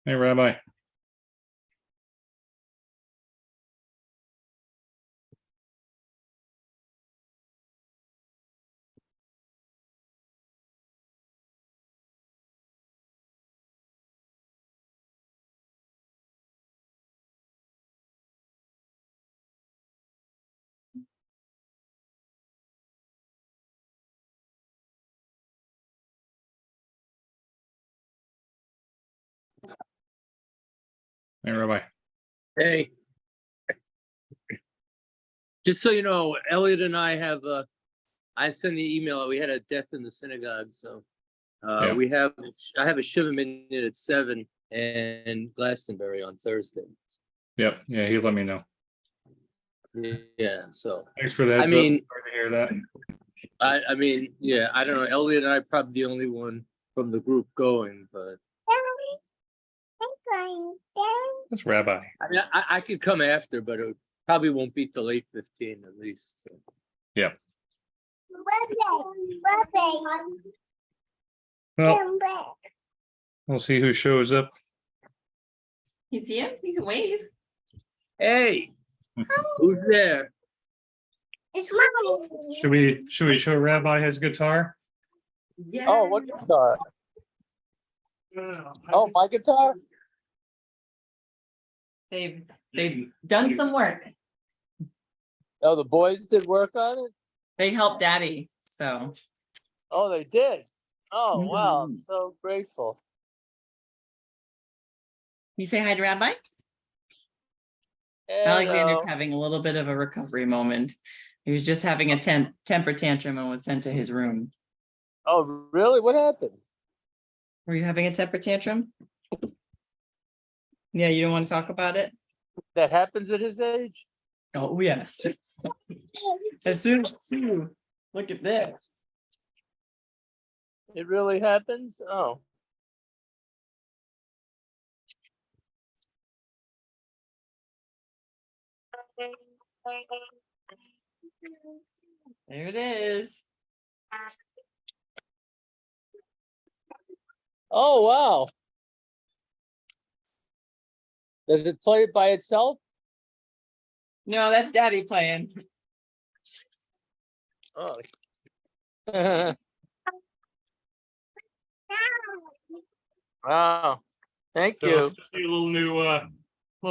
Hey, Rabbi. Hey, Rabbi. Hey, just so you know, Elliot and I have I sent the email. We had a death in the synagogue, so Yeah. I have a Shiva minute at 7 and Glastonbury on Thursday. Yep. Yeah, he let me know. Yeah, so Thanks for that. I mean, sorry to hear that. I mean, yeah, I don't know. Elliot and I are probably the only one from the group going, but That's Rabbi. I mean, I could come after, but it probably won't be till 8:15 at least. So. Yeah. Well, we'll see who shows up. You see him? You can wave. Hey, who's there? It's Mommy. Should we show Rabbi his guitar? Yeah. Oh, what guitar? Oh, my guitar? They've done some work. Oh, the boys did work on it? They helped Daddy. So Oh, they did. Oh, wow. I'm Mhm. so grateful. you say hi to Rabbi? Hello. Alexander's having a little bit of a recovery moment. He was just having a temper tantrum and was sent to his room. Oh, really? What happened? Were you having a temper tantrum? Yeah, you don't want to talk about it? That happens at his age? Oh, yes. As soon as you look at this. It really happens? Oh. There it is. Oh, wow. Does it play it by itself? No, that's Daddy playing. Oh. Wow. Thank you. A little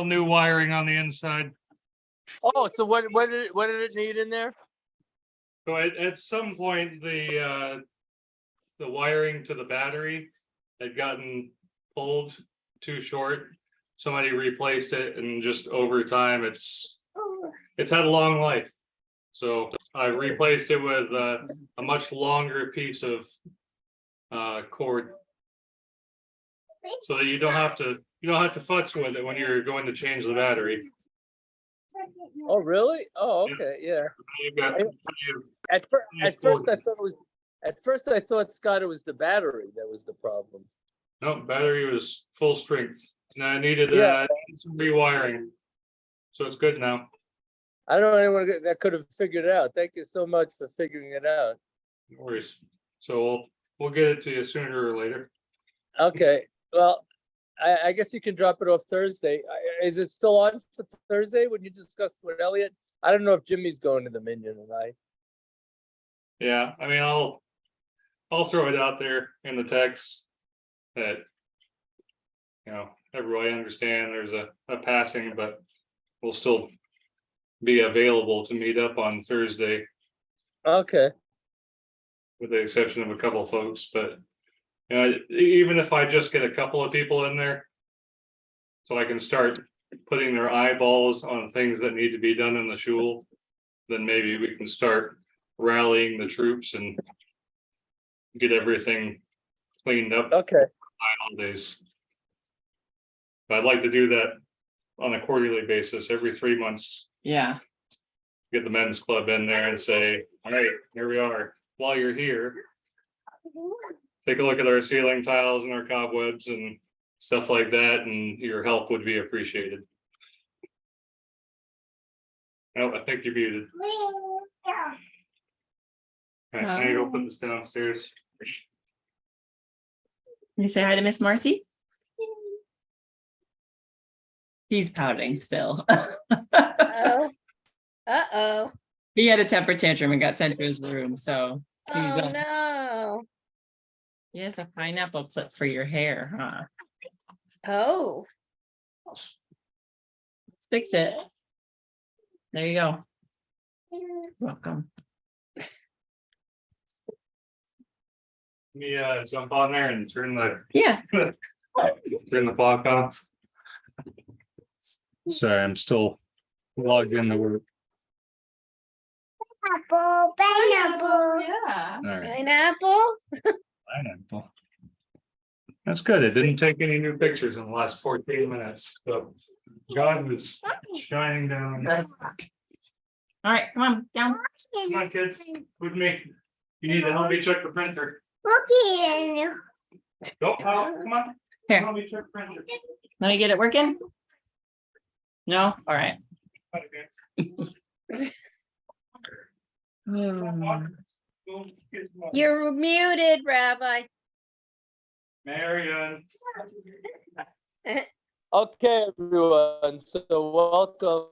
new wiring on the inside. Oh, so what did it need in there? So at some point the wiring to the battery had gotten pulled too short. Somebody replaced it, and just over time it's had a long life. So I replaced it with a much longer piece of cord, so that you don't have to futz with it when you're going to change the battery. Oh, really? Oh, okay, yeah. You've got At first I thought, Scott, it was the battery that was the problem. no, battery was full strength. And I needed some rewiring. So it's good now. I don't know anyone that could have figured it out. Thank you so much for figuring it out. No worries. So we'll get it to you sooner or later. Okay, well, I guess you can drop it off Thursday. Is it still on for Thursday when you discussed with Elliot? I don't know if Jimmy's going to the Minion tonight. Yeah, I mean I'll throw it out there in the text that everybody understand there's a passing, but we'll still be available to meet up on Thursday, Okay, with the exception of a couple of folks. But even if I just get a couple of people in there, so I can start putting their eyeballs on things that need to be done in the shul, then maybe we can start rallying the troops and get everything cleaned up. okay. Holidays. But I'd like to do that on a quarterly basis, every 3 months. Yeah. Get the men's club in there and say, all right, here we are. While you're here, take a look at our ceiling tiles and our cobwebs and stuff like that, and your help would be appreciated. Oh, I think you're muted. All right, I'm gonna go put this downstairs. You say hi to Miss Marcy? He's pouting still. Oh, uh-oh. He had a temper tantrum and got sent to his room, so he's Oh, no. he has a pineapple clip for your hair, huh? Oh, Let's fix it. There you go. Welcome. Let me jump on there and turn the Yeah. turn the clock off. Sorry, I'm still logged in to work. Pineapple, pineapple. Yeah. All right, pineapple? pineapple. That's good. It didn't take any new pictures in the last 14 minutes. So God was shining down. That's all right. Come on, down. Come on, kids, with me. You need to help me check the printer. Okay. Go, Kyle, come on. Here. Help me check the printer. Let me get it working. No, all right. You're muted, Rabbi. Marion. Okay, everyone, so welcome.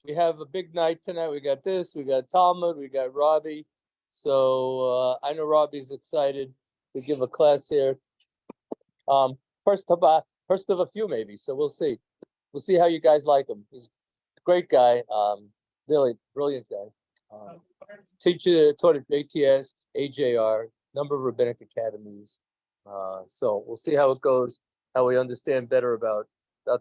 We have a big night tonight. We got this, we got Talmud, we got Robbie. So I know Robbie's excited to give a class here. First of a few maybe, so we'll see. We'll see how you guys like him. He's a great guy, really brilliant guy. Teacher, taught at JTS, AJR, number of rabbinic academies. So we'll see how it goes, how we understand better about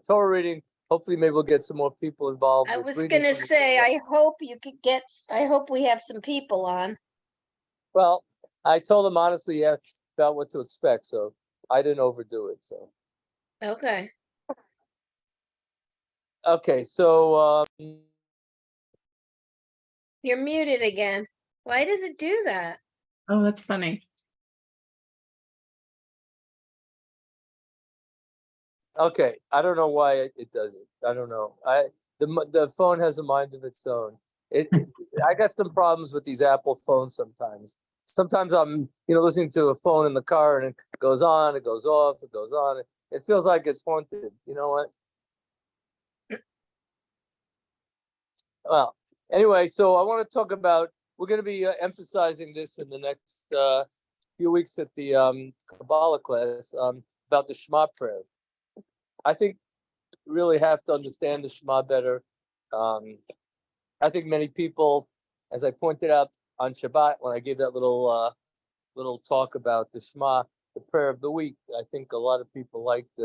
Torah reading. Hopefully, maybe we'll get some more people involved. I with was reading gonna from the say, Torah. I hope you could get, I hope we have some people on. Well, I told them honestly about what to expect, so I didn't overdo it. So Okay. okay, so You're muted again. Why does it do that? Oh, that's funny. okay, I don't know why it does it. I don't know. The phone has a mind of its own. I got some problems with these Apple phones sometimes. Sometimes I'm listening to a phone in the car and it goes on, it goes off, it goes on. It feels like it's haunted. You know what? Well, anyway, so I want to talk about. We're going to be emphasizing this in the next few weeks at the Kabbalah class about the Shema prayer. I think we really have to understand the Shema better. I think many people, as I pointed out on Shabbat when I gave that little talk about the Shema, the prayer of the week, I think a lot of people liked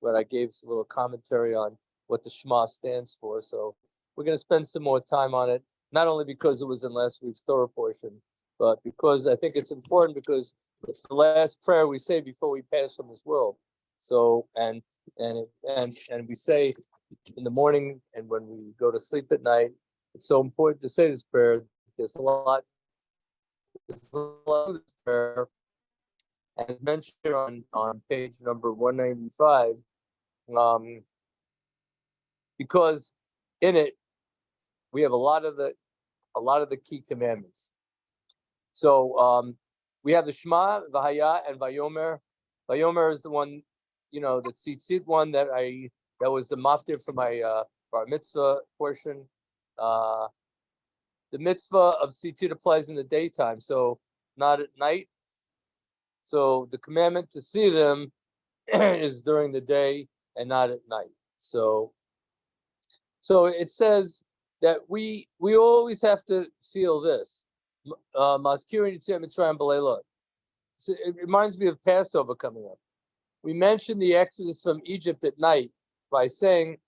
what I gave a little commentary on what the Shema stands for. So we're going to spend some more time on it, not only because it was in last week's Torah portion, but because I think it's important because it's the last prayer we say before we pass from this world. So and we say in the morning and when we go to sleep at night, it's so important to say this prayer. There's a lot of this prayer, as mentioned on page number 195, because in it we have a lot of the key commandments. So we have the Shema, Vahaya, and Vayomer. Vayomer is the one, the tzitzit one that was the maftir for my bar mitzvah portion. The mitzvah of tzitzit applies in the daytime, so not at night. So the commandment to see them is during the day and not at night. So it says that we always have to feel this. Maskirin Yetziat Mitzrayim B'leilot. It reminds me of Passover coming up. We mentioned the Exodus from Egypt at night by saying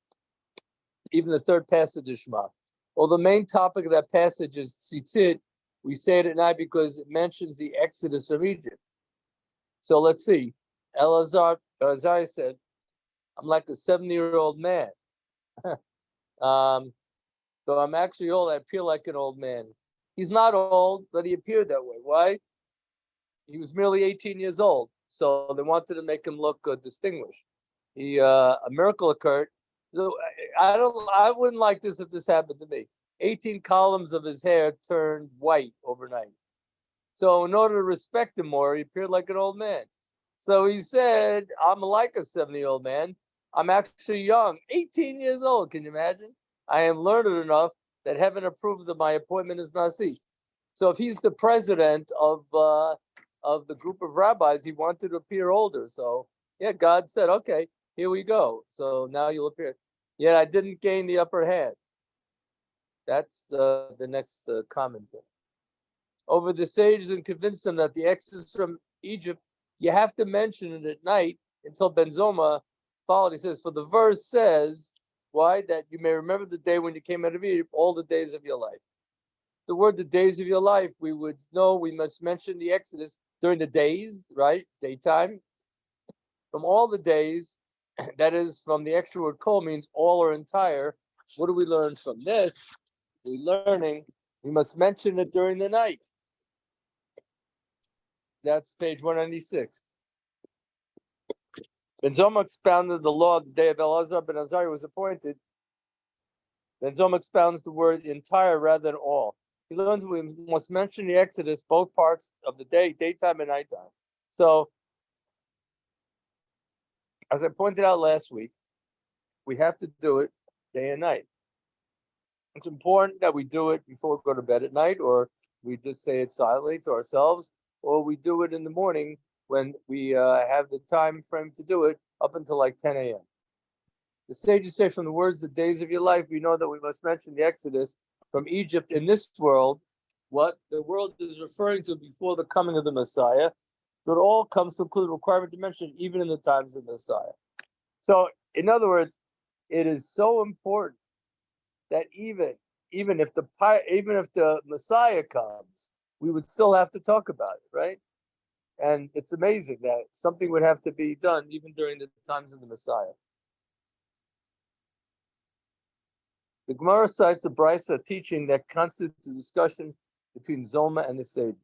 even the third passage of Shema. Well, the main topic of that passage is tzitzit. We say it at night because it mentions the Exodus from Egypt. So let's see. Elazar said, I'm like a 70-year-old man. So I'm actually old. I appear like an old man. He's not old, but he appeared that way. Why? He was merely 18 years old. So they wanted to make him look distinguished. A miracle occurred. So I wouldn't like this if this happened to me. 18 columns of his hair turned white overnight. So in order to respect him more, he appeared like an old man. So he said, I'm like a 70-year-old man. I'm actually young, 18 years old. Can you imagine? I am learned enough that heaven approved of my appointment as Nasi. So if he's the president of the group of rabbis, he wanted to appear older. So yeah, God said, okay, here we go. So now you'll appear. Yet I didn't gain the upper hand. That's the next comment. Over the sages and convinced them that the exodus from Egypt, you have to mention it at night until Ben Zoma followed. He says, for the verse says, why? That you may remember the day when you came out of Egypt, all the days of your life. The word the days of your life, we would know we must mention the exodus during the days, right? Daytime. From all the days, that is from the extra word kol means all or entire. What do we learn from this? We're learning we must mention it during the night. That's page 196. Ben Zoma expounded the law of the day of Elazar ben Azariah was appointed. Ben Zoma expounds the word entire rather than all. He learns we must mention the Exodus, both parts of the day, daytime and nighttime. So, as I pointed out last week, we have to do it day and night. It's important that we do it before we go to bed at night, or we just say it silently to ourselves, or we do it in the morning when we have the time frame to do it up until like 10 a.m. The sages say from the words, the days of your life, we know that we must mention the Exodus from Egypt in this world, what the world is referring to before the coming of the Messiah. So it all comes to include a requirement to mention even in the times of the Messiah. So in other words, it is so important that even if the Messiah comes, we would still have to talk about it, right? And it's amazing that something would have to be done even during the times of the Messiah. The Gemara cites a brisa teaching that constitutes a discussion between Zoma and the sages.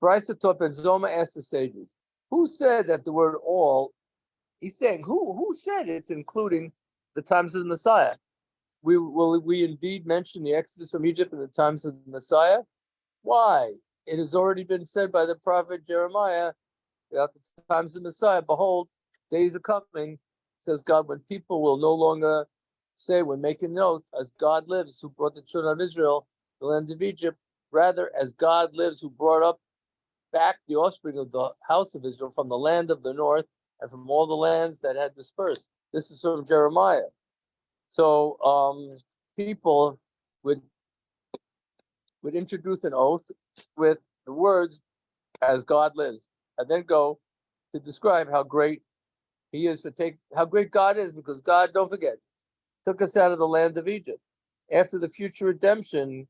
Brisa taught that Zoma asked the sages, who said that the word all, he's saying, who said it's including the times of the Messiah? Will we indeed mention the Exodus from Egypt in the times of the Messiah? Why? It has already been said by the prophet Jeremiah about the times of the Messiah. Behold, days are coming, says God, when people will no longer say, when making note, as God lives, who brought the children of Israel, the land of Egypt, rather as God lives, who brought up back the offspring of the house of Israel from the land of the north and from all the lands that had dispersed. This is from Jeremiah. So people would introduce an oath with the words, as God lives, and then go to describe how great he is how great God is, because God, don't forget, took us out of the land of Egypt. After the future redemption,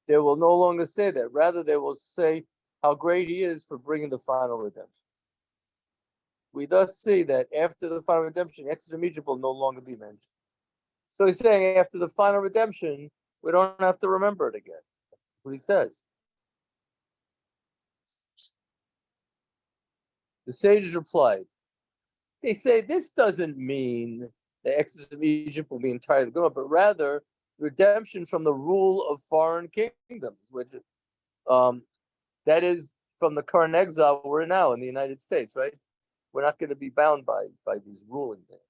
they will no longer say that. Rather, they will say how great he is for bringing the final redemption. We thus see that after the final redemption, Exodus from Egypt will no longer be mentioned. So he's saying after the final redemption, we don't have to remember it again. That's what he says. The sages replied, they say this doesn't mean the Exodus of Egypt will be entirely gone, but rather redemption from the rule of foreign kingdoms, which that is from the current exile we're now in the United States, right? We're not going to be bound by these rulings anymore.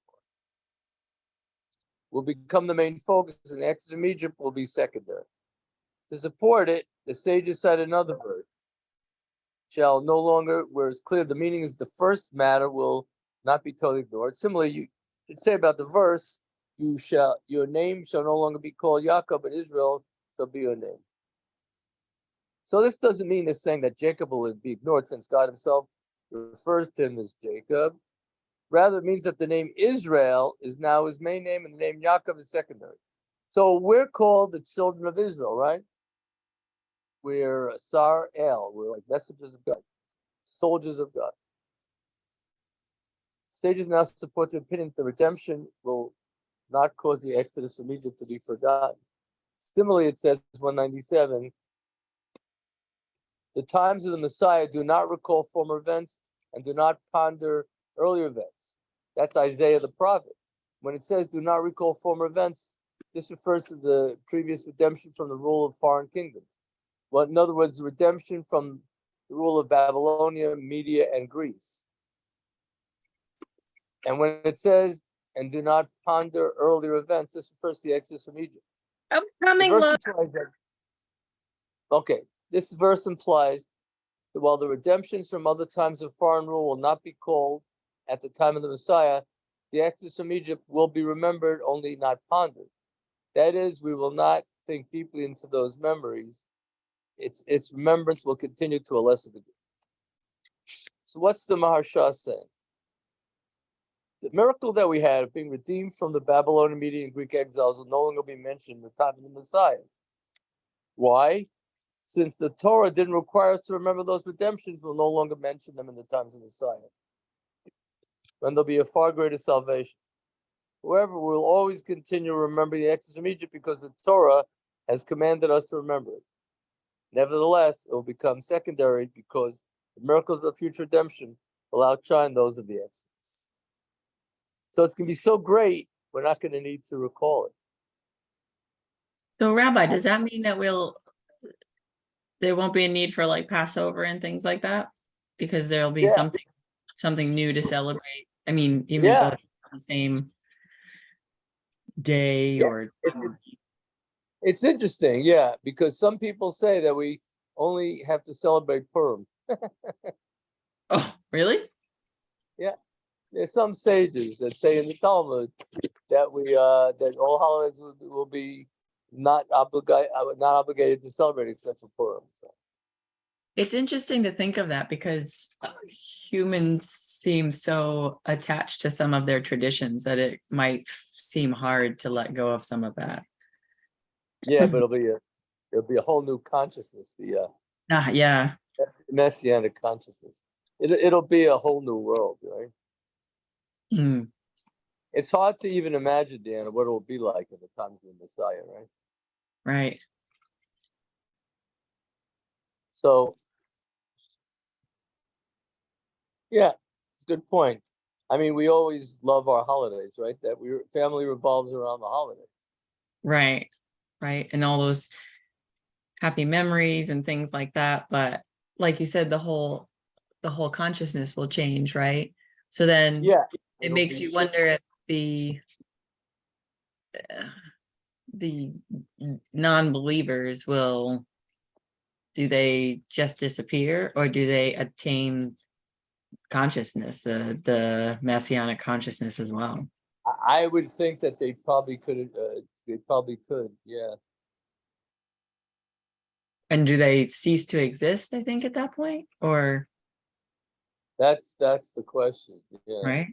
Will become the main focus, and the Exodus from Egypt will be secondary. To support it, the sages cite another verse. Shall no longer, where it's clear the meaning is the first matter will not be totally ignored. Similarly, you should say about the verse, your name shall no longer be called Yaakov, but Israel shall be your name. So this doesn't mean it's saying that Jacob will be ignored, since God himself refers to him as Jacob. Rather, it means that the name Israel is now his main name and the name Yaakov is secondary. So we're called the children of Israel, right? We're Sar El. We're like messengers of God, soldiers of God. Sages now support the opinion that the redemption will not cause the Exodus from Egypt to be forgotten. Similarly, it says 197, the times of the Messiah do not recall former events and do not ponder earlier events. That's Isaiah the prophet. When it says do not recall former events, this refers to the previous redemption from the rule of foreign kingdoms. Well, in other words, the redemption from the rule of Babylonia, Media, and Greece. And when it says and do not ponder earlier events. This refers to the Exodus from Egypt. I'm The coming, verse Lord. implies okay, this verse implies that while the redemptions from other times of foreign rule will not be called at the time of the Messiah, the Exodus from Egypt will be remembered, only not pondered. That is, we will not think deeply into those memories. Its remembrance will continue to a lesser degree. So what's the Maharsha saying? The miracle that we had of being redeemed from the Babylonian, Median, and Greek exiles will no longer be mentioned in the time of the Messiah. Why? Since the Torah didn't require us to remember those redemptions, we'll no longer mention them in the times of the Messiah, when there'll be a far greater salvation. However, we'll always continue to remember the Exodus from Egypt because the Torah has commanded us to remember it. Nevertheless, it will become secondary because the miracles of future redemption will outshine those of the Exodus. So it's going to be so great, we're not going to need to recall it. So Rabbi, does that mean that there won't be a need for like Passover and things like that? Because there'll be Yeah. something new to celebrate. I mean, even though it's on the same day Yeah. or It's interesting, yeah, because some people say that we only have to celebrate Purim. oh, really? There's some sages that say in the Talmud that that all holidays will be not obligated to celebrate except for Purim. So. It's interesting to think of that because humans seem so attached to some of their traditions that it might seem hard to let go of some of that. Yeah, but it'll be a whole new consciousness, the Yeah. messianic consciousness. It'll be a whole new world, right? Mm. It's hard to even imagine, Deanna, what it will be like in the times of the Messiah, right? Right. So, yeah, it's a good point. I mean, we always love our holidays, right? That family revolves around the holidays. Right. Right. And all those happy memories and things like that. But like you said, the whole consciousness will change, right? So then Yeah, it makes you wonder if the non-believers do they just disappear or do they attain consciousness, the messianic consciousness as well? I would think that they probably could. Yeah. And do they cease to exist, I think, at that point? Or That's the question. Yeah. right?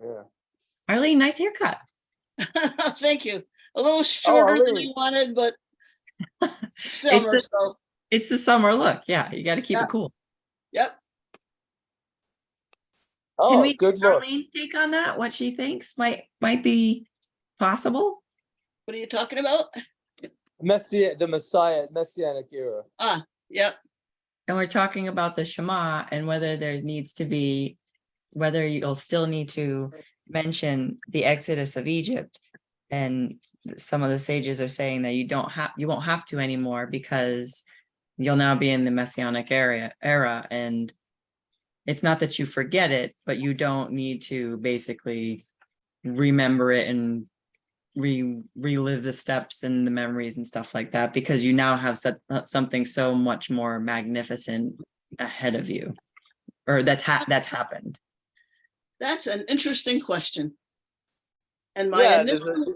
Yeah. Arlene, nice haircut. Thank you. A little shorter than Arlene. I wanted, but summer, so It's the summer look. Yeah, you got to keep Yeah. it cool. yep. Oh, Can we good get look. Arlene's take on that? What she thinks might be possible? What are you talking about? The Messianic era. Yep. And we're talking about the Shema and whether whether you'll still need to mention the Exodus of Egypt. And some of the sages are saying that you won't have to anymore because you'll now be in the Messianic era. And it's not that you forget it, but you don't need to basically remember it and relive the steps and the memories and stuff like that, because you now have something so much more magnificent ahead of you, or that's happened. That's an interesting question. And my initial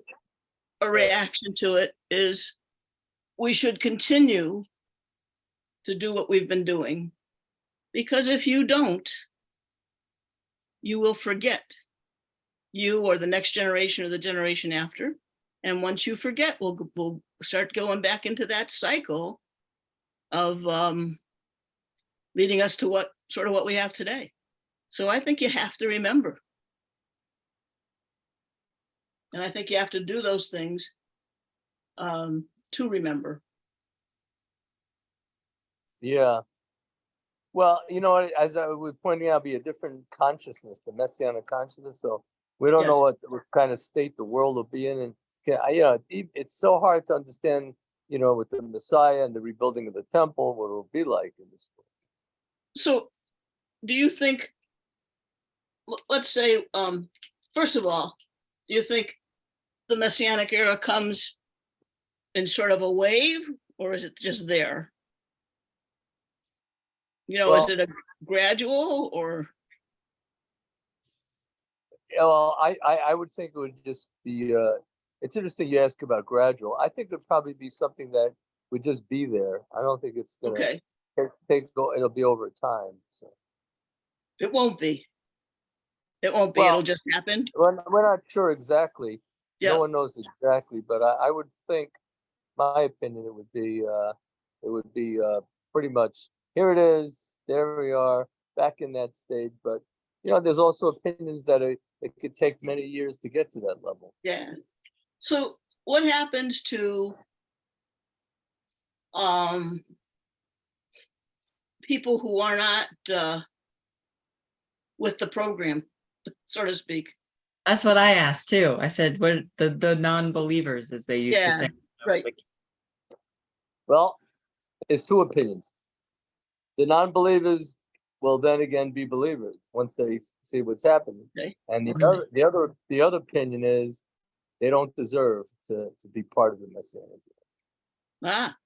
reaction to it is we should continue to do what we've been doing, because if you don't, you will forget, you or the next generation or the generation after. And once you forget, we'll start going back into that cycle of leading us to what we have today. So I think you have to remember. And I think you have to do those things to remember. Yeah. Well, as I was pointing out, be a different consciousness, the Messianic consciousness. So we don't know what kind of state the world will be in. And, it's so hard to understand, with the Messiah and the rebuilding of the temple, what it will be like in this world. So do you think, let's say, first of all, you think the Messianic era comes in sort of a wave, or is it just there? You know, is Well- it a gradual or? Yeah, well, I would think it would just be, it's interesting you ask about gradual. I think it'd probably be something that would just be there. I don't think it's gonna Okay, it'll be over time, so. it won't be. It won't be, Well- it'll just happen. We're not sure exactly. Yeah. No one knows exactly, but I would think, my opinion, it would be pretty much, here it is, there we are, back in that stage. But, you know, there's also opinions that it could take many years to get to that level. Yeah. So what happens to people who are not with the program, so to speak? That's what I asked too. I said, what the non-believers, as they used to Yeah, say. right. Well, there's two opinions. The non-believers will then again be believers once they see what's happening. Okay. And Okay. the other opinion is they don't deserve to be part of the Messianic. Ah,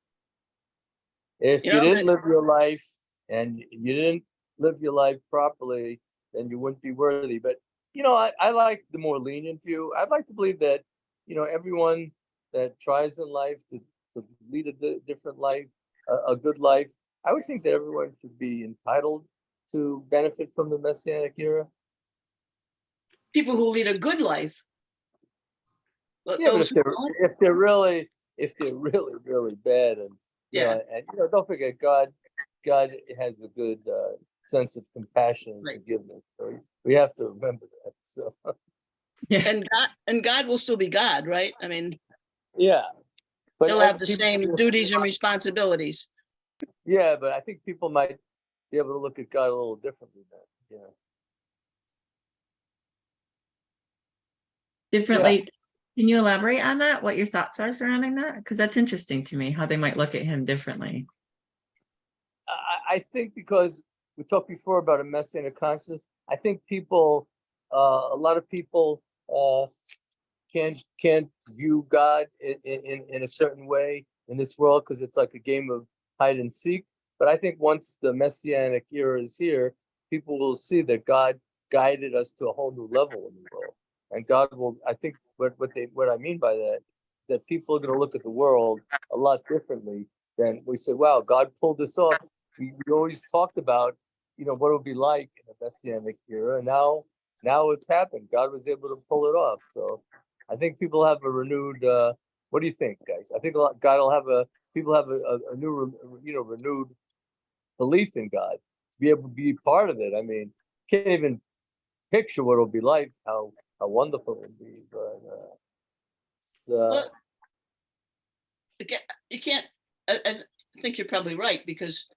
If You you know, didn't live your life and you didn't live your life properly, then you wouldn't be worthy. But, you know, I like the more lenient view. I'd like to believe that, you know, everyone that tries in life to lead a different life, a good life, I would think that everyone should be entitled to benefit from the Messianic era. people who lead a good life. But Yeah, but those who don't, if they're really bad, and you yeah, know, and you know, don't forget, God has a good sense of compassion and Right. forgiveness. So we have to remember that. So Yeah. and God will still be God, right? I mean, yeah, but he'll have the people- same duties and responsibilities. Yeah, but I think people might be able to look at God a little differently then. You know. Differently. Can you elaborate on that? What your thoughts are surrounding that? Because that's interesting to me, how they might look at him differently. I think because we talked before about a messianic consciousness, I think people, a lot of people can't view God in a certain way in this world because it's like a game of hide and seek. But I think once the messianic era is here, people will see that God guided us to a whole new level in the world, and God will. I think what I mean by that people are going to look at the world a lot differently than we say. Wow, God pulled this off. We always talked about, you know, what it would be like in the messianic era, and now it's happened. God was able to pull it off. So I think people have a renewed. What do you think, guys? I think God will have people have a new, you know, renewed belief in God to be able to be part of it. I mean, can't even picture what it'll be like, how wonderful it would be. But it's, Well, again, you can't. I think you're probably right, because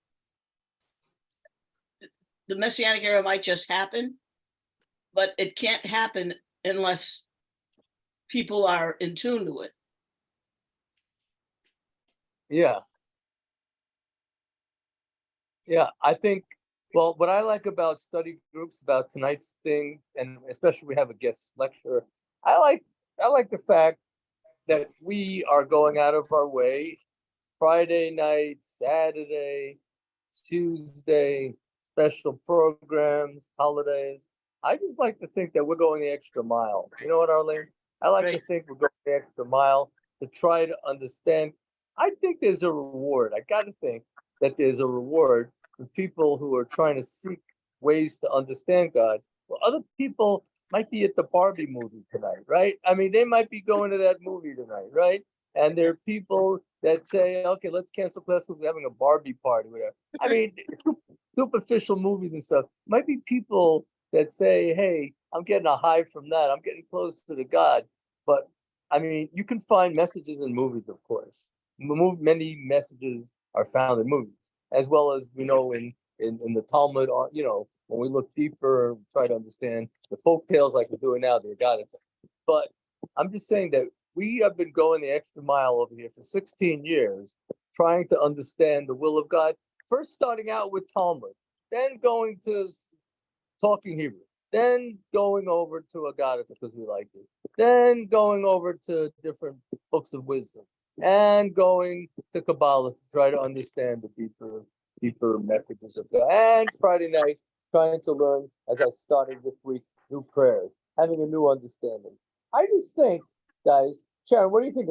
the Messianic era might just happen, but it can't happen unless people are in tune to it. yeah. Yeah, I think, well, what I like about study groups, about tonight's thing, and especially we have a guest lecturer, I like the fact that we are going out of our way Friday night, Saturday, Tuesday, special programs, holidays. I just like to think that we're going the extra mile. You know what, Arlene? I like to Right. think we're going the extra mile to try to understand. I think there's a reward. I got to think that there's a reward for people who are trying to seek ways to understand God. Well, other people might be at the Barbie movie tonight, right? I mean, they might be going to that movie tonight, right? And there are people that say, okay, let's cancel class because we're having a Barbie party, whatever. I mean, superficial movies and stuff. Might be people that say, hey, I'm getting a high from that. I'm getting closer to God. But I mean, you can find messages in movies, of course. Many messages are found in movies, as well as we know in the Talmud. You know, when we look deeper and try to understand the folk tales like we're doing now, they're God. But I'm just saying that we have been going the extra mile over here for 16 years, trying to understand the will of God. First starting out with Talmud, then going to talking Hebrew, then going over to Aggadah because we liked it, then going over to different books of wisdom, and going to Kabbalah to try to understand the deeper messages of God. And Friday night, trying to learn, as I started this week, new prayers, having a new understanding. I just think, guys, Sharon, what do you think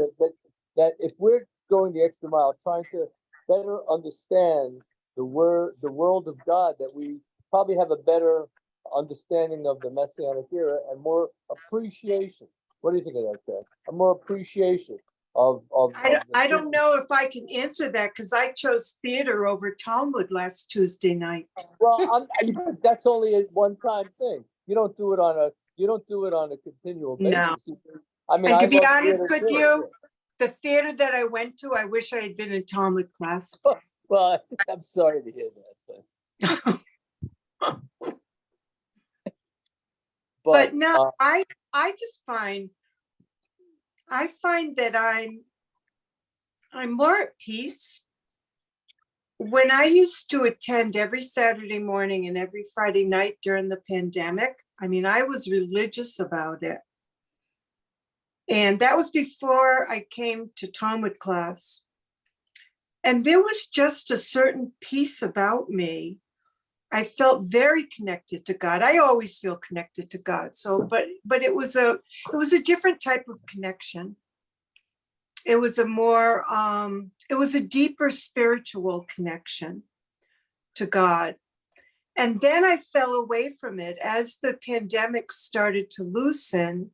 that if we're going the extra mile, trying to better understand the world of God, that we probably have a better understanding of the Messianic era and more appreciation. What do you think of that, Chad? A more appreciation of I don't know if I can answer that because I chose theater over Talmud last Tuesday night. Well, that's only a one-time thing. You don't do it on a continual No. basis. I mean, And to I be love honest theater with too. you, the theater that I went to, I wish I had been in Talmud class. Well, I'm sorry to hear that. But no, I just find that I'm more at peace. When I used to attend every Saturday morning and every Friday night during the pandemic, I mean, I was religious about it. And that was before I came to Talmud class. And there was just a certain peace about me. I felt very connected to God. I always feel connected to God. So, but it was a different type of connection. It was a deeper spiritual connection to God. And then I fell away from it as the pandemic started to loosen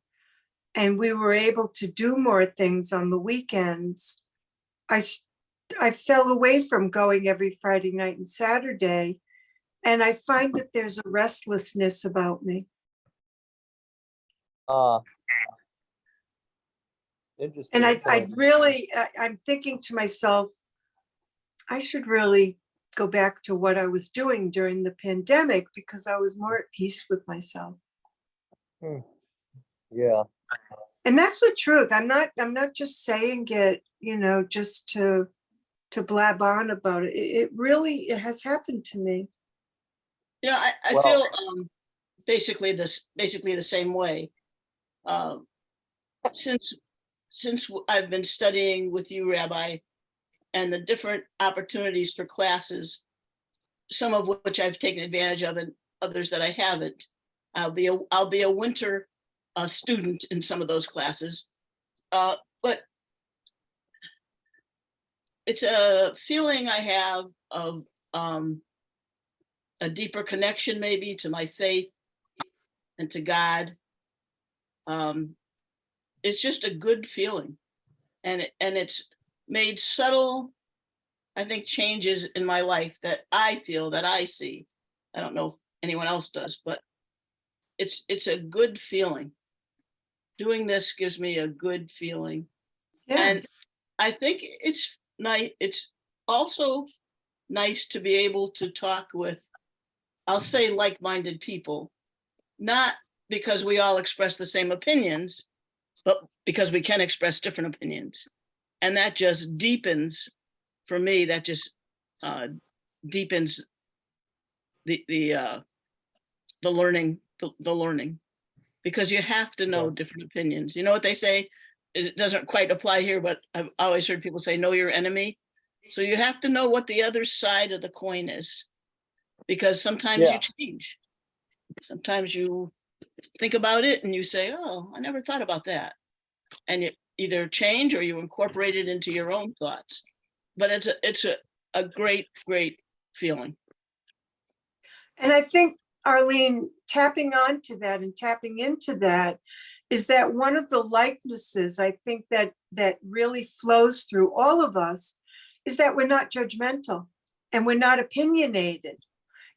and we were able to do more things on the weekends. I fell away from going every Friday night and Saturday. And I find that there's a restlessness about me. Interesting. And I'm thinking to myself, I should really go back to what I was doing during the pandemic because I was more at peace with myself. Yeah. And that's the truth. I'm not just saying it, just to blab on about it. It has happened to me. I feel basically the same way. Since I've been studying with you, Rabbi, and the different opportunities for classes, some of which I've taken advantage of and others that I haven't. I'll be a winter student in some of those classes, but it's a feeling I have of a deeper connection maybe to my faith and to God. It's just a good feeling, and it's made subtle, I think, changes in my life that I feel, that I see. I don't know if anyone else does, but it's a good feeling. Doing this gives me a good feeling. Yeah. And I think it's nice. It's also nice to be able to talk with, I'll say, like-minded people, not because we all express the same opinions, but because we can express different opinions. And that just deepens, for me, that just deepens the learning, because you have to know different opinions. You know what they say? It doesn't quite apply here, but I've always heard people say, know your enemy. So you have to know what the other side of the coin is, because sometimes you change. Sometimes you think about it and you say, oh, I never thought about that. And you either change or you incorporate it into your own thoughts. But it's a great, great feeling. And I think, Arlene, tapping onto that and tapping into that is that one of the likenesses I think that really flows through all of us is that we're not judgmental and we're not opinionated.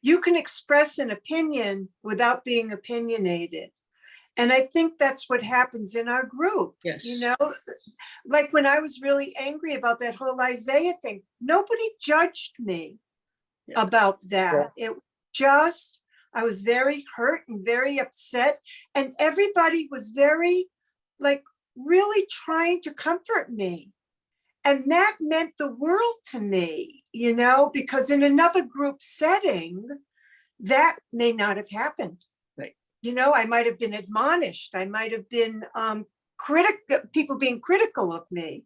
You can express an opinion without being opinionated. And I think that's what happens in our group. Yes. Like when I was really angry about that whole Isaiah thing, nobody judged me about that. It just, I was very hurt and very upset. And everybody was very, really trying to comfort me. And that meant the world to me, because in another group setting, that may not have happened. Right. I might have been admonished. I might have been people being critical of me.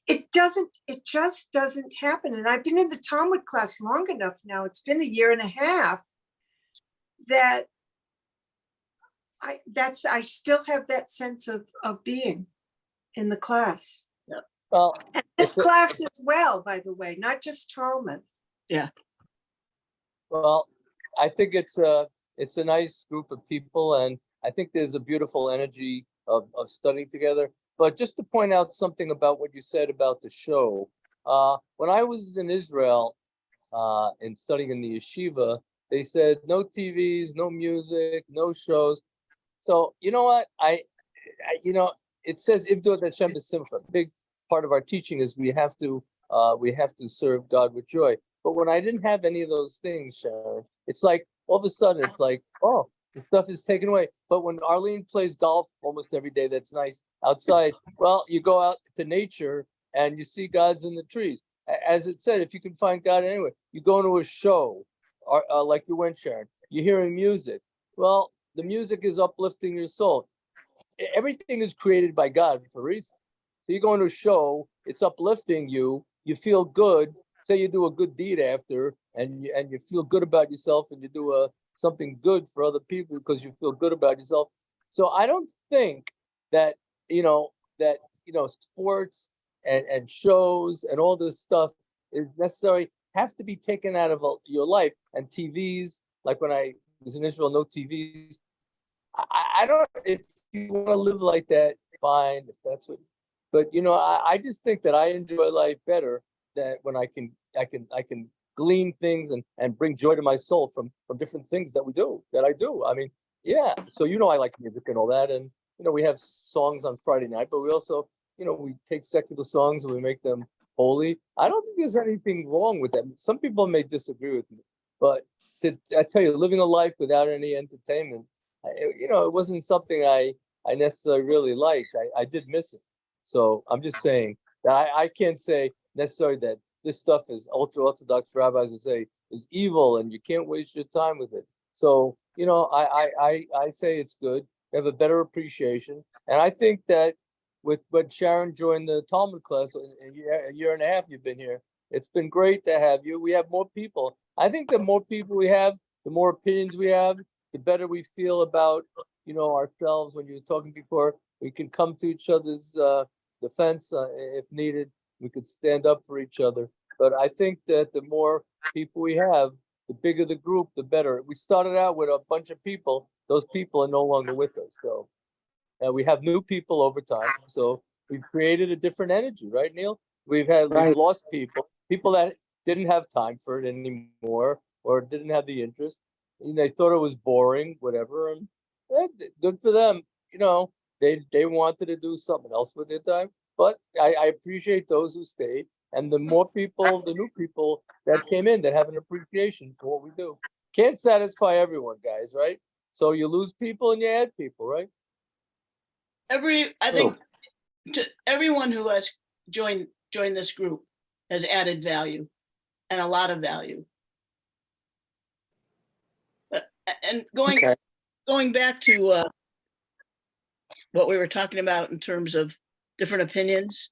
It just doesn't happen. And I've been in the Talmud class long enough now. It's been a year and a half that I still have that sense of being in the class. Well, And this it's a- class as well, by the way, not just Talmud. well, I think it's a nice group of people, and I think there's a beautiful energy of studying together. But just to point out something about what you said about the show, when I was in Israel and studying in the yeshiva, they said no TVs, no music, no shows. So you know what? It says Ivdu et Hashem b'simcha. Big part of our teaching is we have to serve God with joy. But when I didn't have any of those things, Sharon, it's like all of a sudden it's like, oh, the stuff is taken away. But when Arlene plays golf almost every day, that's nice outside. Well, you go out to nature and you see God's in the trees. As it said, if you can find God anywhere, you go into a show, or like you went, Sharon. You're hearing music. Well, the music is uplifting your soul. Everything is created by God for a reason. So you go into a show, it's uplifting you. You feel good. Say you do a good deed after, and you feel good about yourself, and you do something good for other people because you feel good about yourself. So I don't think that sports and shows and all this stuff is necessary, have to be taken out of your life. And TVs, like when I was in Israel, no TVs. I don't. If you want to live like that, fine. If that's what. But I just think that I enjoy life better that when I can glean things and bring joy to my soul from different things that I do. I mean, yeah. So I like music and all that, and we have songs on Friday night, but we also we take secular songs and we make them holy. I don't think there's anything wrong with that. Some people may disagree with me, but I tell you, living a life without any entertainment, it wasn't something I necessarily really liked. I did miss it. So I'm just saying that I can't say necessarily that this stuff is ultra-Orthodox rabbis would say is evil and you can't waste your time with it. So, I say it's good. You have a better appreciation. And I think that with when Sharon joined the Talmud class, a year and a half you've been here, it's been great to have you. We have more people. I think the more people we have, the more opinions we have, the better we feel about, ourselves. When you were talking before, we can come to each other's defense if needed. We could stand up for each other. But I think that the more people we have, the bigger the group, the better. We started out with a bunch of people. Those people are no longer with us. So we have new people over time. So we've created a different energy, right, Neil? We've lost people that didn't have time for it anymore or didn't have the interest. They thought it was boring, whatever. And good for them. They wanted to do something else with their time. But I appreciate those who stayed. And the more people, the new people that came in that have an appreciation for what we do. Can't satisfy everyone, guys, right? So you lose people and you add people, right? I think to everyone who has joined this group has added value, and a lot of value. And going back to what we were talking about in terms of different opinions,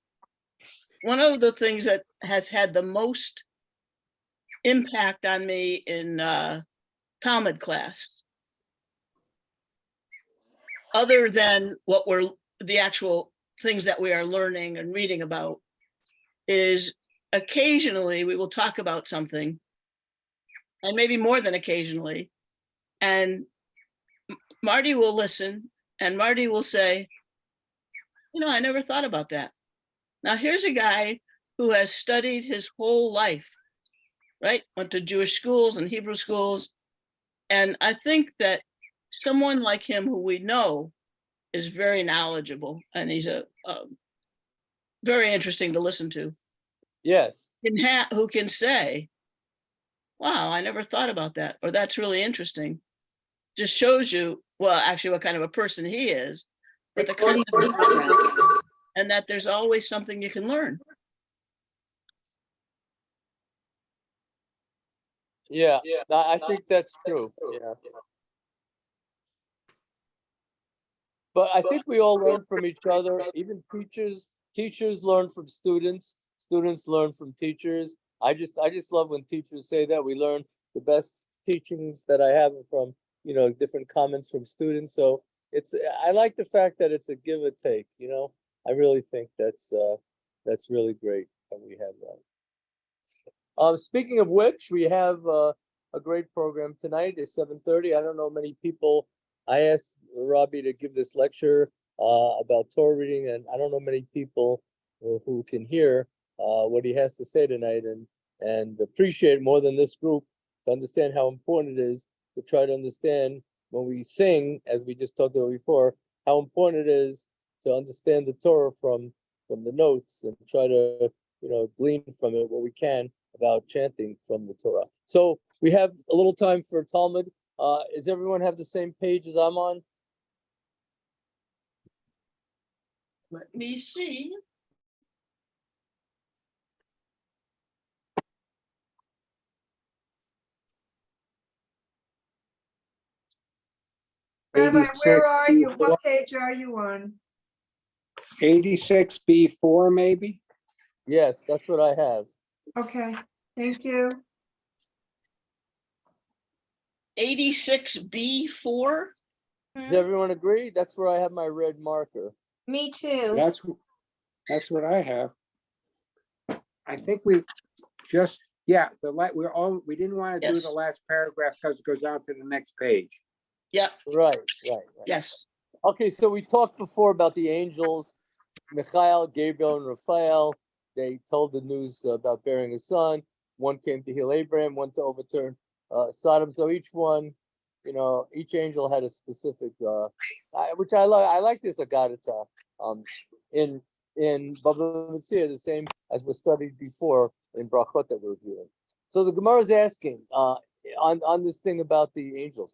one of the things that has had the most impact on me in Talmud class, other than what we're the actual things that we are learning and reading about, is occasionally we will talk about something, and maybe more than occasionally, and Marty will listen and Marty will say, I never thought about that. Now here's a guy who has studied his whole life, right? Went to Jewish schools and Hebrew schools. And I think that someone like him who we know is very knowledgeable, and he's a very interesting to listen to. Yes. Who can say, wow, I never thought about that, or that's really interesting. Just shows you, well, actually what kind of a person he is, but the kind of, and that there's always something you can learn. Yeah, I think that's true. Yeah. But I think we all learn from each other, even teachers learn from students learn from teachers. I just love when teachers say that. We learn the best teachings that I have from, different comments from students. So I like the fact that it's a give or take, I really think that's really great that we have that. Speaking of which, we have a great program tonight at 7:30. I don't know many people. I asked Robbie to give this lecture about Torah reading, and I don't know many people who can hear what he has to say tonight and appreciate more than this group to understand how important it is to try to understand when we sing, as we just talked about before, how important it is to understand the Torah from the notes and try to glean from it what we can about chanting from the Torah. So we have a little time for Talmud. Does everyone have the same page as I'm on? Let me see. Rabbi, 86 where are you? B4. What page are you on? 86B4 maybe? Yes, that's what I have. Okay, thank you. 86B4. Does everyone agree? That's where I have my red marker. Me too. That's what I have. I think we just, yeah, we didn't want to do Yes. the last paragraph because it goes on to the next page. Yep, Right. yes. Okay, so we talked before about the angels, Michael, Gabriel, and Raphael. They told the news about bearing a son. One came to heal Abraham, one to overturn Sodom. So each one, each angel had a specific, which I like. I like this Aggadah in Babylonian Talmud, the same as was studied before in Brachot that we're reviewing. So the Gemara is asking on this thing about the angels.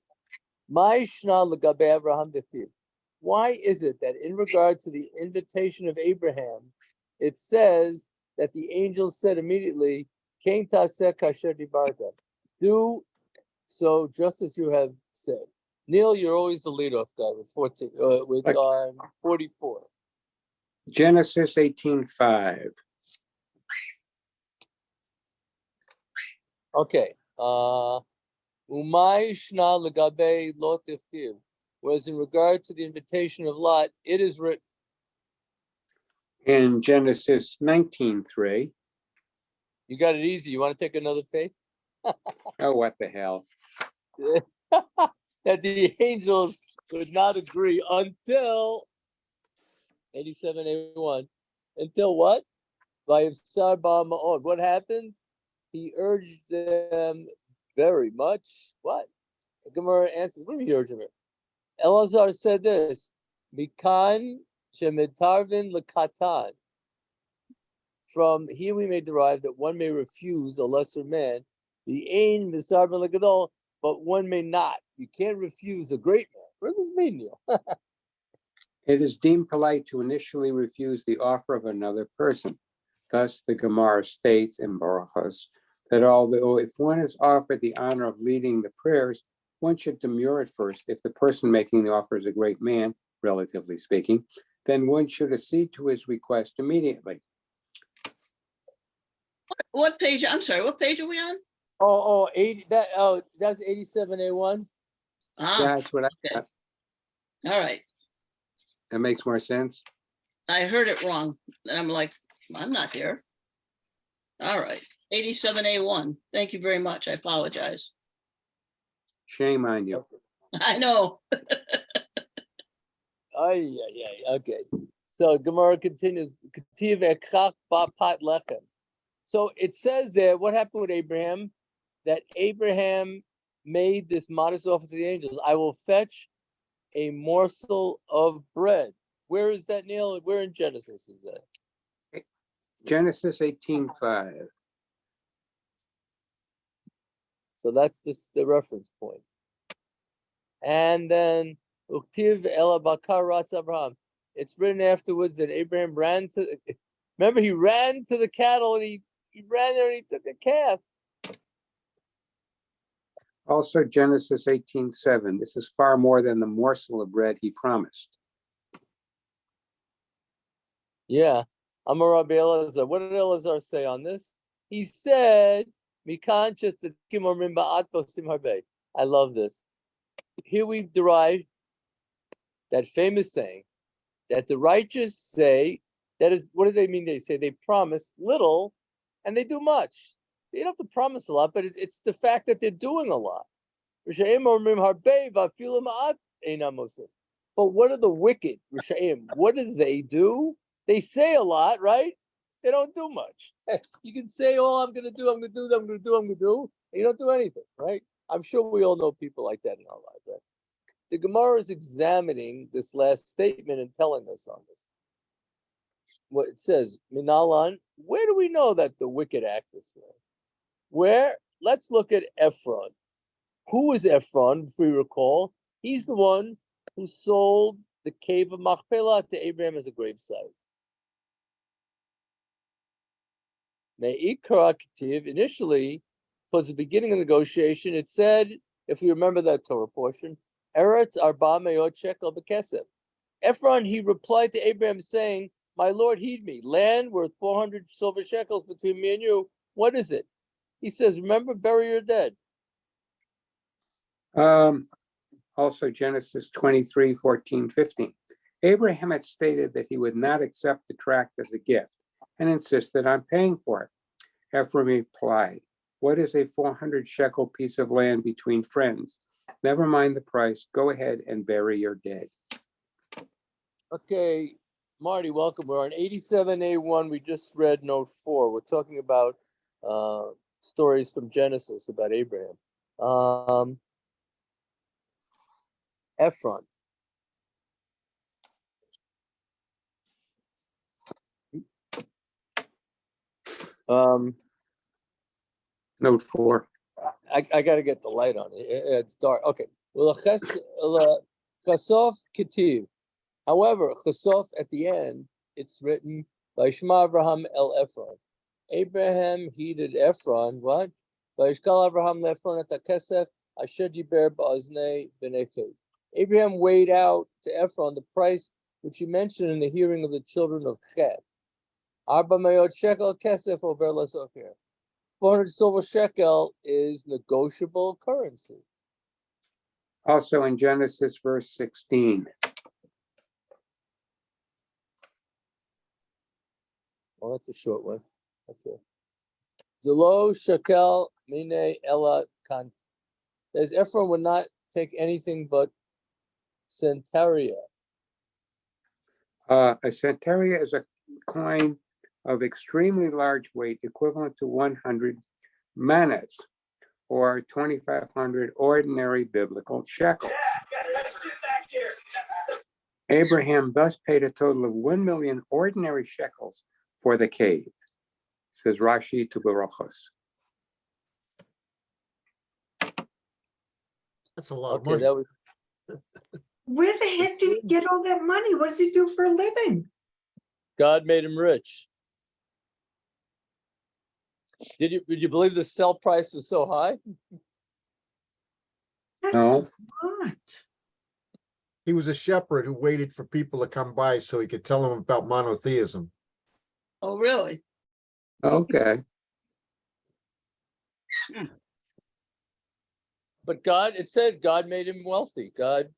Why is it that in regard to the invitation of Abraham, it says that the angel said immediately, do so just as you have said. Neil, you're always the leadoff guy with 14, with 44. Genesis 18:5. Okay. Whereas in regard to the invitation of Lot, it is written. In Genesis 19:3. You got it easy. You want to take another page? Oh, what the hell? That the angels would not agree until 87:81. Until what? What happened? He urged them very much. What? The Gemara answers, what do you urge him? Elazar said this, Mikan Shemitarvin Lakatan. From here we may derive that one may refuse a lesser man, the Ein Misarvin Lagadol, but one may not. You can't refuse a great man. What does this mean, Neil? It is deemed polite to initially refuse the offer of another person. Thus, the Gemara states in Barachos that although if one is offered the honor of leading the prayers, one should demur at first. If the person making the offer is a great man, relatively speaking, then one should accede to his request immediately. What page? I'm sorry, what page are we on? 80, that's 87A1. That's what I okay. got. All right. That makes more sense. I heard it wrong. And I'm like, I'm not here. All right. 87A1. Thank you very much. I apologize. Shame on you. I know. Okay. So Gemara continues. So it says there, what happened with Abraham? That Abraham made this modest offer to the angels. I will fetch a morsel of bread. Where is that, Neil? Where in Genesis is that? Genesis 18:5. So that's the reference point. And then Uktiv El Bakar Ratz Abraham. It's written afterwards that Abraham ran to. Remember, he ran to the cattle and he ran there and he took a calf. Also Genesis 18:7. This is far more than the morsel of bread he promised. Yeah, I'm a Rabbi Elazar. What did Elazar say on this? He said, "Mikan shetzadikim omrim ba'at posim harbe." I love this. Here we derive that famous saying that the righteous say, that is, what do they mean? They say they promise little and they do much. They don't have to promise a lot, but it's the fact that they're doing a lot. But what are the wicked? What do? They say a lot, right? They don't do much. You can say, "Oh, I'm gonna do, I'm gonna do, I'm gonna do, I'm gonna do," and you don't do anything, right? I'm sure we all know people like that in our lives, right? The Gemara is examining this last statement and telling us on this. What it says, Minalan, where do we know that the wicked act this way? Where? Let's look at Ephron. Who is Ephron, if we recall? He's the one who sold the cave of Machpelah to Abraham as a gravesite. Me'ikra Ketiv, initially, towards the beginning of negotiation, it said, if we remember that Torah portion, Eretz arba me'ot shekel b'kesef. Ephron, he replied to Abraham saying, "My Lord, heed me. Land worth 400 silver shekels between me and you. What is it?" He says, "Remember, bury your dead." Also Genesis 23, 14, 15. Abraham had stated that he would not accept the tract as a gift and insisted on paying for it. Ephraim replied, "What is a 400 shekel piece of land between friends? Never mind the price. Go ahead and bury your dead." Okay, Marty, welcome. We're on 87A1. We just read note 4. We're talking about stories from Genesis about Abraham. Ephron. Note 4. I got to get the light on it. It's dark. Okay. Well, Chasof Ketiv. However, Chasof at the end, it's written by Shema Abraham el Ephron. Abraham heeded Ephron. What? Vayishkal Abraham le'Ephron et hakesef asher diber ba'oznei bnei Chet. Abraham weighed out to Ephron the price which he mentioned in the hearing of the children of Chet. Arba me'ot shekel kesef over l'socher. 400 silver shekel is negotiable currency. Also in Genesis verse 16. Oh, that's a short one. Okay. Zelo shekel mine ella kan. As Ephron would not take anything but centaria. A centaria is a coin of extremely large weight, equivalent to 100 manas, or 2,500 ordinary biblical shekels. Abraham thus paid a total of 1 million ordinary shekels for the cave, says Rashi to Barachos. That's a lot of Okay, money. that was Where the heck did he get all that money? What does he do for a living? God made him rich. Would you believe the sell price was so high? That's No. a lot. He was a shepherd who waited for people to come by so he could tell them about monotheism. Oh, really? Okay. But God, it said God made him wealthy. God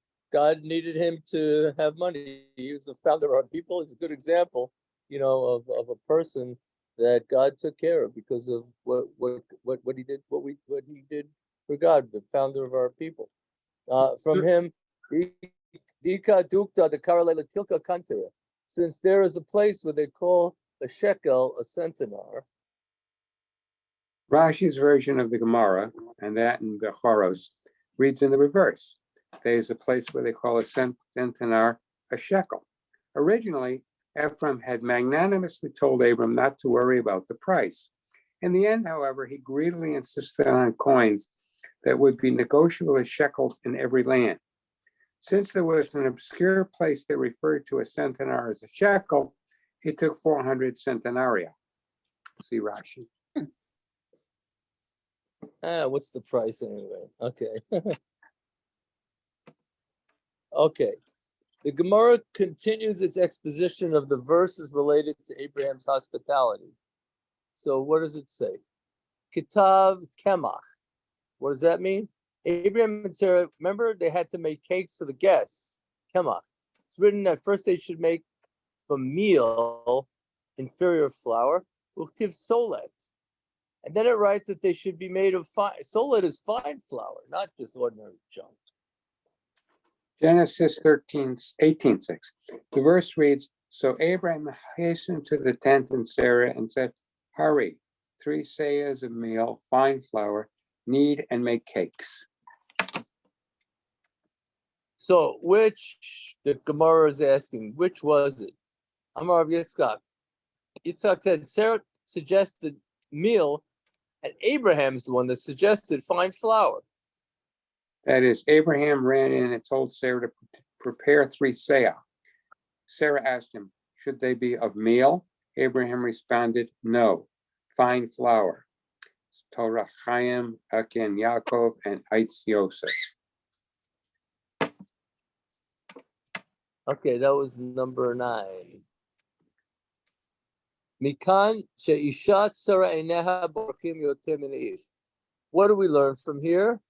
needed him to have money. He was the founder of our people. It's a good example, of a person that God took care of because of what he did, what he did for God, the founder of our people. From him, Dika Dukta the Karalela Tilka Kantera. Since there is a place where they call a shekel a centenar. Rashi's version of the Gemara, and that in the Choros, reads in the reverse. There is a place where they call a centenar a shekel. Originally, Ephraim had magnanimously told Abram not to worry about the price. In the end, however, he greedily insisted on coins that would be negotiable as shekels in every land. Since there was an obscure place that referred to a centenar as a shekel, he took 400 centenaria. See Rashi. What's the price anyway? Okay. Okay. The Gemara continues its exposition of the verses related to Abraham's hospitality. So what does it say? Kitav Kemach. What does that mean? Abraham and Sarah, remember, they had to make cakes for the guests. Kemach. It's written that first they should make from meal, inferior flour, uktiv solet. And then it writes that they should be made of fine. Solet is fine flour, not just ordinary junk. Genesis 18:6. The verse reads, so Abraham hastened to the tent and Sarah and said, hurry, 3 seahs of meal, fine flour, knead and make cakes. So which, the Gemara is asking, which was it? Amar Rav Yitzchak. Yitzchak said Sarah suggested meal, and Abraham's the one that suggested fine flour. That is, Abraham ran in and told Sarah to prepare 3 seah. Sarah asked him, should they be of meal? Abraham responded, no, fine flour. Torah Chaim, Ein Yaakov, and Eitz Yosef. Okay, that was number 9. Mikan she'ishat Sarah eineha borchim yoter min ish. What do we learn from here?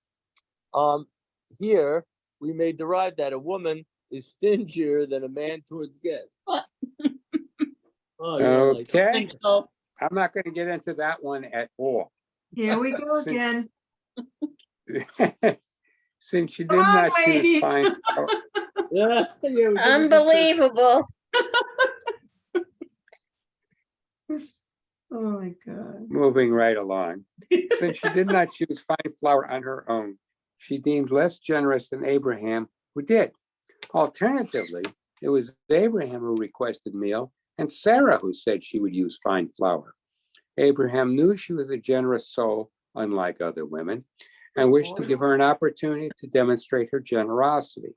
Here we may derive that a woman is stingier than a man towards guests. What? Oh, you don't like that. Okay, think so. I'm not going to get into that one at all. Here we go Since- again. Since you did Come on, not choose ladies. fine, Yeah, yeah, we did it. Unbelievable. Oh my God. moving right along. Since she did not choose fine flour on her own, she deemed less generous than Abraham, who did. Alternatively, it was Abraham who requested meal and Sarah who said she would use fine flour. Abraham knew she was a generous soul, unlike other women, and wished to give her an opportunity to demonstrate her generosity.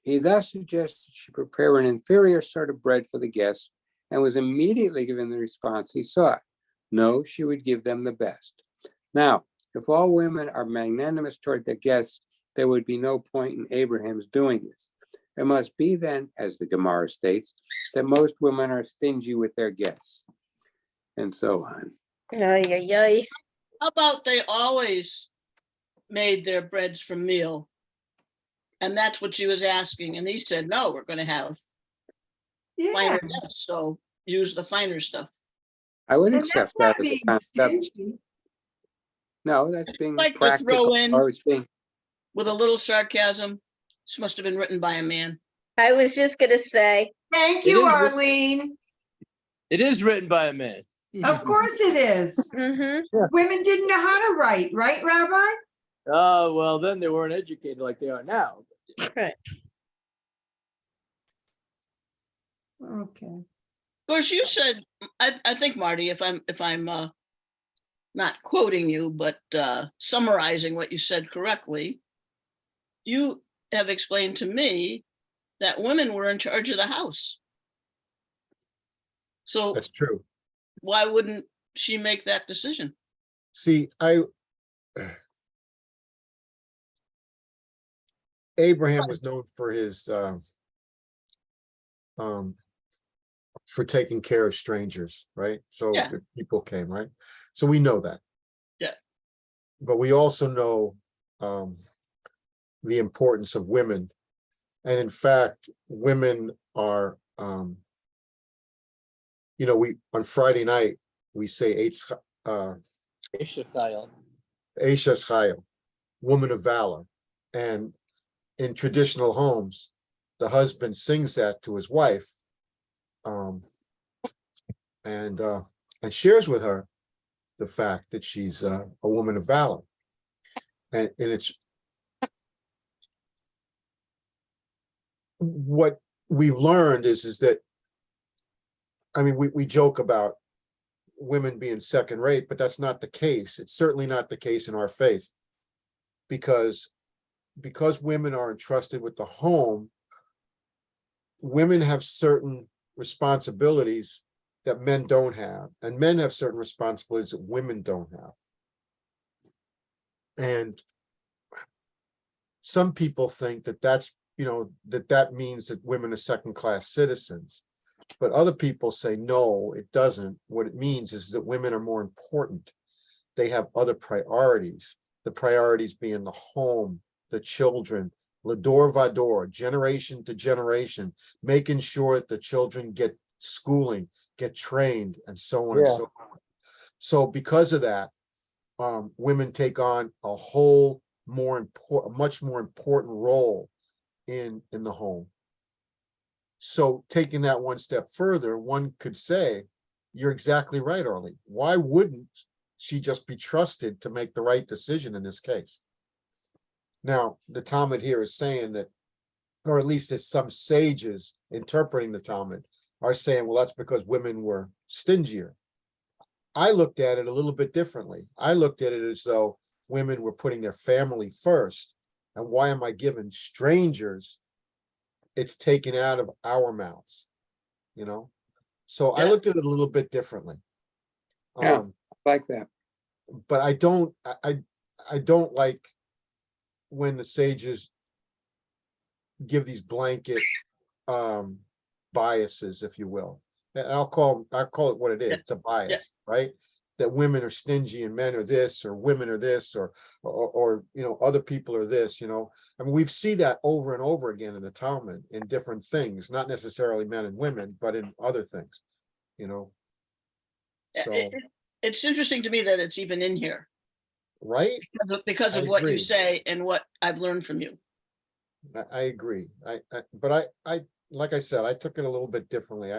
He thus suggested she prepare an inferior sort of bread for the guests and was immediately given the response he sought. No, she would give them the best. Now, if all women are magnanimous toward their guests, there would be no point in Abraham's doing this. It must be then, as the Gemara states, that most women are stingy with their guests, and so on. Ay, ay, ay. How about they always made their breads from meal? And that's what she was asking. And he said, no, we're going to have Yeah, finer guests, so use the finer stuff. I would and accept that's not that as a being concept. stingy. No, that's being Like to practical, throw in- or it's being, With a little sarcasm, this must have been written by a man. I was just gonna say, Thank It you, is- Arlene. It is written by a man. Of course it is. Women didn't know how to write, right, Rabbi? Oh, well, then they weren't educated like they are now. right. Okay. Of course, you said, I think, Marty, if I'm not quoting you, but summarizing what you said correctly, you have explained to me that women were in charge of the house. So That's true. why wouldn't she make that decision? See, Abraham was known for his for taking care of strangers, right? So Yeah. if people came, right? So we know that. Yeah. But we also know the importance of women. And in fact, women are we on Friday night we say Ishachayil. Eishes Chayil, woman of valor. And in traditional homes, the husband sings that to his wife, and shares with her the fact that she's a woman of valor. And it's what we've learned is that, I mean, we joke about women being second rate, but that's not the case. It's certainly not the case in our faith, because women are entrusted with the home, women have certain responsibilities that men don't have, and men have certain responsibilities that women don't have. And some people think that that's that means that women are second-class citizens. But other people say, no, it doesn't. What it means is that women are more important. They have other priorities, the priorities being the home, the children, Lador Vador, generation to generation, making sure that the children get schooling, get trained, and so on and Yeah. so forth. So because of that, women take on a whole much more important role in the home. So taking that one step further, one could say, you're exactly right, Arlie. Why wouldn't she just be trusted to make the right decision in this case? Now, the Talmud here is saying that, or at least it's some sages interpreting the Talmud are saying, well, that's because women were stingier. I looked at it a little bit differently. I looked at it as though women were putting their family first. And why am I giving strangers? It's taken out of our mouths, So I Yeah. looked at it a little bit differently. Yeah. Like that. But I don't like when the sages give these blanket biases, if you will. And I'll call it what it is. It's a bias, right? That women are stingy and men are this, or women are this, or other people are this, I mean, we see that over and over again in the Talmud in different things, not necessarily men and women, but in other things, So, It's interesting to me that it's even in here right? because I of what you agree. say and what I've learned from you. I agree. But I, like I said, I took it a little bit differently.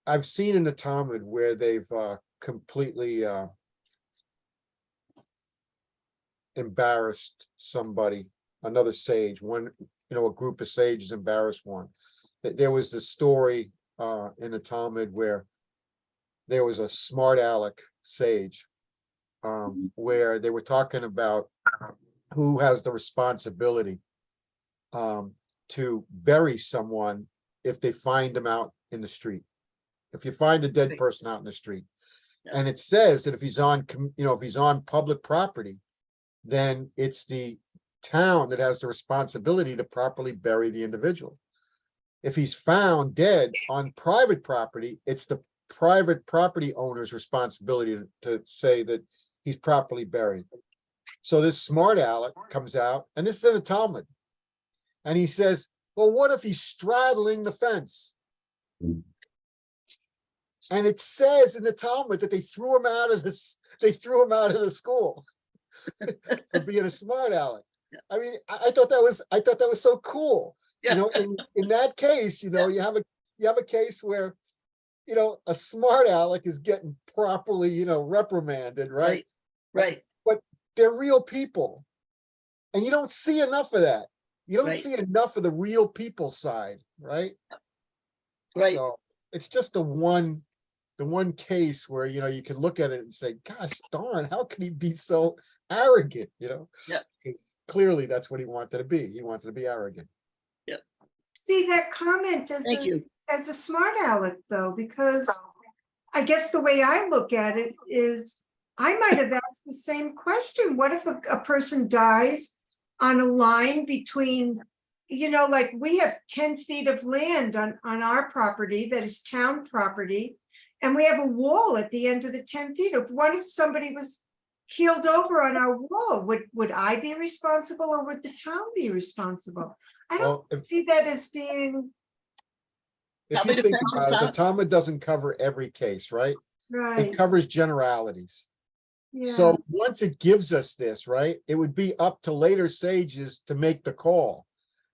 I've seen in the Talmud where they've completely embarrassed somebody, another sage, a group of sages embarrassed one. There was the story in the Talmud where there was a smart aleck sage where they were talking about who has the responsibility to bury someone if they find them out in the street. If you find a dead person out in the street, and it says that if he's on public property, then it's the town that has the responsibility to properly bury the individual. If he's found dead on private property, it's the private property owner's responsibility to say that he's properly buried. So this smart aleck comes out, and this is in the Talmud, and he says, well, what if he's straddling the fence? And it says in the Talmud that they threw him out of the school for being a smart aleck. I mean, I thought that was so cool. Yeah. In that case, you have a case where, a smart aleck is getting properly, reprimanded, right? Right. But they're real people. And you don't see enough of that. You don't Right. see enough of the real people side, right? Right. So it's just the one case where, you can look at it and say, gosh darn, how can he be so arrogant, Yeah. Because clearly that's what he wanted to be. He wanted to be arrogant. See that comment Thank you. as a smart aleck though, because I guess the way I look at it is I might have asked the same question. What if a person dies on a line between, like we have 10 feet of land on our property that is town property, and we have a wall at the end of the 10 feet. What if somebody was keeled over on our wall? Would I be responsible, or would the town be responsible? I don't Well, see that as being if Probably you think depends on about it, the time. Talmud doesn't cover every case, right? right. It covers generalities. Yeah. So once it gives us this, right, it would be up to later sages to make the call.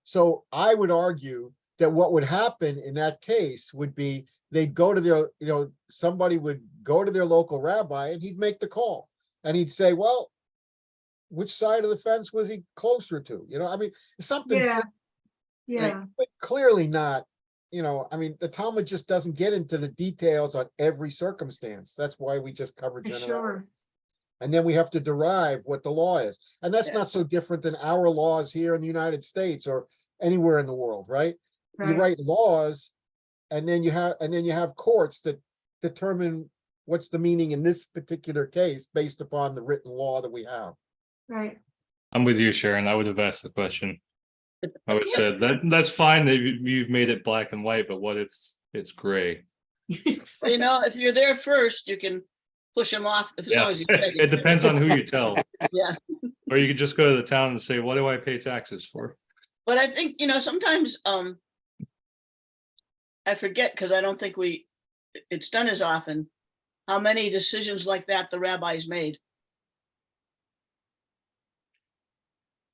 So I would argue that what would happen in that case would be they'd go to their, somebody would go to their local rabbi and he'd make the call. And he'd say, well, which side of the fence was he closer to? I mean, something, Yeah. Yeah. but clearly not, I mean, the Talmud just doesn't get into the details on every circumstance. That's why we just cover For general. sure. And then we have to derive what the law is. And that's Yeah. not so different than our laws here in the United States or anywhere in the world, right? You Right. write laws and then you have courts that determine what's the meaning in this particular case based upon the written law that we have. Right. I'm with you, Sharon. I would have asked the question. I would have said that's fine that you've made it black and white, but what if it's gray? You know, if you're there first, you can push them off as Yeah, long as you say it depends on who you tell. Yeah, Or you could just go to the town and say, what do I pay taxes for? but I think, you know, sometimes I forget because I don't think it's done as often, how many decisions like that the rabbis made.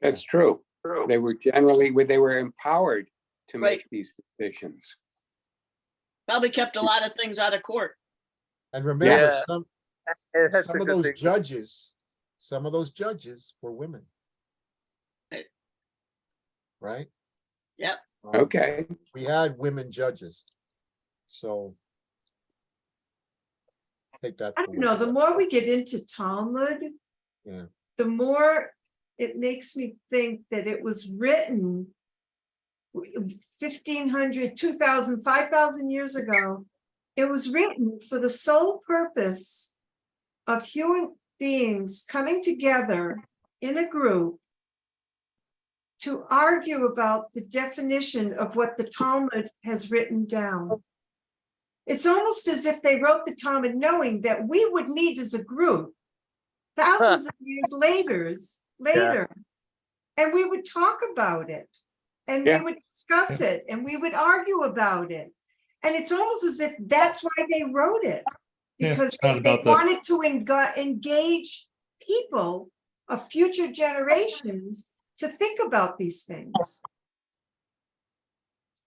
That's true. They were empowered to Right. make these decisions. Probably kept a lot of things out of court. And remember, Yeah. some That's of a good those thing. judges were women. Right. Right? Yep. Okay, We had women judges. So. Take that. I for don't know, what the it's more worth. we get into Talmud, Yeah. the more it makes me think that it was written 1,500, 2,000, 5,000 years ago. It was written for the sole purpose of human beings coming together in a group to argue about the definition of what the Talmud has written down. It's almost as if they wrote the Talmud knowing that we would meet as a group thousands of years later, and we would talk about it, and Yeah. we would discuss it, and we would argue about it. And it's almost as if that's why they wrote it, Yeah, because it's not they about the- wanted to engage people of future generations to think about these things.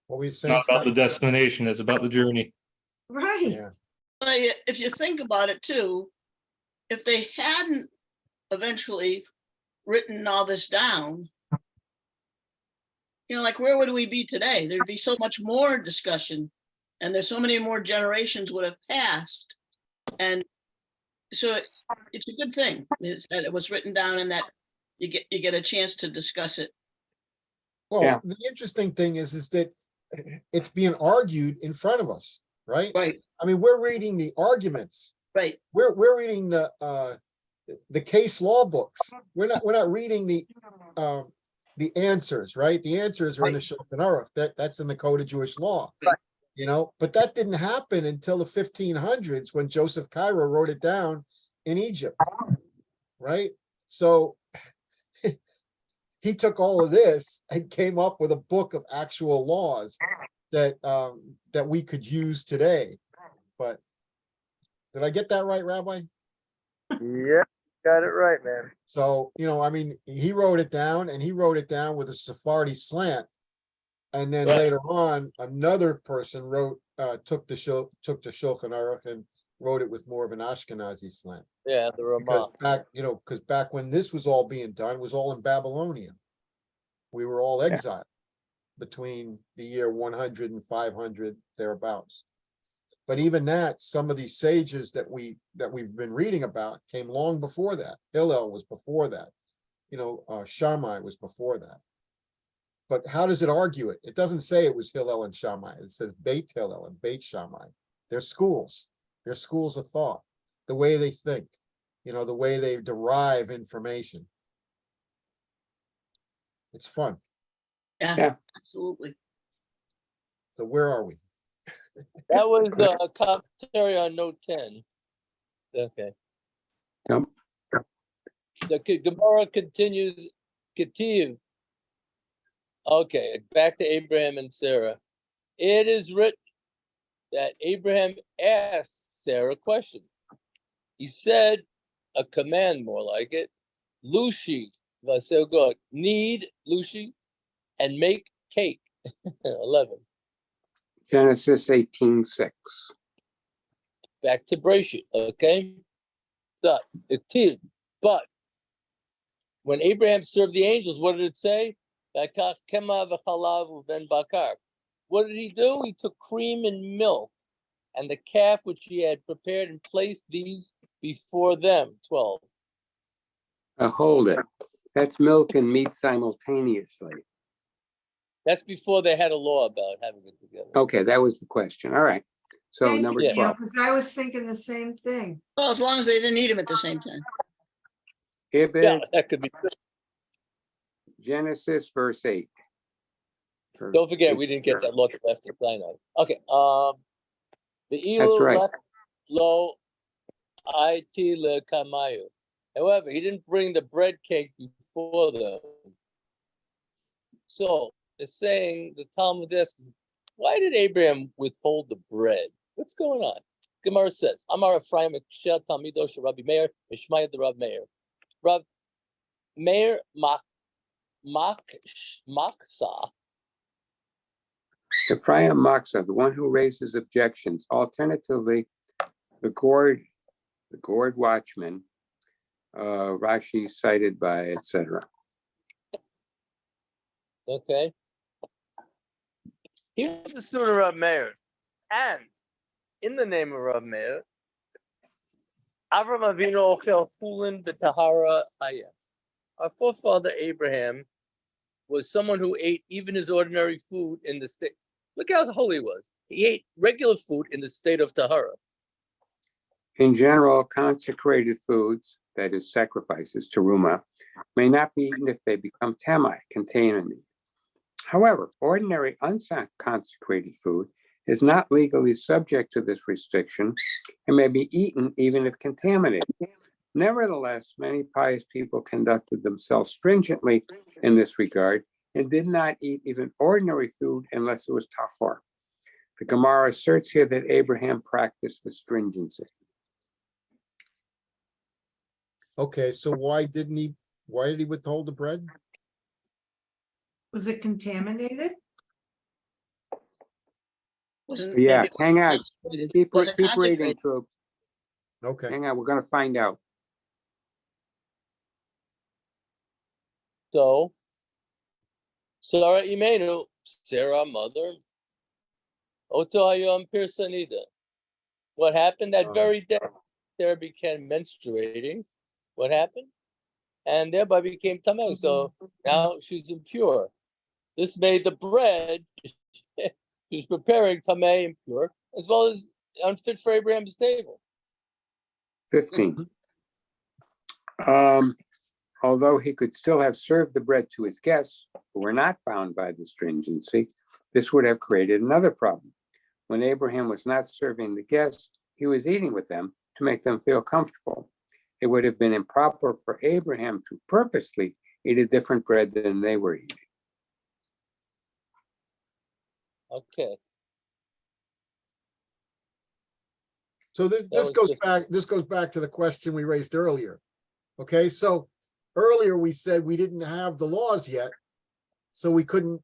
What were you It's saying? not about the Scott? destination, it's about the journey. Right. Yeah. But if you think about it too, if they hadn't eventually written all this down, you know, like where would we be today? There'd be so much more discussion, and there's so many more generations would have passed. And so it's a good thing is that it was written down and that you get a chance to discuss it. Well, Yeah. the interesting thing is that it's being argued in front of us, right? Right, I mean, we're reading the arguments. right, We're reading the case law books. We're not reading the answers, right? The answers are in the Shulchan Aruch. That's in the Code of Jewish Law. You know, but that didn't happen until the 1500s when Joseph Cairo wrote it down in Egypt, right? So he took all of this and came up with a book of actual laws that we could use today. But did I get that right, Rabbi? Yeah, got it right, man. So, you know, I mean, he wrote it down and he wrote it down with a Sephardi slant. And then Right. later on, another person took the Shulchan Aruch and wrote it with more of an Ashkenazi slant. Yeah, the Because Ramah. back when this was all being done, it was all in Babylonia. We were all exiled between the year 100 and 500 thereabouts. But even that, some of these sages that we've been reading about came long before that. Hillel was before that. You know, Shammai was before that. But how does it argue it? It doesn't say it was Hillel and Shammai. It says Beit Hillel and Beit Shammai. They're schools. They're schools of thought. The way they think, you know, the way they derive information. It's fun. yeah, absolutely. So where are we? That was the commentary on note 10. Okay. Yep. The Gemara continues. Okay, back to Abraham and Sarah. It is written that Abraham asked Sarah a question. He said, a command more like it, Lushi, God, knead Lushi and make cake. 11. Genesis 18:6. Back to Bereshit, okay? But when Abraham served the angels, what did it say? What did he do? He took cream and milk and the calf which he had prepared and placed these before them. 12. Hold it. That's milk and meat simultaneously. That's before they had a law about having it together. Okay, that was the question. All right. So Thank number you, 12. because I was thinking the same thing. Well, as long as they didn't eat them at the same time. Yeah, Ibid, that could be. Genesis verse 8. Or Don't forget, we 8. didn't get that look left to Sinai. Okay, the That's evil right. left lo it le kamayu. However, he didn't bring the bread cake before them. So it's saying the Talmud asks, why did Abraham withhold the bread? What's going on? Gemara says, Amar Ephraim Shel Talmido Shel Rabbi Meir Mishmaya the Rav Meir. Rav Meir Maksa. Ephraim Maksa, the one who raises objections. Alternatively, the gourd watchman, Rashi cited by, etc. Okay. Here's the student of Rav Meir. And in the name of Rav Meir, Avram Avinu Ochel Chulin B'Tahara Hayef. Our forefather Abraham was someone who ate even his ordinary food in the state. Look how holy he was. He ate regular food in the state of Tahara. In general, consecrated foods, that is sacrifices, teruma, may not be eaten if they become tamai, contaminated. However, ordinary unconsecrated food is not legally subject to this restriction and may be eaten even if contaminated. Nevertheless, many pious people conducted themselves stringently in this regard and did not eat even ordinary food unless it was tahor. The Gemara asserts here that Abraham practiced the stringency. Okay, so why did he withhold the bread? Was it contaminated? Wasn't Yeah, maybe hang on. consecrated. Keep Was it reading, consecrated? troops. Okay, Hang on, we're gonna find out. So, Sarah Imenu, Sarah mother, Oto Hayom Pirsanida. What happened that very day? Sarah began menstruating. What happened? And thereby became tamei. So now she's impure. This made the bread she's preparing tamei impure, as well as unfit for Abraham's table. 15. Although he could still have served the bread to his guests who were not bound by the stringency, this would have created another problem. When Abraham was not serving the guests, he was eating with them to make them feel comfortable. It would have been improper for Abraham to purposely eat a different bread than they were eating. Okay. so this was goes different. back to the question we raised earlier. Okay, so earlier we said we didn't have the laws yet, so we couldn't,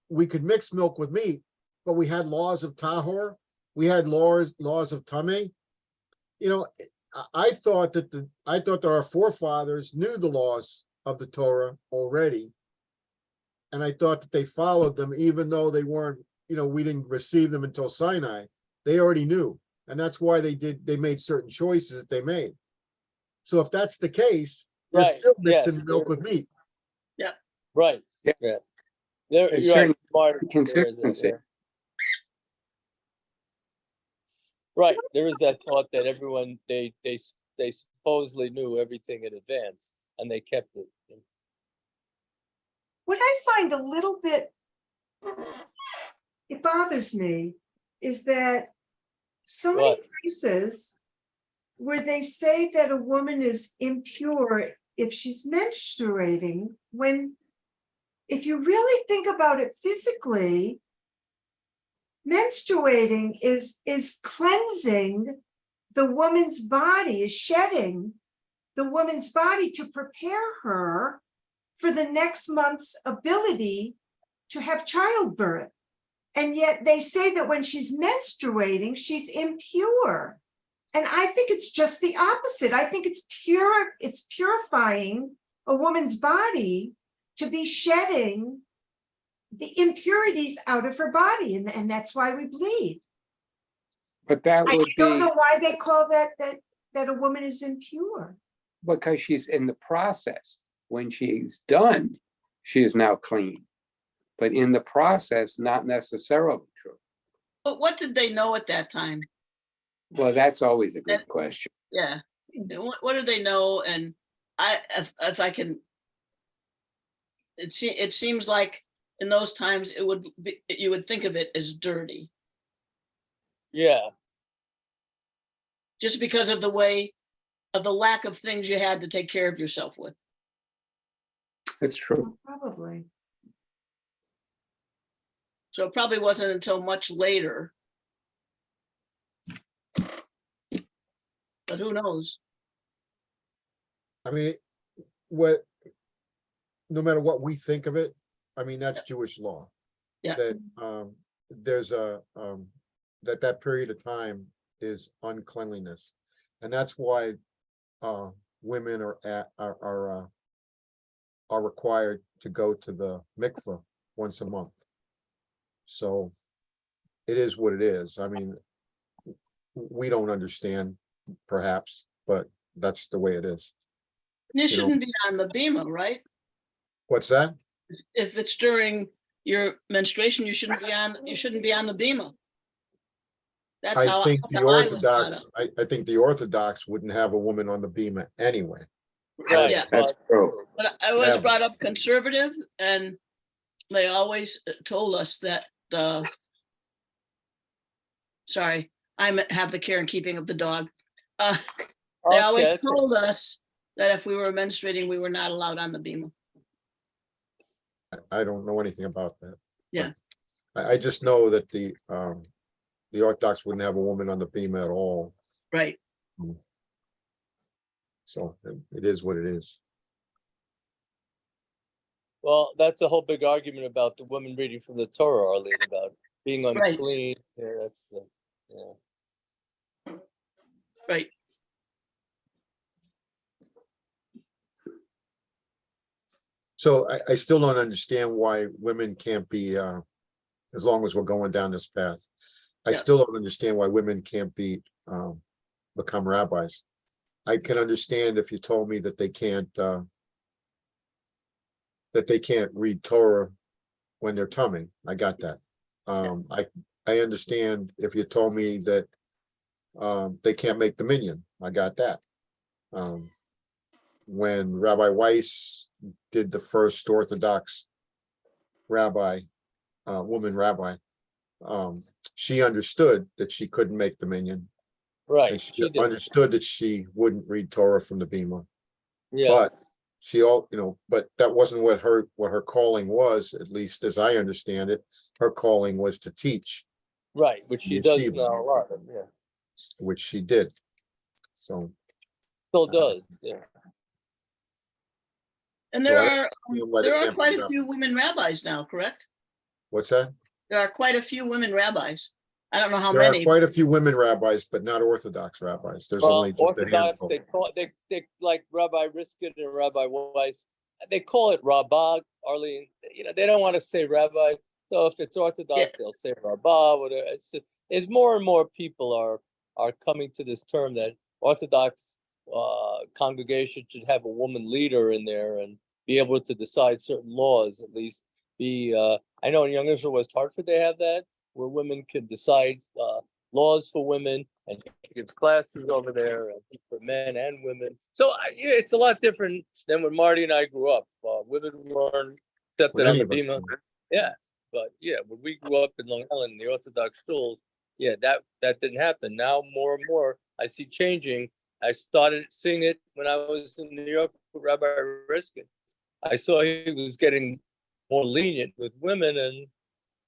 we could mix milk with meat, but we had laws of tahor, we had laws of tamei. I thought that our forefathers knew the laws of the Torah already, and I thought that they followed them, even though they weren't. We didn't receive them until Sinai. They already knew, and that's why they made certain choices that they made. So if that's the case, they're Right, still mixing yes, milk with meat. Right. Yeah. Yeah. There's You're right. certain Smart. There is consistency. that, right. There is that thought that everyone they supposedly knew everything in advance and they kept it. What I find a little bit, it bothers me, is that so many What? places where they say that a woman is impure if she's menstruating, when if you really think about it physically, menstruating is cleansing the woman's body, is shedding the woman's body to prepare her for the next month's ability to have childbirth. And yet they say that when she's menstruating, she's impure. And I think it's just the opposite. I think it's purifying a woman's body to be shedding the impurities out of her body. And that's why we bleed. But that I would don't be know why they call that a woman is impure. because she's in the process. When she's done, she is now clean. But in the process, not necessarily true. But what did they know at that time? Well, that's always a good question. Yeah. What do they know? And if I can it seems like in those times it would be, you would think of it as dirty, Yeah, just because of the way of the lack of things you had to take care of yourself with. That's true. Probably. So it probably wasn't until much later. But who knows? I mean, what, no matter what we think of it, I mean, that's Jewish law. Yeah. That, there's a, that period of time is uncleanliness. And that's why, women are required to go to the mikveh once a month. So it is what it is. I mean, we don't understand perhaps, but that's the way it is. You know- shouldn't be on the bima, right? What's that? If it's during your menstruation, you shouldn't be on the bima. That's how I think that's the how I was brought Orthodox, I think the Orthodox wouldn't have a woman on the bema anyway. up. right. Yeah, That's true. but I was Yeah. brought up conservative, and they always told us that sorry, have the care and keeping of the dog. They always Okay, told us that if we were menstruating, we were not allowed on the bima. I don't know anything about that. Yeah. I just know that the Orthodox wouldn't have a woman on the bema at all. Right. So it is what it is. well, that's a whole big argument about the women reading from the Torah, Arlene, about being Right. unclean. Yeah, that's the, yeah. Right. So I still don't understand why women can't be, as long as we're going down this path. I Yeah. still don't understand why women can't be, become rabbis. I can understand if you told me that they can't read Torah when they're tumming. I got that. I understand if you told me that they can't make the minyan. I got that. When Rabbi Weiss did the first Orthodox rabbi, woman rabbi, she understood that she couldn't make the minyan. Right, And she she did, understood that she wouldn't read Torah from the bema. yeah, But she all, but that wasn't what her calling was, at least as I understand it. Her calling was to teach, right, which she does yeshiva. now a lot, yeah, which she did. So, still does, yeah. And So there I are understand why they there are can't quite bring a it up. few women rabbis now, correct? what's that? There are quite a few women rabbis. I don't know how There are many. quite a few women rabbis, but not Orthodox rabbis. There's Well, only just a Orthodox, handful. they call they like Rabbi Riskin and Rabbi Weiss, they call it Rabbah, Arlene, they don't want to say rabbi. So if it's Orthodox, they'll say Rabbah, whatever. It's more and more people are coming to this term that Orthodox congregation should have a woman leader in there and be able to decide certain laws, at least I know in Young Israel, West Hartford, they have that, where women can decide laws for women, and she gives classes over there for men and women. So it's a lot different than when Marty and I grew up. Women weren't accepted When on any the of us bima. do. Yeah, but yeah, when we grew up in Long Island, the Orthodox schools, yeah, that didn't happen. Now more and more I see changing. I started seeing it when I was in New York with Rabbi Riskin. I saw he was getting more lenient with women, and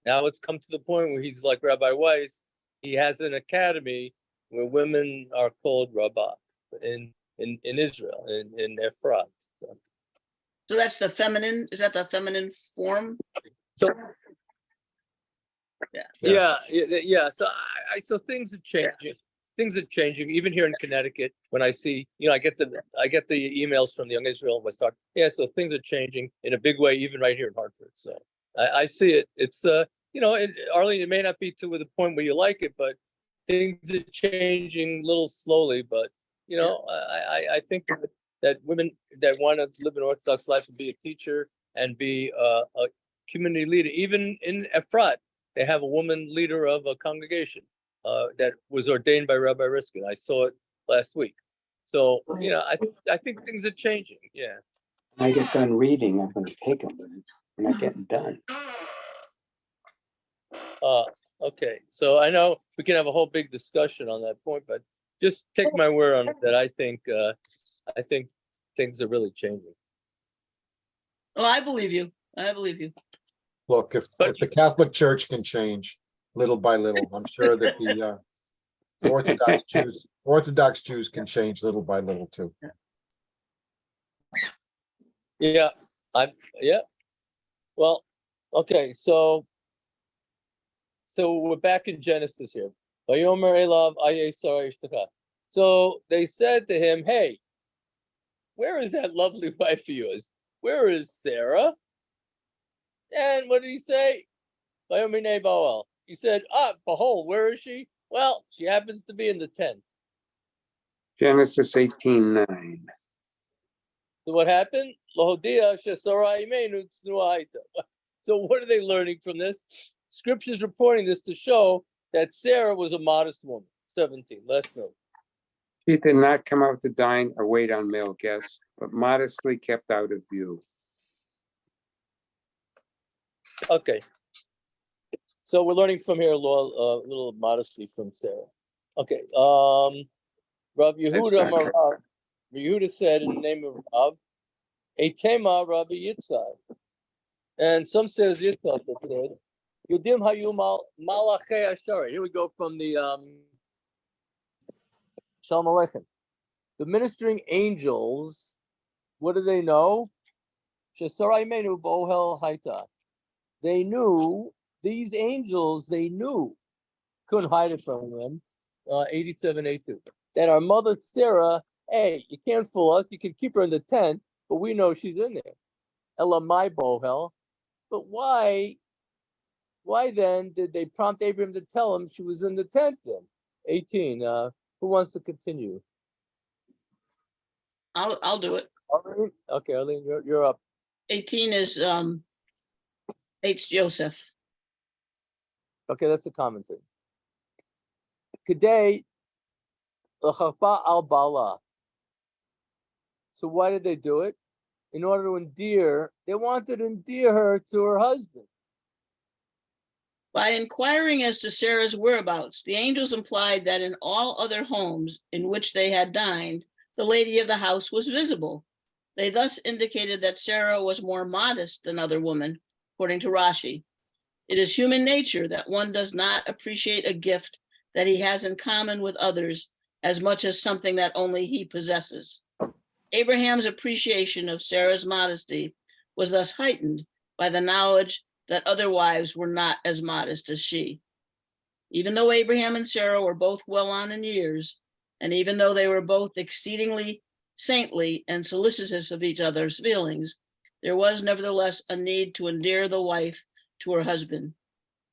now it's come to the point where he's like Rabbi Weiss. He has an academy where women are called rabbah in Israel, in Efrat. So that's the feminine, is that the feminine form? So Yeah. yeah. So things are changing. Things are changing. Even here in Connecticut, when I see, I get the emails from the Young Israel West Hartford. Yeah, so things are changing in a big way, even right here in Hartford. So I see it. It's Arlene, it may not be to the point where you like it, but things are changing a little slowly. But I think that women that want to live an Orthodox life and be a teacher and be a community leader, even in Efrat, they have a woman leader of a congregation that was ordained by Rabbi Riskin. I saw it last week. So I think things are changing. Yeah. When I get done reading, I'm gonna take them, but I'm not getting done. Okay, so I know we can have a whole big discussion on that point, but just take my word on it that I think things are really changing. Oh, I believe you. I believe you. Look, if the Catholic Church can change little by little, I'm sure that the Orthodox Jews can change little by little too. Yeah, yeah. Well, okay, so we're back in Genesis here. Vayomer Elav Aye Sarah Ishtaka. So they said to him, "Hey, where is that lovely wife of yours? Where is Sarah?" And what did he say? Vayomer Nei Boel. He said, behold, where is she? Well, she happens to be in the tent. Genesis 18:9. So what happened? Lohodia Shesora Imenu Tznuaita. So what are they learning from this? Scripture's reporting this to show that Sarah was a modest woman. 17, last note. She did not come out to dine or wait on male guests, but modestly kept out of view. Okay. So we're learning from here a little modestly from Sarah. Okay. Rav Yehuda not Marav. Yehuda said in the name of Rav, Eitema Rabbi Yitzhak. And some says Yitzhak that said, Yudim Hayumal Malachei Ashari. Here we go from the Shalom Aleichem. The ministering angels, what do they know? Shesarai Menu Bohel Haita. They knew, these angels, they knew, couldn't hide it from them, 8782, that our mother Sarah, hey, you can't fool us, you can keep her in the tent, but we know she's in there. Elamai Bohel. But why then did they prompt Abraham to tell him she was in the tent then? 18, who wants to continue? I'll do it. Arlene? Okay, Arlene, you're up. 18 is hates Joseph. Okay, that's a commentary. Today, al bala. So why did they do it? In order to endear, they wanted to endear her to her husband. By inquiring as to Sarah's whereabouts, the angels implied that in all other homes in which they had dined, the lady of the house was visible. They thus indicated that Sarah was more modest than other women, according to Rashi. It is human nature that one does not appreciate a gift that he has in common with others as much as something that only he possesses. Abraham's appreciation of Sarah's modesty was thus heightened by the knowledge that other wives were not as modest as she. Even though Abraham and Sarah were both well on in years, and even though they were both exceedingly saintly and solicitous of each other's feelings, there was nevertheless a need to endear the wife to her husband.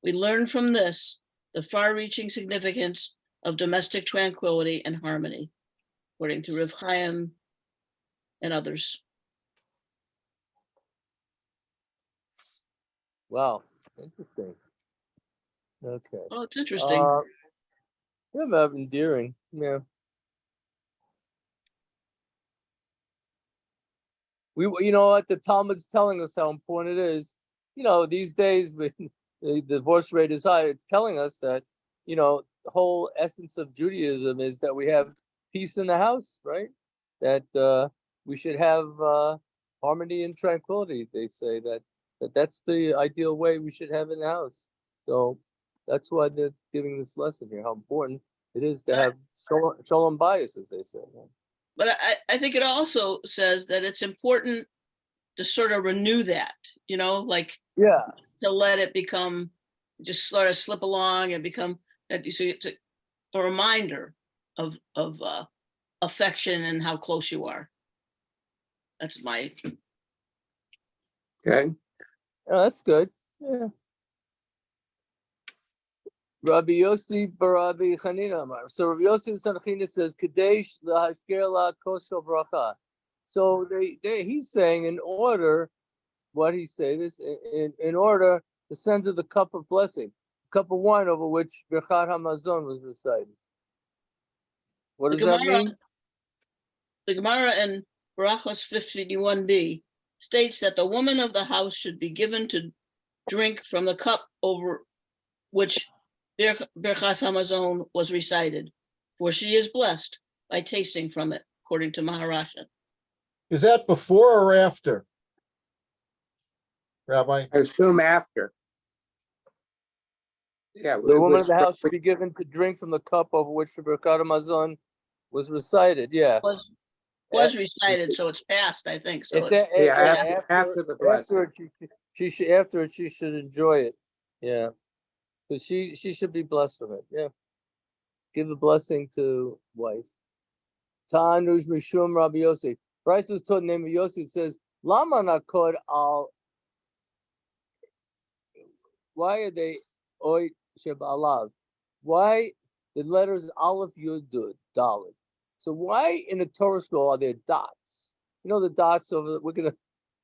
We learn from this the far-reaching significance of domestic tranquility and harmony, according to Rav Chaim and others. Wow, interesting. Okay. Oh, it's interesting. Yeah, but endearing. Yeah. You know what, the Talmud's telling us how important it is. You know, these days when the divorce rate is high, it's telling us that, you know, the whole essence of Judaism is that we have peace in the house, right? That we should have harmony and tranquility. They say that's the ideal way we should have in the house. So that's why they're giving this lesson here, how important it is to have shalom bias, as they say. But I think it also says that it's important to sort of renew that, you know, like to let it become, just sort of slip along and become that. So it's a reminder of affection and how close you are. That's my. Okay. Oh, that's good. Yeah. Rabbi Yossi Barabi Chanina Amar. So Rabbi Yossi Sanchina says, Kadesh lahashker la kosho bracha. So he's saying in order, what he say this, in order to send to the cup of blessing, cup of wine over which Birchat HaMazon was recited. What does that mean? The Gemara in Barachos 51b states that the woman of the house should be given to drink from the cup over which Birchas Hamazon was recited, for she is blessed by tasting from it, according to Maharasha. Is that before or after? Rabbi? I assume after. Yeah. The it woman was of the house should be given to drink from the cup over which the Birkat Hamazon was recited. Yeah. Was recited, so it's past, I think. So It's it's after the blessing. after it, she should after it she should enjoy it. Yeah, because she should be blessed from it. Yeah, give the blessing to wife. Tanuj Mishum Rabbi Yossi. Bryce was taught the name of Yossi. It says Lama Nakod al. Why are they Oy Sheb Alav? Why the letters Aleph Yud Dud Dalet? So why in the Torah scroll are there dots? You know the dots over. We're gonna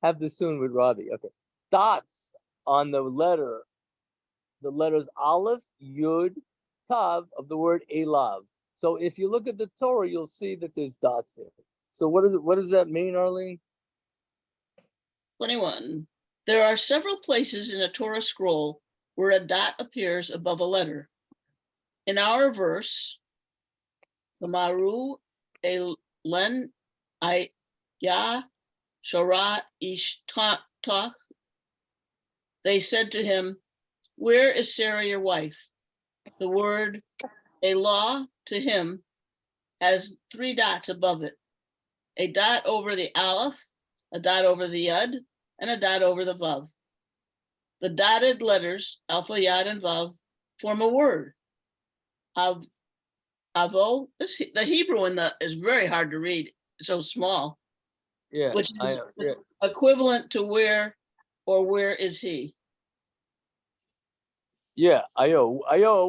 have this soon with Robbie. Okay, dots on the letter. The letters Aleph, Yud, Tav of the word Elav. So if you look at the Torah, you'll see that there's dots there. So what does that mean, Arlene? 21. There are several places in a Torah scroll where a dot appears above a letter. In our verse, the Maru Elen I Ya Shara Ish Toch, they said to him, "Where is Sarah your wife?" The word Elah to him has 3 dots above it. A dot over the Aleph, a dot over the Yud, and a dot over the Vav. The dotted letters, Alpha, Yad, and Vav, form a word. Avo, the Hebrew is very hard to read, it's so small, Yeah, which is equivalent to where or where is he? yeah. Ayo,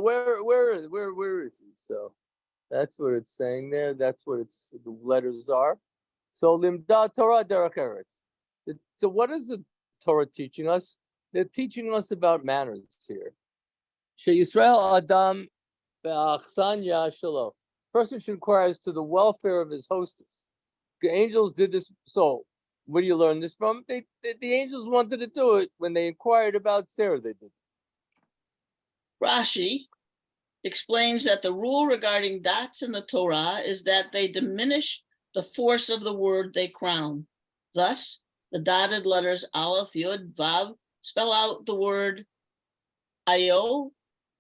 where is he? So that's what it's saying there. That's what the letters are. So Limda Torah Derech Eretz. So what is the Torah teaching us? They're teaching us about manners here. She Yisrael Adam be'achsanya Shalom. Person should inquire as to the welfare of his hostess. The angels did this. So where do you learn this from? The angels wanted to do it when they inquired about Sarah. They did. Rashi explains that the rule regarding dots in the Torah is that they diminish the force of the word they crown. Thus, the dotted letters Aleph, Yud, Vav spell out the word Ayo,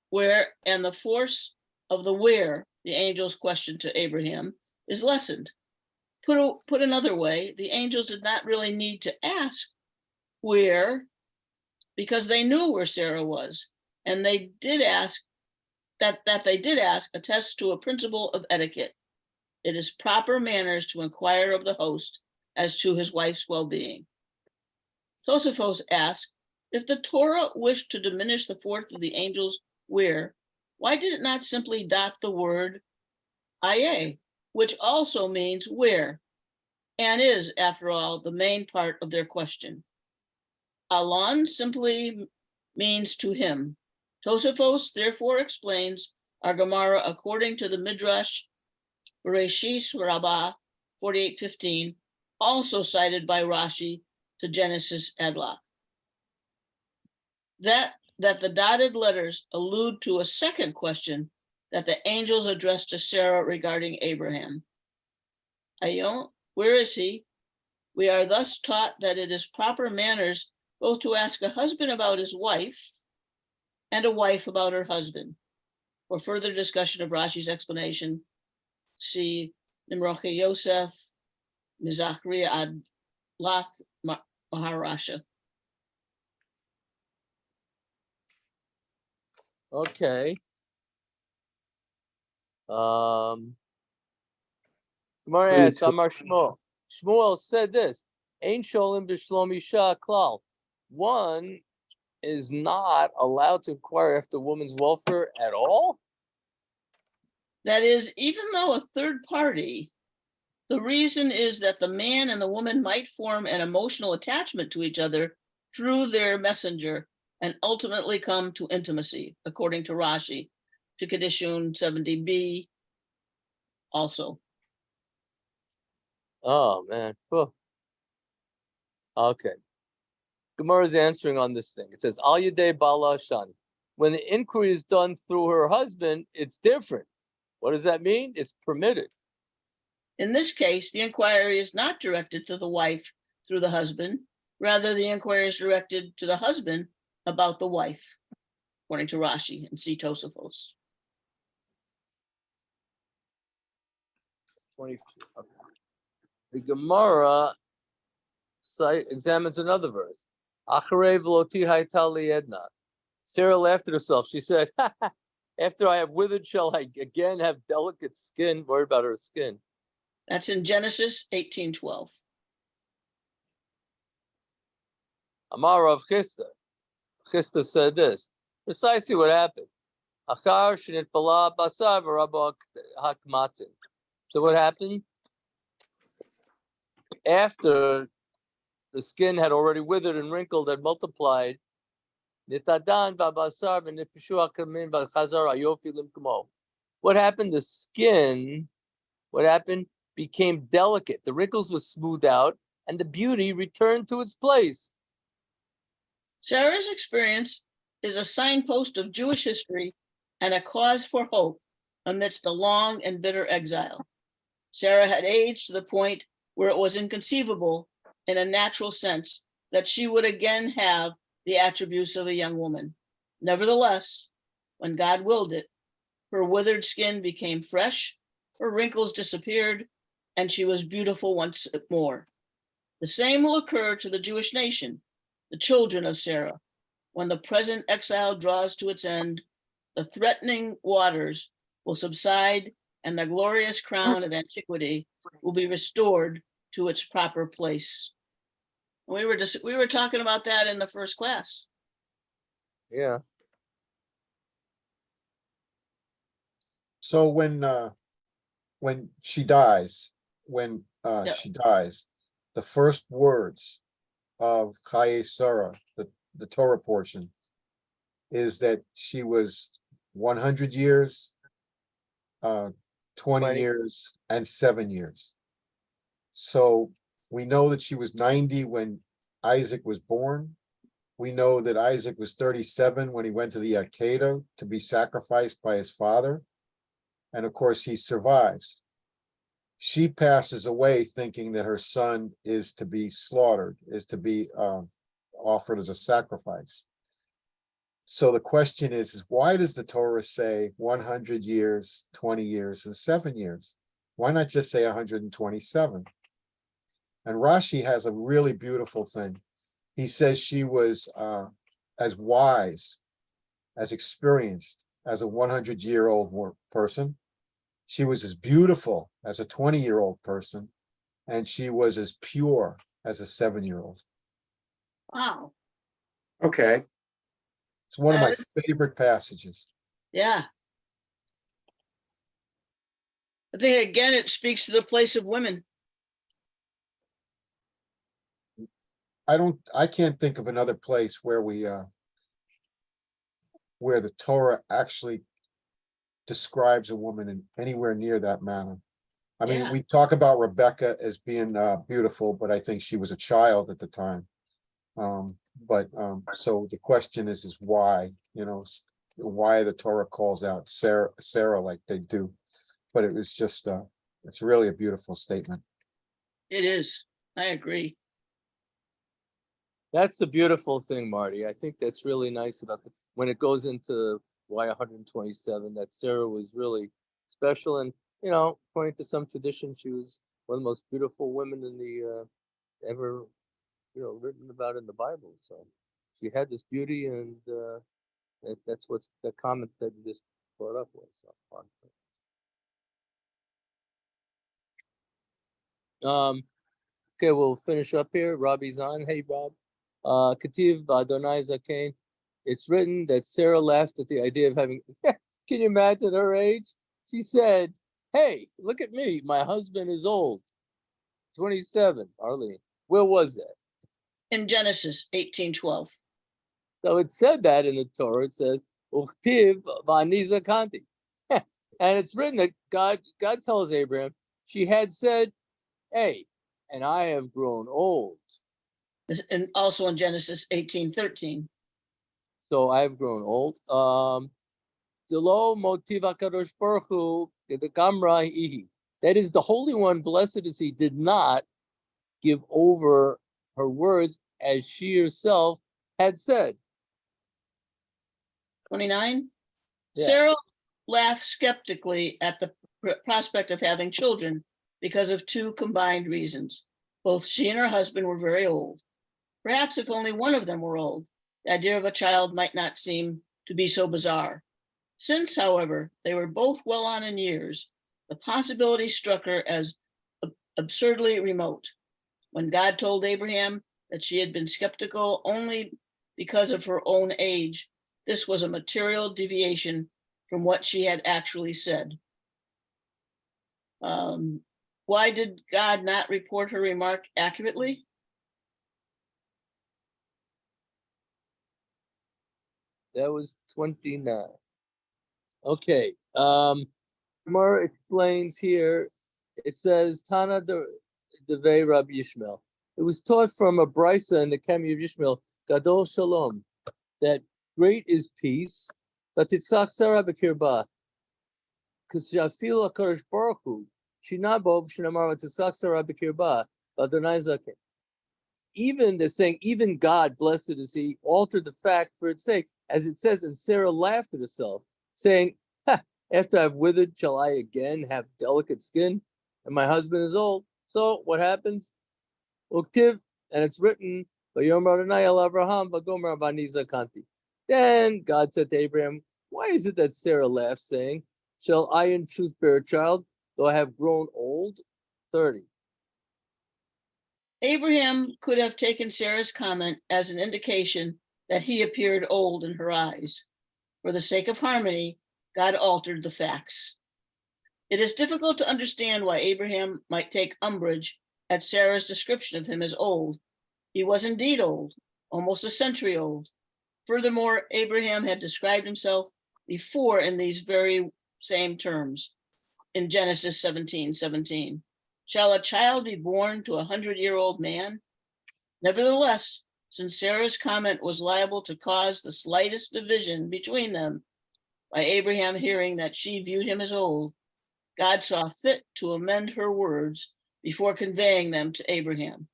where, and the force of the where, the angel's question to Abraham, is lessened. Put another way, the angels did not really need to ask where, because they knew where Sarah was, and they did ask that they did ask attests to a principle of etiquette. It is proper manners to inquire of the host as to his wife's well-being. Tosafos asks, if the Torah wished to diminish the force of the angels where, why did it not simply dot the word Aye, which also means where, and is, after all, the main part of their question? Alon simply means to him. Tosafos therefore explains our Gemara according to the Midrash Bereshis Rabbah 48:15, also cited by Rashi to Genesis Adlak. That the dotted letters allude to a second question that the angels addressed to Sarah regarding Abraham. Ayon, where is he? We are thus taught that it is proper manners both to ask a husband about his wife and a wife about her husband. For further discussion of Rashi's explanation, see Nimroche Yosef, Mizachri Adlak Maharasha. Okay. Gemara asks, Amar Shmuel. Shmuel said this: Ein sholim b'shlom isha klal. One is not allowed to inquire after a woman's welfare at all. That is, even though a third party, the reason is that the man and the woman might form an emotional attachment to each other through their messenger and ultimately come to intimacy, according to Rashi, to Kedishun 70b also. Oh man. Cool. Okay. Gemara is answering on this thing. It says, Al Yadei Bala Shani. When the inquiry is done through her husband, it's different. What does that mean? It's permitted. In this case, the inquiry is not directed to the wife through the husband. Rather, the inquiry is directed to the husband about the wife, according to Rashi and see Tosafos. 24. Okay. The Gemara examines another verse. Acharei v'loti hayta li edna. Sarah laughed at herself. She said, after I have withered, shall I again have delicate skin? Worried about her skin. That's in Genesis 18:12. Amar Rav Chisda. Chisda said this. Precisely what happened. Achar shenitpala basar v'rabo hakmatin. So what happened? After the skin had already withered and wrinkled and multiplied, nitadan v'basar v'nifshu hakamin v'chazar ayofi limkamo. What happened? The skin, what happened? Became delicate. The wrinkles were smoothed out and the beauty returned to its place. Sarah's experience is a signpost of Jewish history and a cause for hope amidst a long and bitter exile. Sarah had aged to the point where it was inconceivable in a natural sense that she would again have the attributes of a young woman. Nevertheless, when God willed it, her withered skin became fresh, her wrinkles disappeared, and she was beautiful once more. The same will occur to the Jewish nation, the children of Sarah. When the present exile draws to its end, the threatening waters will subside and the glorious crown of antiquity will be restored to its proper place. We were talking about that in the first class. Yeah. So when she dies, Yeah. she dies, the first words of Chaye Sarah, the Torah portion, is that she was 100 years, 20 20. years, and 7 years. So we know that she was 90 when Isaac was born. We know that Isaac was 37 when he went to the Akedah to be sacrificed by his father. And of course, he survives. She passes away thinking that her son is to be slaughtered, is to be offered as a sacrifice. So the question is why does the Torah say 100 years, 20 years, and 7 years? Why not just say 127? And Rashi has a really beautiful thing. He says she was as wise, as experienced as a 100-year-old person. She was as beautiful as a 20-year-old person, and she was as pure as a 7-year-old. Wow. Okay. It's one of my That is- favorite passages. Yeah. I think again, it speaks to the place of women. I can't think of another place where where the Torah actually describes a woman in anywhere near that manner. I mean, Yeah. we talk about Rebecca as being beautiful, but I think she was a child at the time. So the question is why, why the Torah calls out Sarah like they do. But it was just, it's really a beautiful statement. It is. I agree. That's the beautiful thing, Marty. I think that's really nice about when it goes into why 127, that Sarah was really special. And, according to some tradition, she was one of the most beautiful women in the ever, written about in the Bible. So she had this beauty, and that's what's the comment that you just brought up was. Okay, we'll finish up here. Robbie's on. Hey, Rob. Kativ Adonai Zakein. It's written that Sarah laughed at the idea of having. Can you imagine her age? She said, "Hey, look at me. My husband is old. 27." Arlene, where was that? In Genesis 18:12. So it said that in the Torah. It says, "Uchtiv v'ani zakanti," and it's written that God tells Abraham she had said, "Hey, and I have grown old." And also in Genesis 18:13. So I have grown old. Delo motiv HaKadosh Baruch Hu, the Gamra Ihi. That is, the Holy One, blessed is He, did not give over her words as she herself had said. 29. Yeah. Sarah laughed skeptically at the prospect of having children because of two combined reasons. Both she and her husband were very old. Perhaps if only one of them were old, the idea of a child might not seem to be so bizarre. Since, however, they were both well on in years, the possibility struck her as absurdly remote. When God told Abraham that she had been skeptical only because of her own age, this was a material deviation from what she had actually said. Why did God not report her remark accurately? That was 29. Okay. Gemara explains here. It says Tana Devei Rabbi Yishmael. It was taught from a brisa in the Kami of Yishmael, Gadol Shalom, that great is peace, but Titzchak Sarah Bekirba. Because Shafil HaKadosh Baruch Hu, Shinabov Shinamar Titzchak Sarah Bekirba, Adonai Zaken. Even they're saying, even God, blessed is He, altered the fact for its sake, as it says, and Sarah laughed at herself, saying, after I've withered, shall I again have delicate skin? And my husband is old. So what happens? Uktiv, and it's written, then God said to Abraham, why is it that Sarah laughed, saying, shall I in truth bear a child, though I have grown old? 30. Abraham could have taken Sarah's comment as an indication that he appeared old in her eyes. For the sake of harmony, God altered the facts. It is difficult to understand why Abraham might take umbrage at Sarah's description of him as old. He was indeed old, almost a century old. Furthermore, Abraham had described himself before in these very same terms in Genesis 17:17. Shall a child be born to a 100-year-old man? Nevertheless, since Sarah's comment was liable to cause the slightest division between them, by Abraham hearing that she viewed him as old, God saw fit to amend her words before conveying them to Abraham.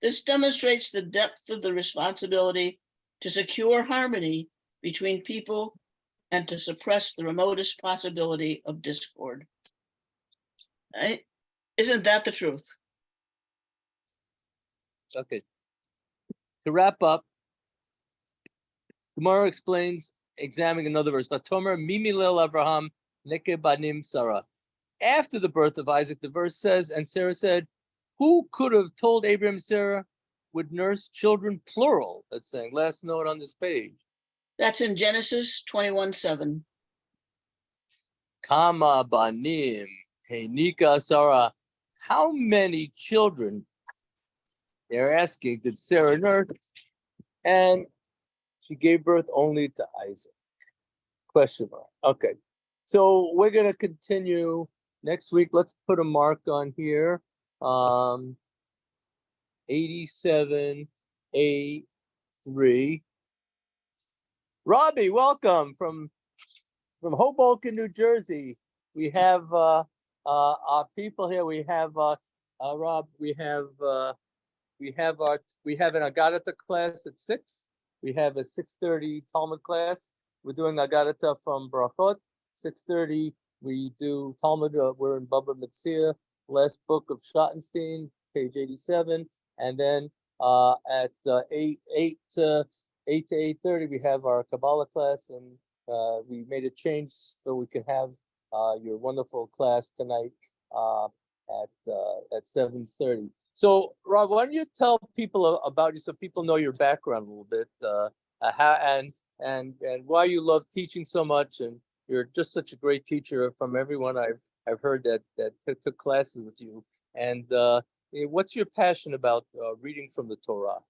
This demonstrates the depth of the responsibility to secure harmony between people and to suppress the remotest possibility of discord. Isn't that the truth? Okay. To wrap up, Gemara explains, examining another verse. Vatomer Mimi Lel Avraham Neke Banim Sarah. After the birth of Isaac, the verse says, and Sarah said, who could have told Abraham Sarah would nurse children, plural? That's saying, last note on this page. That's in Genesis 21:7. Kama Banim Henika Sarah. How many children, they're asking, did Sarah nurse? And she gave birth only to Isaac. Question mark. Okay. So we're going to continue next week. Let's put a mark on here. 87A3. Robbie, welcome from Hoboken, New Jersey. We have our people here. We have Rob. We have an Aggadah class at 6. We have a 6:30 Talmud class. We're doing Aggadah from Brachot. 6:30 we do Talmud. We're in Baba Metzia, last book of Schottenstein, page 87, and then at 8 to 8:30 we have our Kabbalah class, and we made a change so we can have your wonderful class tonight at 7:30. So, Rob, why don't you tell people about you so people know your background a little bit, how and why you love teaching so much, and you're just such a great teacher from everyone I've heard that took classes with you. And what's your passion about reading from the Torah?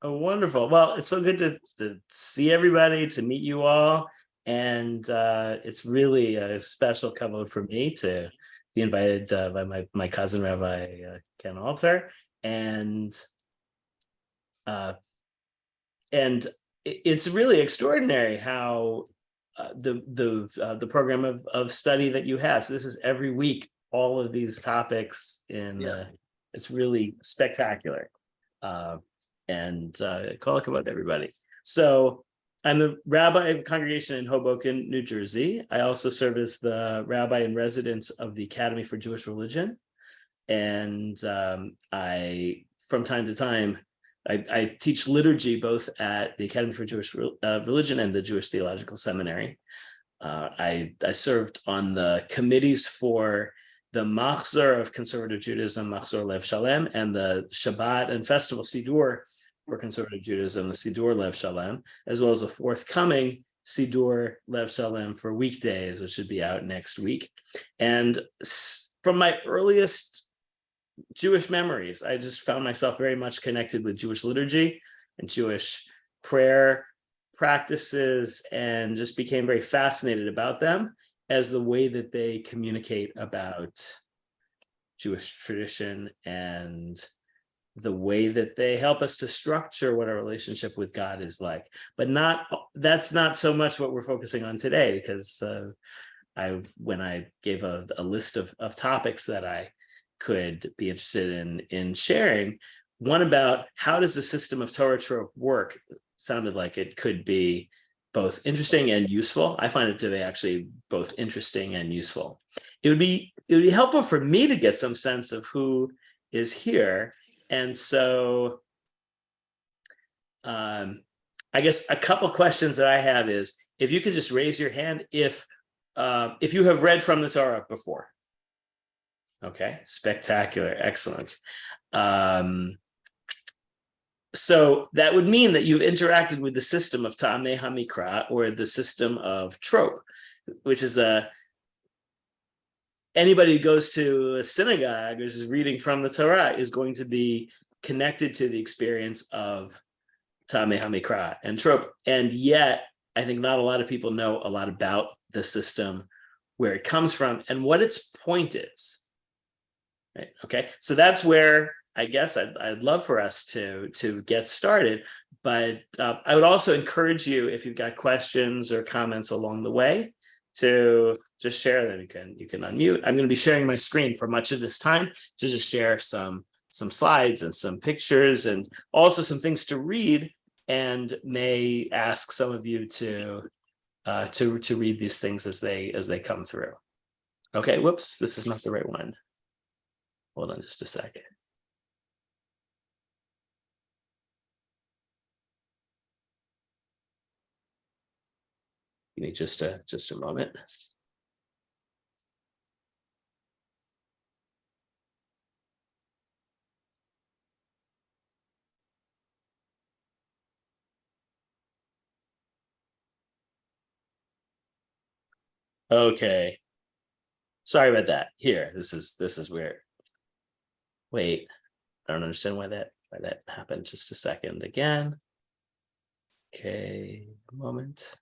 Oh, wonderful. Well, it's so good to see everybody, to meet you all. And it's really a special kavod for me to be invited by my cousin, Rabbi Ken Alter. And And it's really extraordinary how the program of study that you have. So this is every week, all of these topics it's really spectacular. And call it about everybody. So I'm the rabbi of a congregation in Hoboken, New Jersey. I also serve as the rabbi in residence of the Academy for Jewish Religion. And I, from time to time, I teach liturgy both at the Academy for Jewish Religion and the Jewish Theological Seminary. I served on the committees for the Machzor of Conservative Judaism, Machzor Lev Shalom, and the Shabbat and Festival Siddur for Conservative Judaism, the Siddur Lev Shalom, as well as a forthcoming Siddur Lev Shalom for weekdays, which should be out next week. And from my earliest Jewish memories, I just found myself very much connected with Jewish liturgy and Jewish prayer practices, and just became very fascinated about them as the way that they communicate about Jewish tradition and the way that they help us to structure what our relationship with God is like. But that's not so much what we're focusing on today, because when I gave a list of topics that I could be interested in sharing, one about how does the system of Torah trope work sounded like it could be both interesting and useful. I find it to be actually both interesting and useful. It would be helpful for me to get some sense of who is here. And so I guess a couple questions that I have is, if you could just raise your hand if you have read from the Torah before. Okay, spectacular, excellent. So that would mean that you've interacted with the system of Ta'amei HaMikra, or the system of trope, which is anybody who goes to a synagogue or is reading from the Torah is going to be connected to the experience of Ta'amei HaMikra and trope. And yet, I think not a lot of people know a lot about the system, where it comes from, and what its point is. Right? Okay, so that's where I guess I'd love for us to get started, but I would also encourage you, if you've got questions or comments along the way, to just share them. You can unmute. I'm going to be sharing my screen for much of this time to just share some slides and some pictures, and also some things to read, and may ask some of you to read these things as they come through. Okay, whoops, this is not the right one. Hold on just a second. Give me just a moment. Okay. Sorry about that. Here, this is weird. Wait, I don't understand why that happened. Just a second again. Okay, a moment.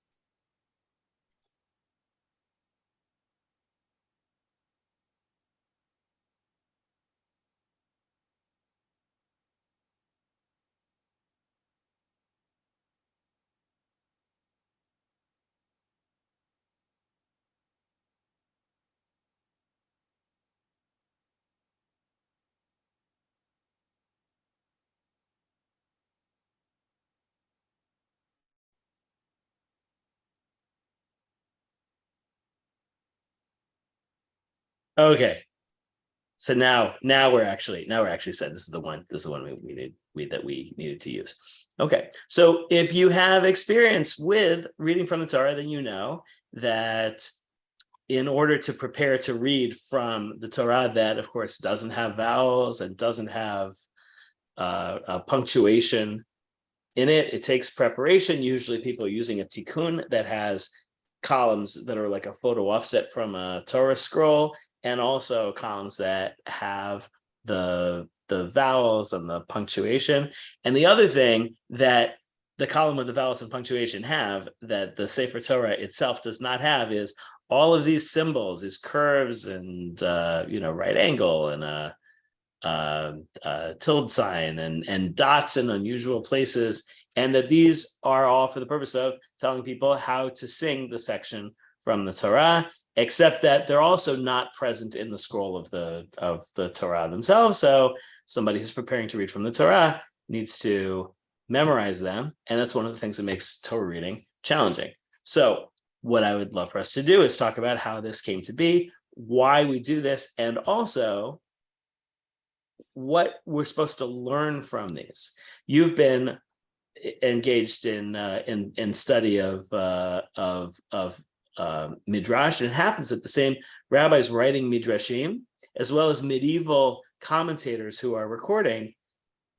Okay. So now we're actually said this is the one we needed to use. Okay. So if you have experience with reading from the Torah, then you know that in order to prepare to read from the Torah that, of course, doesn't have vowels and doesn't have a punctuation in it, it takes preparation. Usually people are using a tikkun that has columns that are like a photo offset from a Torah scroll, and also columns that have the vowels and the punctuation. And the other thing that the column with the vowels and punctuation have that the Sefer Torah itself does not have is all of these symbols, these curves and right angle and tilde sign and dots in unusual places, and that these are all for the purpose of telling people how to sing the section from the Torah, except that they're also not present in the scroll of the Torah themselves. So somebody who's preparing to read from the Torah needs to memorize them, and that's one of the things that makes Torah reading challenging. So what I would love for us to do is talk about how this came to be, why we do this, and also what we're supposed to learn from these. You've been engaged in study of midrash. It happens that the same rabbis writing midrashim, as well as medieval commentators who are recording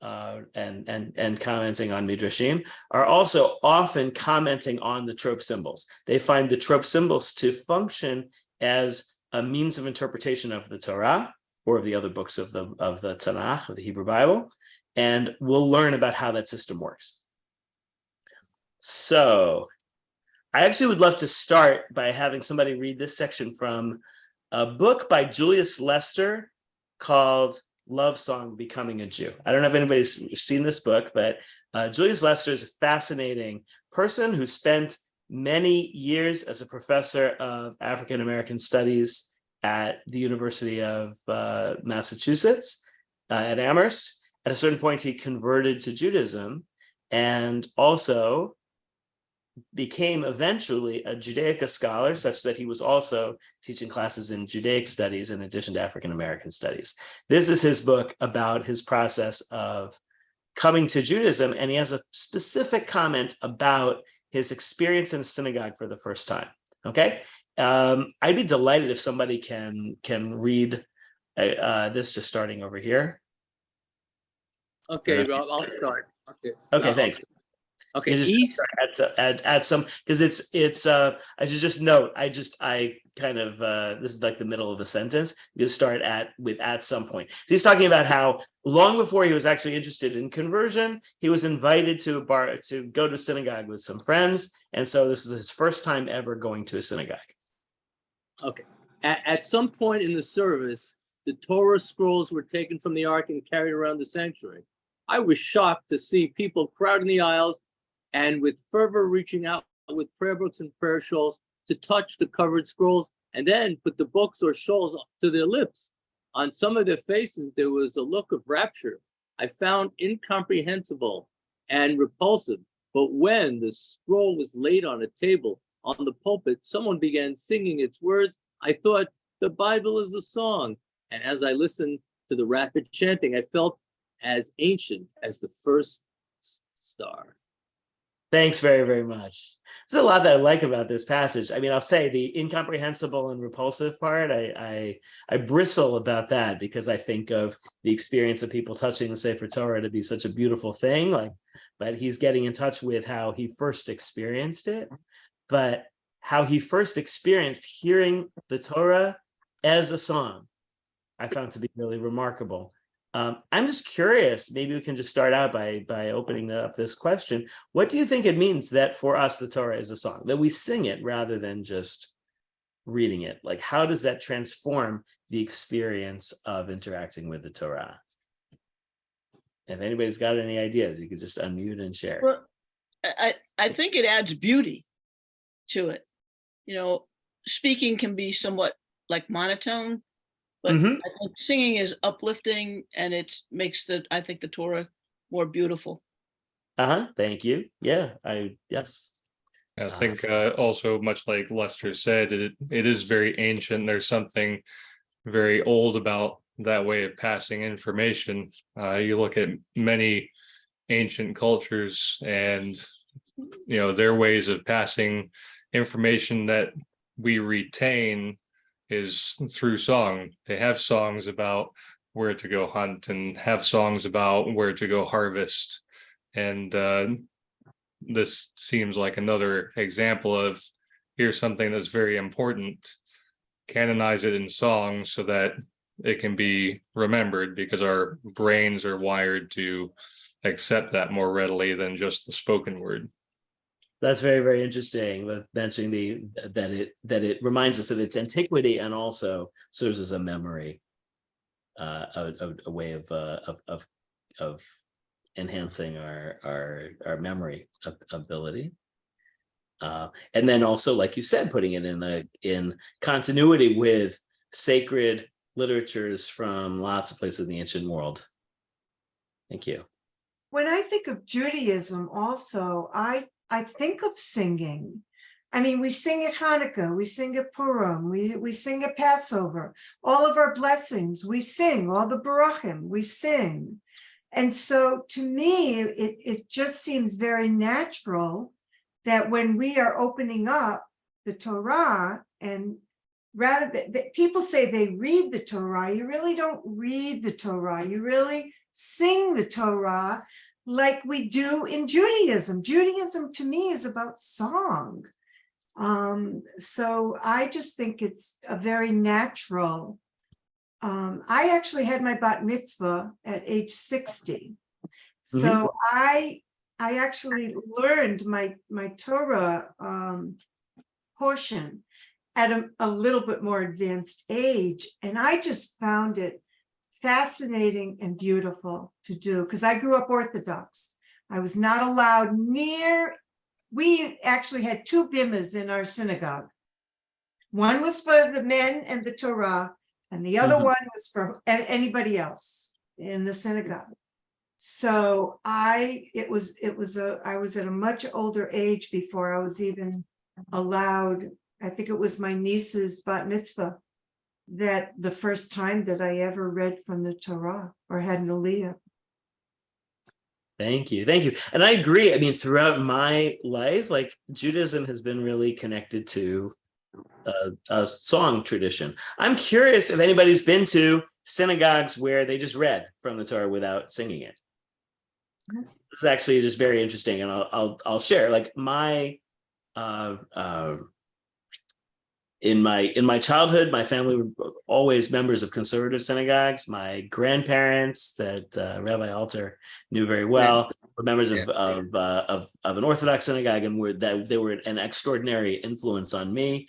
and commenting on midrashim, are also often commenting on the trope symbols. They find the trope symbols to function as a means of interpretation of the Torah or of the other books of the Tanakh, of the Hebrew Bible, and we'll learn about how that system works. So I actually would love to start by having somebody read this section from a book by Julius Lester called Love Song Becoming a Jew. I don't know if anybody's seen this book, but Julius Lester is a fascinating person who spent many years as a professor of African American studies at the University of Massachusetts at Amherst. At a certain point, he converted to Judaism and also became eventually a Judaica scholar, such that he was also teaching classes in Judaic studies in addition to African American studies. This is his book about his process of coming to Judaism, and he has a specific comment about his experience in a synagogue for the first time. Okay, I'd be delighted if somebody can read this, just starting over here. Okay, Rob, I'll start. Okay, thanks. Okay, Just add some, because it's I should just note, I kind of this is like the middle of a sentence. You start at some point. So he's talking about how long before he was actually interested in conversion, he was invited to go to synagogue with some friends, and so this is his first time ever going to a synagogue. Okay. At some point in the service, the Torah scrolls were taken from the ark and carried around the sanctuary. I was shocked to see people crowding the aisles and with fervor reaching out with prayer books and prayer shawls to touch the covered scrolls and then put the books or shawls to their lips. On some of their faces, there was a look of rapture I found incomprehensible and repulsive. But when the scroll was laid on a table on the pulpit, someone began singing its words. I thought, the Bible is a song. And as I listened to the rapid chanting, I felt as ancient as the first star. Thanks very, very much. There's a lot that I like about this passage. I mean, I'll say the incomprehensible and repulsive part, I bristle about that, because I think of the experience of people touching the Sefer Torah to be such a beautiful thing. But he's getting in touch with how he first experienced it, but how he first experienced hearing the Torah as a song, I found to be really remarkable. I'm just curious, maybe we can just start out by opening up this question. What do you think it means that for us, the Torah is a song, that we sing it rather than just reading it? Like, how does that transform the experience of interacting with the Torah? If anybody's got any ideas, you could just unmute and share. Well, I think it adds beauty to it. You know, speaking can be somewhat like monotone, but I think singing is uplifting, and it makes I think the Torah more beautiful. Thank you. Yeah, yes. I think also, much like Lester said, it is very ancient. There's something very old about that way of passing information. You look at many ancient cultures and, you know, their ways of passing information that we retain is through song. They have songs about where to go hunt and have songs about where to go harvest. And this seems like another example of, here's something that's very important, canonize it in song so that it can be remembered, because our brains are wired to accept that more readily than just the spoken word. That's very, very interesting, with mentioning that it reminds us of its antiquity and also serves as a memory. a way of enhancing our memory ability. And then also, like you said, putting it in continuity with sacred literatures from lots of places in the ancient world. Thank you. When I think of Judaism also, I think of singing. I mean, we sing at Hanukkah, we sing at Purim, we sing at Passover, all of our blessings, we sing, all the Baruchim, we sing. And so to me, it just seems very natural that when we are opening up the Torah, and rather than people say they read the Torah, you really don't read the Torah, you really sing the Torah like we do in Judaism. Judaism to me is about song. So I just think it's a very natural. I actually had my bat mitzvah at age 60. So I actually learned my Torah portion at a little bit more advanced age. And I just found it fascinating and beautiful to do, because I grew up Orthodox. I was not allowed near, we actually had two bimas in our synagogue. One was for the men and the Torah, and the other one was for anybody else in the synagogue. So I was at a much older age before I was even allowed. I think it was my niece's bat mitzvah that the first time that I ever read from the Torah or had an aliyah. Thank you. And I agree. I mean, throughout my life, like Judaism has been really connected to a song tradition. I'm curious if anybody's been to synagogues where they just read from the Torah without singing it. This is actually just very interesting, and I'll share. Like my in my childhood, my family were always members of conservative synagogues. My grandparents, that Rabbi Alter knew very well, were members of an Orthodox synagogue, and they were an extraordinary influence on me,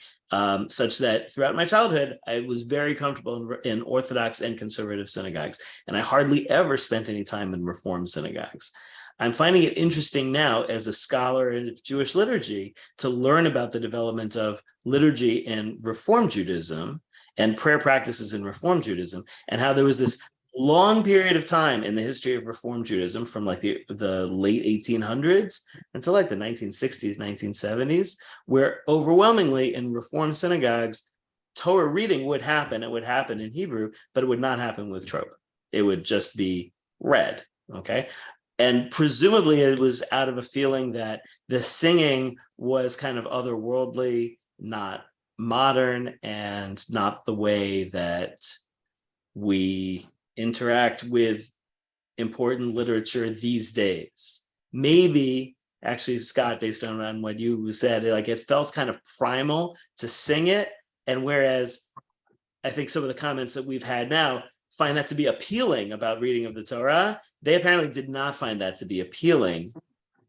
such that throughout my childhood, I was very comfortable in Orthodox and conservative synagogues, and I hardly ever spent any time in Reform synagogues. I'm finding it interesting now as a scholar in Jewish liturgy to learn about the development of liturgy in Reform Judaism and prayer practices in Reform Judaism, and how there was this long period of time in the history of Reform Judaism from like the late 1800s until like the 1960s, 1970s, where overwhelmingly in Reform synagogues, Torah reading would happen. It would happen in Hebrew, but it would not happen with trope. It would just be read, okay? And presumably it was out of a feeling that the singing was kind of otherworldly, not modern, and not the way that we interact with important literature these days. Maybe, actually, Scott, based on what you said, like it felt kind of primal to sing it. And whereas I think some of the comments that we've had now find that to be appealing about reading of the Torah, they apparently did not find that to be appealing,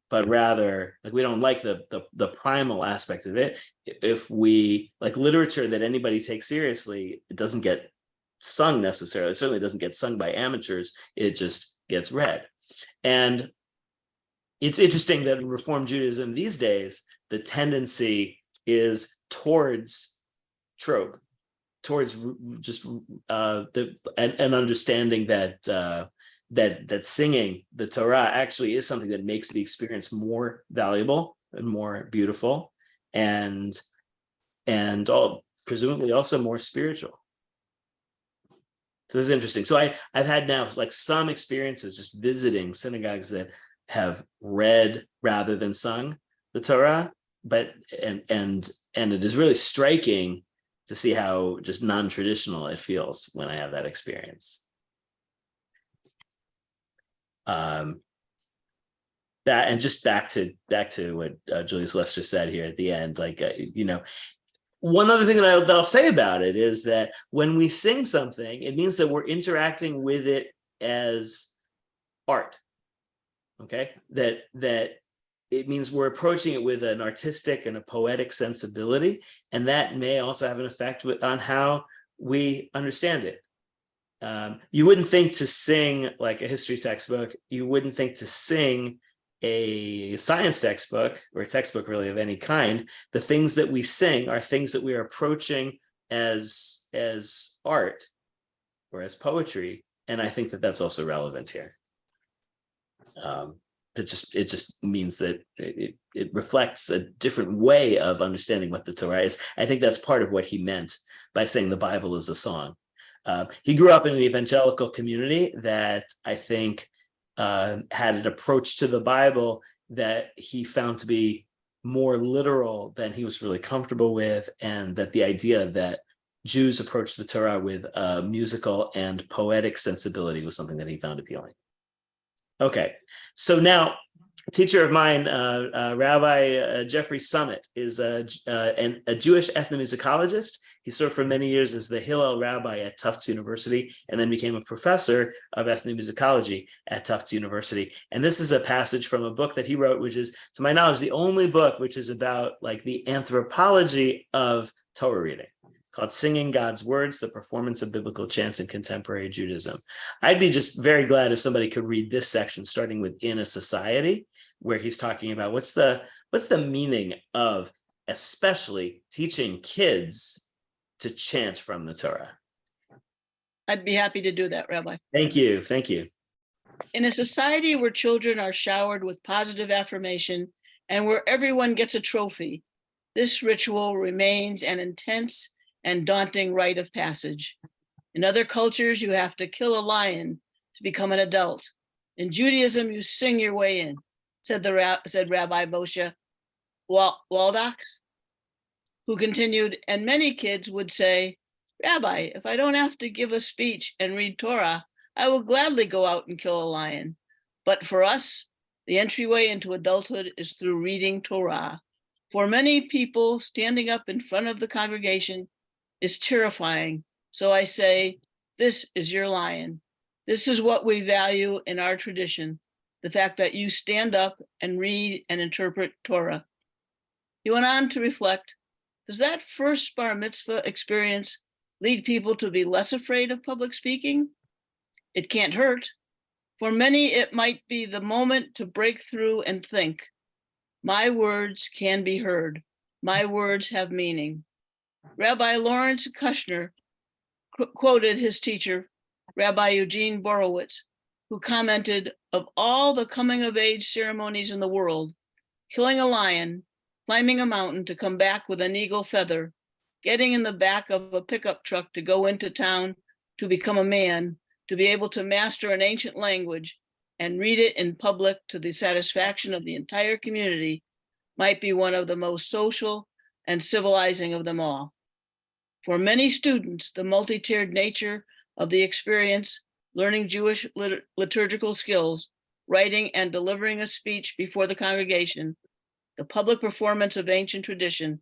but rather, like, we don't like the primal aspect of it. If we like literature that anybody takes seriously, it doesn't get sung necessarily. It certainly doesn't get sung by amateurs. It just gets read. And it's interesting that in Reform Judaism these days, the tendency is towards trope, towards just an understanding that that singing the Torah actually is something that makes the experience more valuable and more beautiful, and presumably also more spiritual. So this is interesting. So I've had now like some experiences just visiting synagogues that have read rather than sung the Torah, but and it is really striking to see how just non-traditional it feels when I have that experience. That, and just back to what Julius Lester said here at the end, like you know, one other thing that I'll say about it is that when we sing something, it means that we're interacting with it as art. Okay, that it means we're approaching it with an artistic and a poetic sensibility, and that may also have an effect on how we understand it. you wouldn't think to sing like a history textbook, you wouldn't think to sing a science textbook or a textbook really of any kind. The things that we sing are things that we are approaching as art or as poetry. And I think that that's also relevant here. It just means that it reflects a different way of understanding what the Torah is. I think that's part of what he meant by saying the Bible is a song. He grew up in an evangelical community that I think had an approach to the Bible that he found to be more literal than he was really comfortable with, and that the idea that Jews approach the Torah with a musical and poetic sensibility was something that he found appealing. Okay, so now a teacher of mine, Rabbi Jeffrey Summit, is a Jewish ethnomusicologist. He served for many years as the Hillel rabbi at Tufts University, and then became a professor of ethnomusicology at Tufts University. And this is a passage from a book that he wrote, which is, to my knowledge, the only book which is about like the anthropology of Torah reading, called Singing God's Words, the Performance of Biblical Chants in Contemporary Judaism. I'd be just very glad if somebody could read this section, starting with In a Society, where he's talking about what's the meaning of especially teaching kids to chant from the Torah. I'd be happy to do that, Rabbi. Thank you. Thank you. In a society where children are showered with positive affirmation and where everyone gets a trophy, this ritual remains an intense and daunting rite of passage. In other cultures, you have to kill a lion to become an adult. In Judaism, you sing your way in, said Rabbi Moshe Waldox, who continued, and many kids would say, Rabbi, if I don't have to give a speech and read Torah, I will gladly go out and kill a lion. But for us, the entryway into adulthood is through reading Torah. For many people, standing up in front of the congregation is terrifying. So I say, this is your lion. This is what we value in our tradition, the fact that you stand up and read and interpret Torah. He went on to reflect, does that first bar mitzvah experience lead people to be less afraid of public speaking? It can't hurt. For many, it might be the moment to break through and think, my words can be heard. My words have meaning. Rabbi Lawrence Kushner quoted his teacher, Rabbi Eugene Borowitz, who commented, of all the coming of age ceremonies in the world, killing a lion, climbing a mountain to come back with an eagle feather, getting in the back of a pickup truck to go into town to become a man, to be able to master an ancient language and read it in public to the satisfaction of the entire community, might be one of the most social and civilizing of them all. For many students, the multi-tiered nature of the experience, learning Jewish liturgical skills, writing and delivering a speech before the congregation, the public performance of ancient tradition,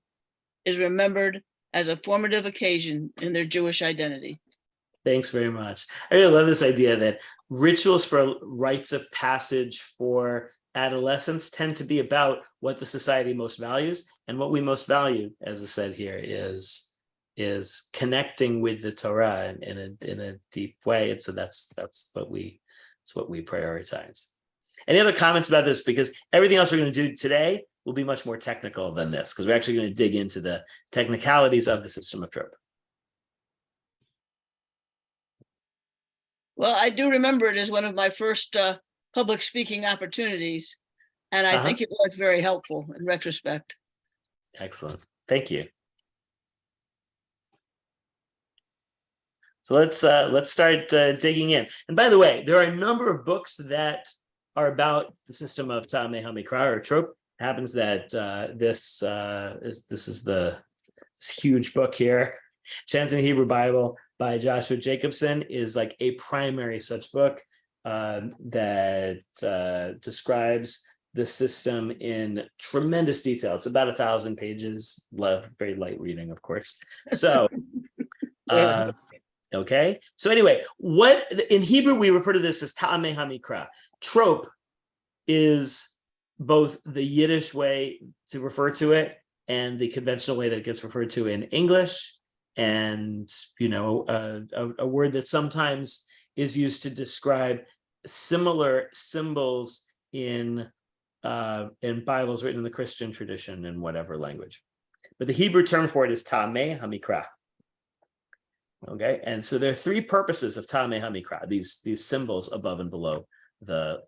is remembered as a formative occasion in their Jewish identity. Thanks very much. I really love this idea that rituals for rites of passage for adolescents tend to be about what the society most values, and what we most value, as I said here, is connecting with the Torah in a deep way, and so that's what we prioritize. Any other comments about this? Because everything else we're going to do today will be much more technical than this, because we're actually going to dig into the technicalities of the system of trope. Well, I do remember it as one of my first public speaking opportunities, and I think it was very helpful in retrospect. Excellent. Thank you. So let's start digging in. And by the way, there are a number of books that are about the system of Ta'amei HaMikra or trope. It happens that this is this huge book here, Chants in the Hebrew Bible by Joshua Jacobson, is like a primary such book that describes the system in tremendous detail. It's about 1,000 pages, very light reading, of course. So, okay. So anyway, what in Hebrew we refer to this as Ta'amei HaMikra. Trope is both the Yiddish way to refer to it and the conventional way that it gets referred to in English. and a word that sometimes is used to describe similar symbols in Bibles written in the Christian tradition in whatever language. But the Hebrew term for it is Tameh HaMikra. Okay, and so there are three purposes of Tameh HaMikra, these symbols above and below the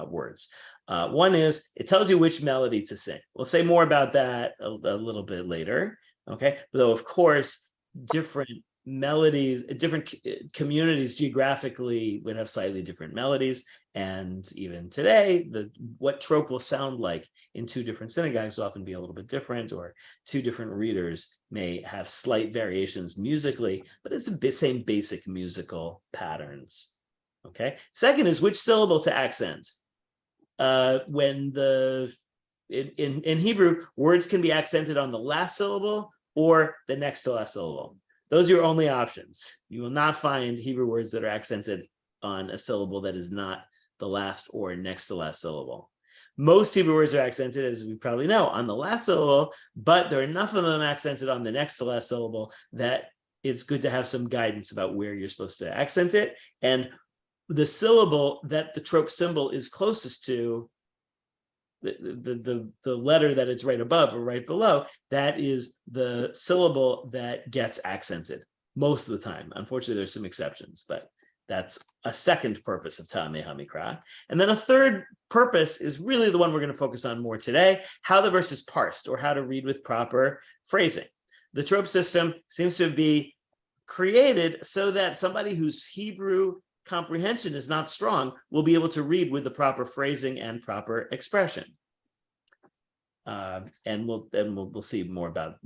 words. One is it tells you which melody to sing. We'll say more about that a little bit later. Okay, though of course different melodies, different communities geographically would have slightly different melodies, and even today what trope will sound like in two different synagogues will often be a little bit different, or two different readers may have slight variations musically, but it's the same basic musical patterns. Okay, second is which syllable to accent. In Hebrew, words can be accented on the last syllable or the next to last syllable. Those are your only options. You will not find Hebrew words that are accented on a syllable that is not the last or next to last syllable. Most Hebrew words are accented, as we probably know, on the last syllable, but there are enough of them accented on the next to last syllable that it's good to have some guidance about where you're supposed to accent it. And the syllable that the trope symbol is closest to, the letter that it's right above or right below, that is the syllable that gets accented most of the time. Unfortunately, there's some exceptions, but that's a second purpose of Tameh HaMikra. And then a third purpose is really the one we're going to focus on more today, how the verse is parsed, or how to read with proper phrasing. The trope system seems to be created so that somebody whose Hebrew comprehension is not strong will be able to read with the proper phrasing and proper expression. And we'll see more about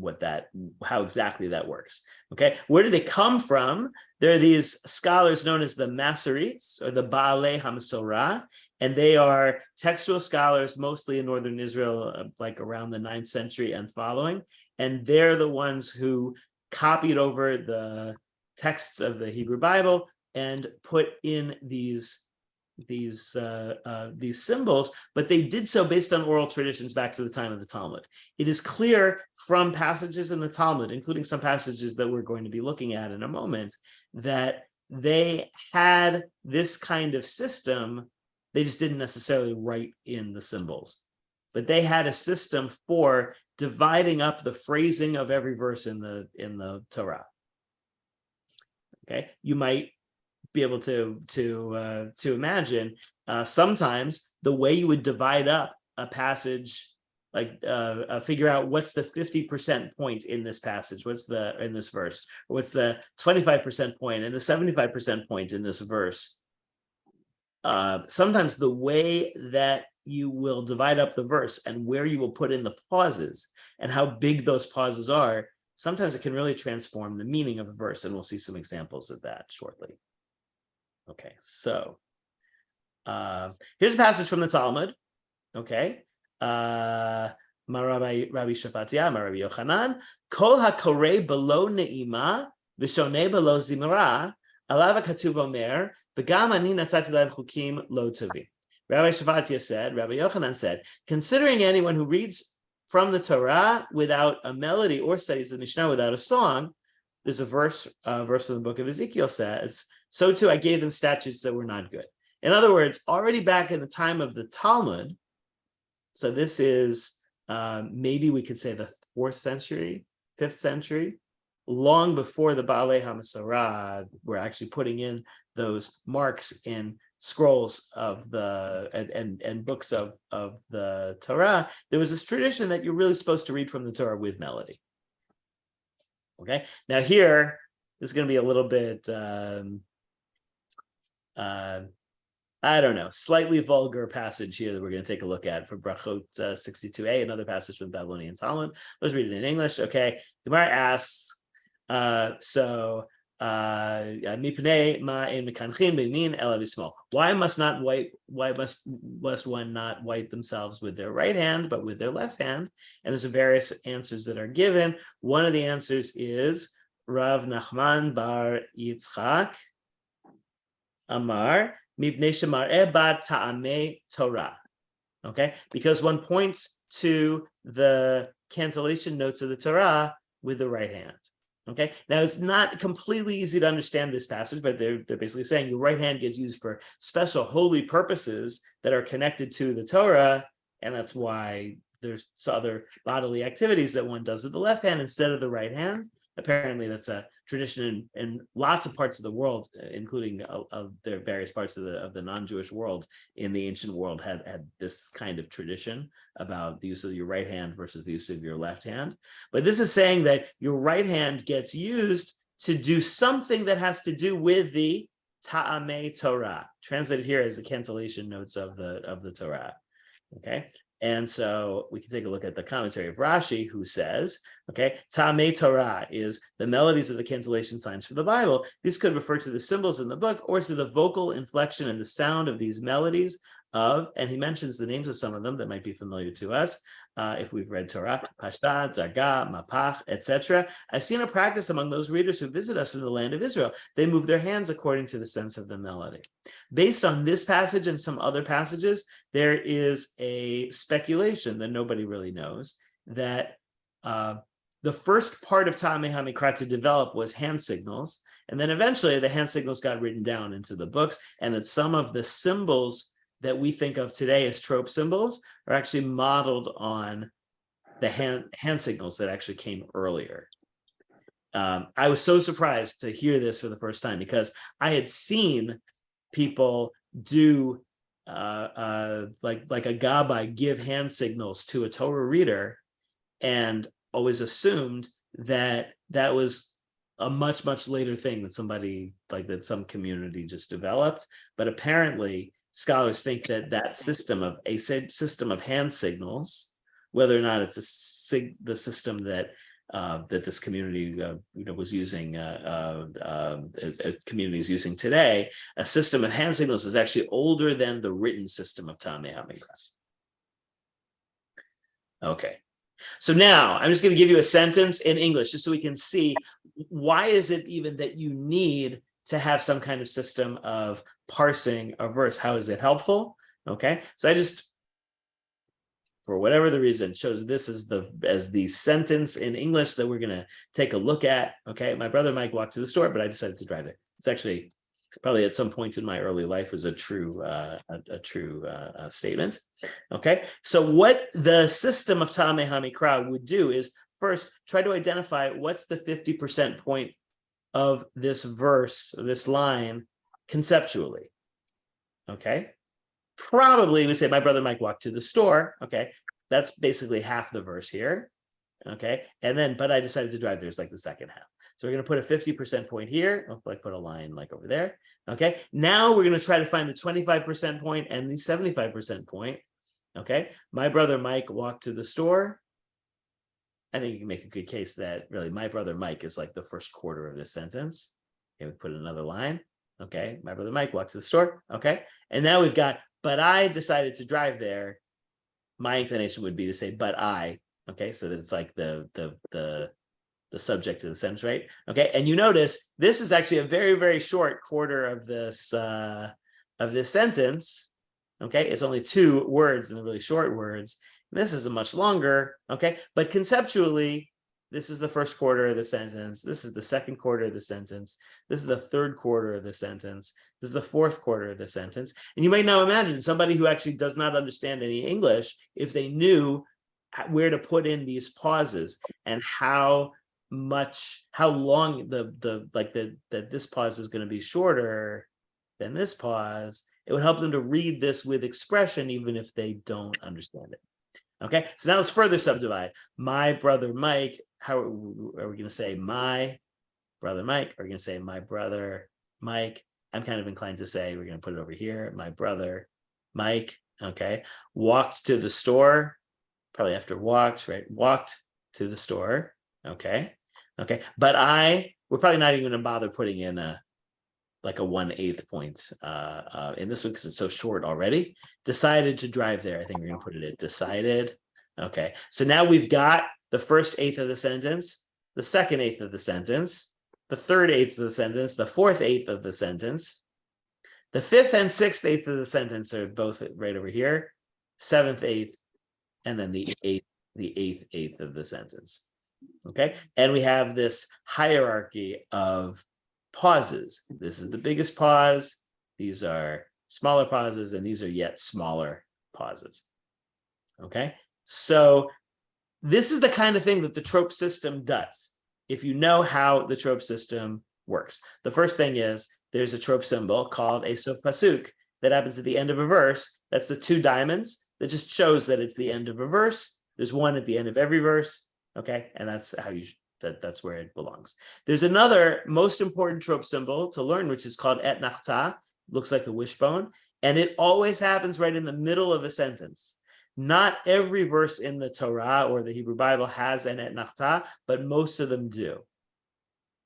how exactly that works. Okay, where do they come from? There are these scholars known as the Masoretes, or the Baalei HaMasorah, and they are textual scholars mostly in northern Israel, like around the 9th century and following. And they're the ones who copied over the texts of the Hebrew Bible and put in these symbols, but they did so based on oral traditions back to the time of the Talmud. It is clear from passages in the Talmud, including some passages that we're going to be looking at in a moment, that they had this kind of system. They just didn't necessarily write in the symbols, but they had a system for dividing up the phrasing of every verse in the Torah. Okay, you might be able to imagine sometimes the way you would divide up a passage, like figure out what's the 50% point in this passage, in this verse, or what's the 25% point and the 75% point in this verse. Sometimes the way that you will divide up the verse and where you will put in the pauses and how big those pauses are, sometimes it can really transform the meaning of a verse, and we'll see some examples of that shortly. Okay, so here's a passage from the Talmud. Okay, Rabbi Shafatia, Rabbi Yochanan, Kol hakoreh below ne'ima v'shoneh below zimra, alav hakatuv omer, v'gam ani natzati lahem chukim lo tovim. Rabbi Shafatia said, Rabbi Yochanan said, considering anyone who reads from the Torah without a melody or studies the Mishnah without a song, there's a verse from the book of Ezekiel says, so too I gave them statutes that were not good. In other words, already back in the time of the Talmud, so this is maybe we could say the 4th century, 5th century, long before the Baalei HaMasorah were actually putting in those marks in scrolls of and books of the Torah, there was this tradition that you're really supposed to read from the Torah with melody. Okay, now here, this is going to be a little bit, I don't know, slightly vulgar passage here that we're going to take a look at from Brachot 62a, another passage from the Babylonian Talmud. Let's read it in English. Okay, Gemara asks, Mipnei ma'en mekanchin b'yamin ela b'shmol. Why must one not wipe themselves with their right hand, but with their left hand? And there's various answers that are given. One of the answers is Rav Nachman bar Yitzchak Amar Mipnei shemar'eh ba ta'amei Torah. Okay, because one points to the cantillation notes of the Torah with the right hand. Okay, now it's not completely easy to understand this passage, but they're basically saying your right hand gets used for special holy purposes that are connected to the Torah, and that's why there's other bodily activities that one does with the left hand instead of the right hand. Apparently, that's a tradition in lots of parts of the world, including the various parts of the non-Jewish world in the ancient world had this kind of tradition about the use of your right hand versus the use of your left hand. But this is saying that your right hand gets used to do something that has to do with the Ta'amei Torah, translated here as the cantillation notes of the Torah. Okay. And so we can take a look at the commentary of Rashi, who says, okay, Ta'amei Torah is the melodies of the cantillation signs for the Bible. These could refer to the symbols in the book or to the vocal inflection and the sound of these melodies and he mentions the names of some of them that might be familiar to us if we've read Torah, Pashta, Darga, Mapach, etc. I've seen a practice among those readers who visit us from the land of Israel. They move their hands according to the sense of the melody. Based on this passage and some other passages, there is a speculation that nobody really knows that the first part of Ta'amei HaMikra to develop was hand signals, and then eventually the hand signals got written down into the books, and that some of the symbols that we think of today as trope symbols are actually modeled on the hand signals that actually came earlier. I was so surprised to hear this for the first time because I had seen people do like a gabbai give hand signals to a Torah reader and always assumed that that was a much later thing that some community just developed. But apparently scholars think that system of hand signals, whether or not it's the system that this community was using, community is using today, a system of hand signals is actually older than the written system of Ta'amei HaMikra. Okay, so now I'm just going to give you a sentence in English just so we can see why is it even that you need to have some kind of system of parsing a verse. How is it helpful? Okay, so I just, for whatever the reason, chose this as the sentence in English that we're going to take a look at. Okay, my brother Mike walked to the store, but I decided to drive there. It's actually probably at some point in my early life was a true statement. Okay, so what the system of Ta'amei HaMikra would do is first try to identify what's the 50% point of this verse, this line, conceptually. Okay, probably we say my brother Mike walked to the store. Okay, that's basically half the verse here. Okay, and then but I decided to drive there's like the second half. So we're going to put a 50% point here. I'll like put a line like over there. Okay, now we're going to try to find the 25% point and the 75% point. Okay, my brother Mike walked to the store. I think you can make a good case that really my brother Mike is like the first quarter of this sentence. Okay, we put another line. Okay, my brother Mike walks to the store. Okay, and now we've got, but I decided to drive there. My inclination would be to say, but I. Okay, so that it's like the subject of the sentence, right? Okay, and you notice this is actually a very short quarter of this sentence. Okay, it's only 2 words in the really short words. This is a much longer, okay? But conceptually, this is the first quarter of the sentence. This is the second quarter of the sentence. This is the third quarter of the sentence. This is the fourth quarter of the sentence. And you might now imagine somebody who actually does not understand any English, if they knew where to put in these pauses and how long that this pause is going to be shorter than this pause, it would help them to read this with expression, even if they don't understand it. Okay, so now let's further subdivide. My brother Mike, how are we going to say my brother Mike? Are we going to say my brother Mike? I'm kind of inclined to say we're going to put it over here. My brother Mike, okay, walked to the store, probably after walked, right? Walked to the store, okay, okay. But we're probably not even going to bother putting in like a 1/8 point in this one because it's so short already. Decided to drive there. I think we're going to put it at decided. Okay, so now we've got the first 1/8 of the sentence, the second 1/8 of the sentence, the third 1/8 of the sentence, the fourth 1/8 of the sentence, the fifth and sixth 1/8 of the sentence are both right over here, 7th 1/8, and then the eighth 1/8 of the sentence. Okay, and we have this hierarchy of pauses. This is the biggest pause. These are smaller pauses, and these are yet smaller pauses. Okay, so this is the kind of thing that the trope system does. If you know how the trope system works, the first thing is there's a trope symbol called a sof pasuk that happens at the end of a verse. That's the 2 diamonds that just shows that it's the end of a verse. There's one at the end of every verse. Okay, and that's how you that's where it belongs. There's another most important trope symbol to learn, which is called et nachta. Looks like the wishbone, and it always happens right in the middle of a sentence. Not every verse in the Torah or the Hebrew Bible has an et nachta, but most of them do.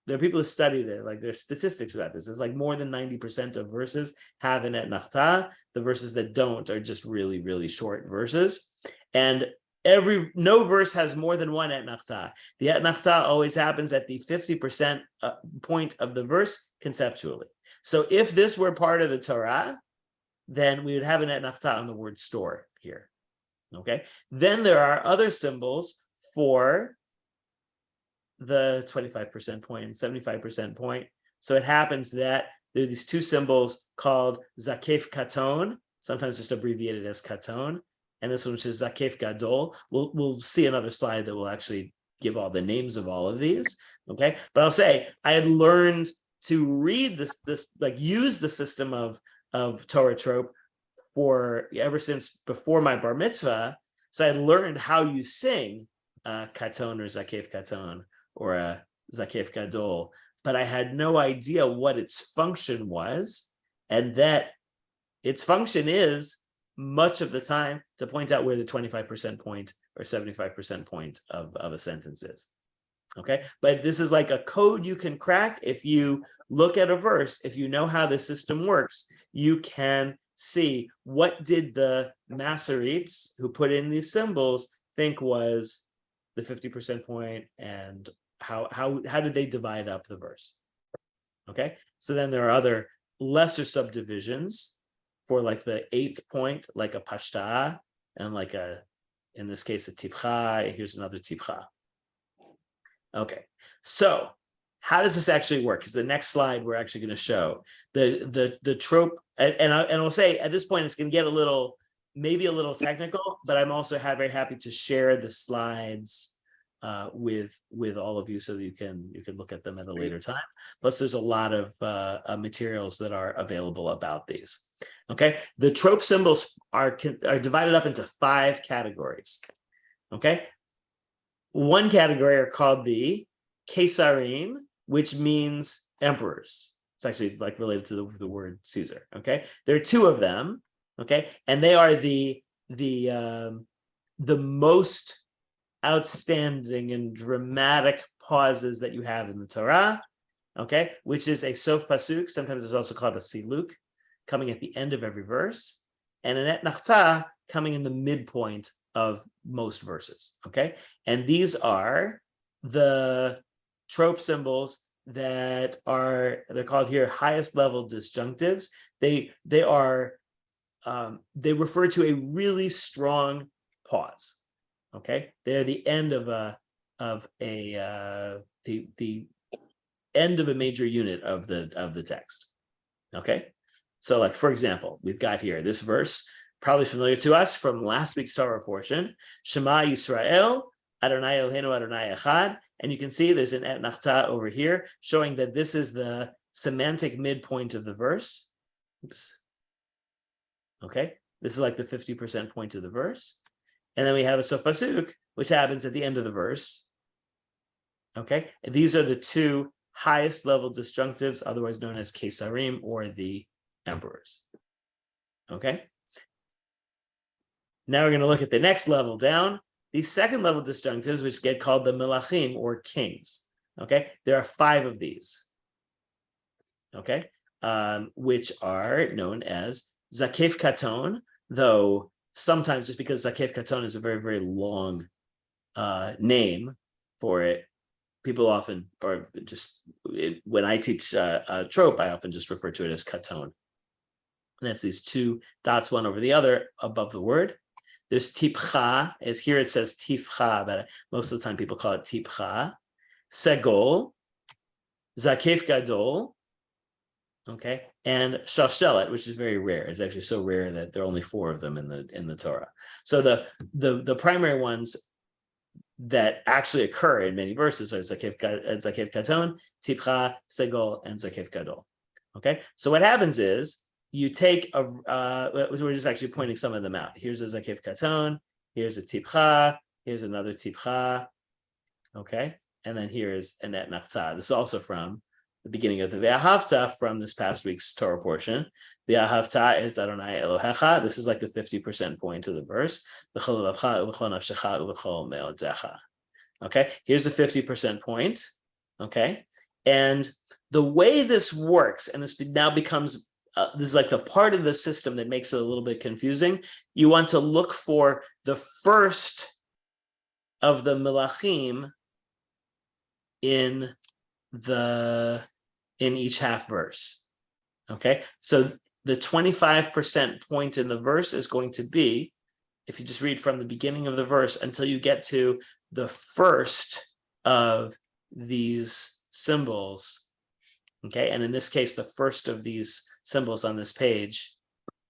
There are people who study that, like there's statistics about this. It's like more than 90% of verses have an et nachta. The verses that don't are just really, really short verses. And no verse has more than one et nachta. The et nachta always happens at the 50% point of the verse conceptually. So if this were part of the Torah, then we would have an et nachta on the word store here. Okay. Then there are other symbols for the 25% point and 75% point. So it happens that there are these 2 symbols called zakef katon, sometimes just abbreviated as katon, and this one, which is zakef gadol. We'll see another slide that will actually give all the names of all of these. Okay, but I'll say I had learned to read this like use the system of Torah trope for ever since before my bar mitzvah. So I learned how you sing katon or zakef katon or a zakef gadol, but I had no idea what its function was, and that its function is much of the time to point out where the 25% point or 75% point of a sentence is. Okay, but this is like a code you can crack. If you look at a verse, if you know how the system works, you can see what did the Masoretes who put in these symbols think was the 50% point, and how did they divide up the verse. Okay, so then there are other lesser subdivisions for like the 8th point, like a pashta, and like in this case, a tipcha. Here's another tipcha. Okay, so how does this actually work? Because the next slide we're actually going to show the trope, and I'll say at this point it's going to get maybe a little technical, but I'm also very happy to share the slides with all of you so that you can look at them at a later time. Plus, there's a lot of materials that are available about these. Okay, the trope symbols are divided up into 5 categories. Okay, one category are called the Kesarim, which means emperors. It's actually like related to the word Caesar. Okay, there are 2 of them. Okay, and they are the most outstanding and dramatic pauses that you have in the Torah. Okay, which is a sof pasuk. Sometimes it's also called a siluk, coming at the end of every verse, and an et nachta coming in the midpoint of most verses. Okay, and these are the trope symbols they're called here highest level disjunctives. They refer to a really strong pause. Okay, they're the end of the end of a major unit of the text. Okay, so like for example, we've got here this verse, probably familiar to us from last week's Torah portion, Shema Yisrael, Adonai Eloheinu Adonai Echad, and you can see there's an et nachta over here showing that this is the semantic midpoint of the verse. Oops. Okay, this is like the 50% point of the verse. And then we have a sof pasuk, which happens at the end of the verse. Okay, and these are the 2 highest level disjunctives, otherwise known as kesarim, or the emperors. Okay, now we're going to look at the next level down, the second level disjunctives, which get called the melachim, or kings. Okay, there are 5 of these. Okay, which are known as zakef katon, though sometimes just because zakef katon is a very, very long name for it, people often, or just when I teach trope, I often just refer to it as katon. And that's these 2 dots, one over the other above the word. There's tipcha, as here it says tifcha, but most of the time people call it tipcha. Segol, zakef gadol, okay, and shashelet, which is very rare. It's actually so rare that there are only 4 of them in the Torah. So the primary ones that actually occur in many verses are zakef katon, tipcha, segol, and zakef gadol. Okay, so what happens is you take a, we're just actually pointing some of them out. Here's a zakef katon, here's a tipcha, here's another tipcha, okay, and then here is an et nachta. This is also from the beginning of the Ve'ahavta from this past week's Torah portion. Ve'ahavta is Adonai Elohecha. This is like the 50% point of the verse. Okay, here's a 50% point. Okay, and the way this works, and this now becomes this is like the part of the system that makes it a little bit confusing. You want to look for the first of the melachim in each half verse. Okay, so the 25% point in the verse is going to be, if you just read from the beginning of the verse until you get to the first of these symbols, okay, and in this case, the first of these symbols on this page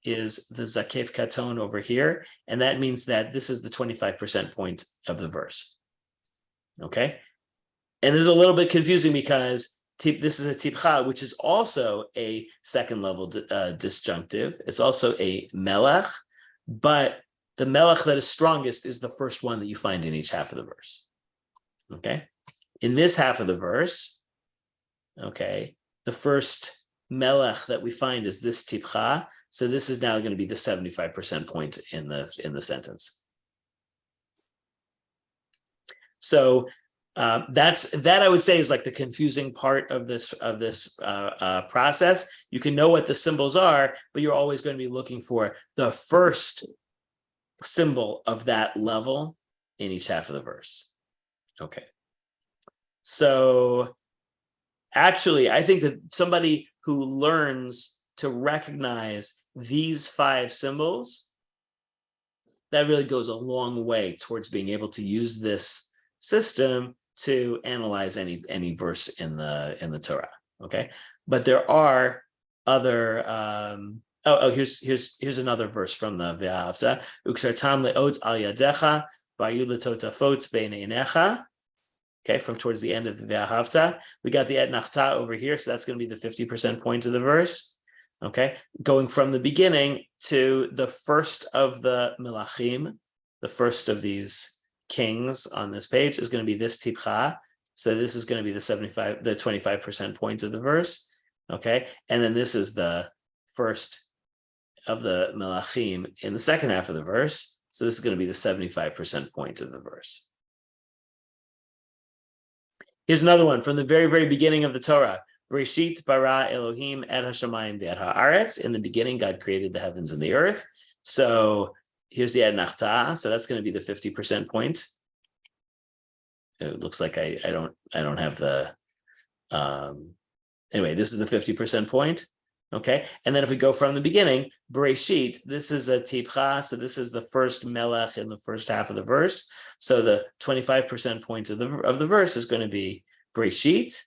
is the zakef katon over here, and that means that this is the 25% point of the verse. Okay, and this is a little bit confusing because this is a tipcha, which is also a second level disjunctive. It's also a melech, but the melech that is strongest is the first one that you find in each half of the verse. Okay, in this half of the verse, okay, the first melech that we find is this tipcha. So this is now going to be the 75% point in the sentence. So that I would say is like the confusing part of this process. You can know what the symbols are, but you're always going to be looking for the first symbol of that level in each half of the verse. Okay. So actually, I think that somebody who learns to recognize these 5 symbols, that really goes a long way towards being able to use this system to analyze any verse in the Torah. Okay, but there are other here's another verse from the Ve'ahavta. Ukshartam le'ot al yadecha v'ayu l'totafot b'neinecha. Okay, from towards the end of the Ve'ahavta, we got the et nachta over here, so that's going to be the 50% point of the verse. Okay, going from the beginning to the first of the melachim, the first of these kings on this page is going to be this tipcha. So this is going to be the 25% point of the verse. Okay, and then this is the first of the melachim in the second half of the verse. So this is going to be the 75% point of the verse. Here's another one from the very, very beginning of the Torah. Bereshit bara Elohim et hashamayim ve'et haaretz. In the beginning, God created the heavens and the earth. So here's the et nachta. So that's going to be the 50% point. It looks like I don't have the. Anyway, this is the 50% point. Okay, and then if we go from the beginning, Bereshit, this is a tipcha, so this is the first melech in the first half of the verse. So the 25% point of the verse is going to be Bereshit.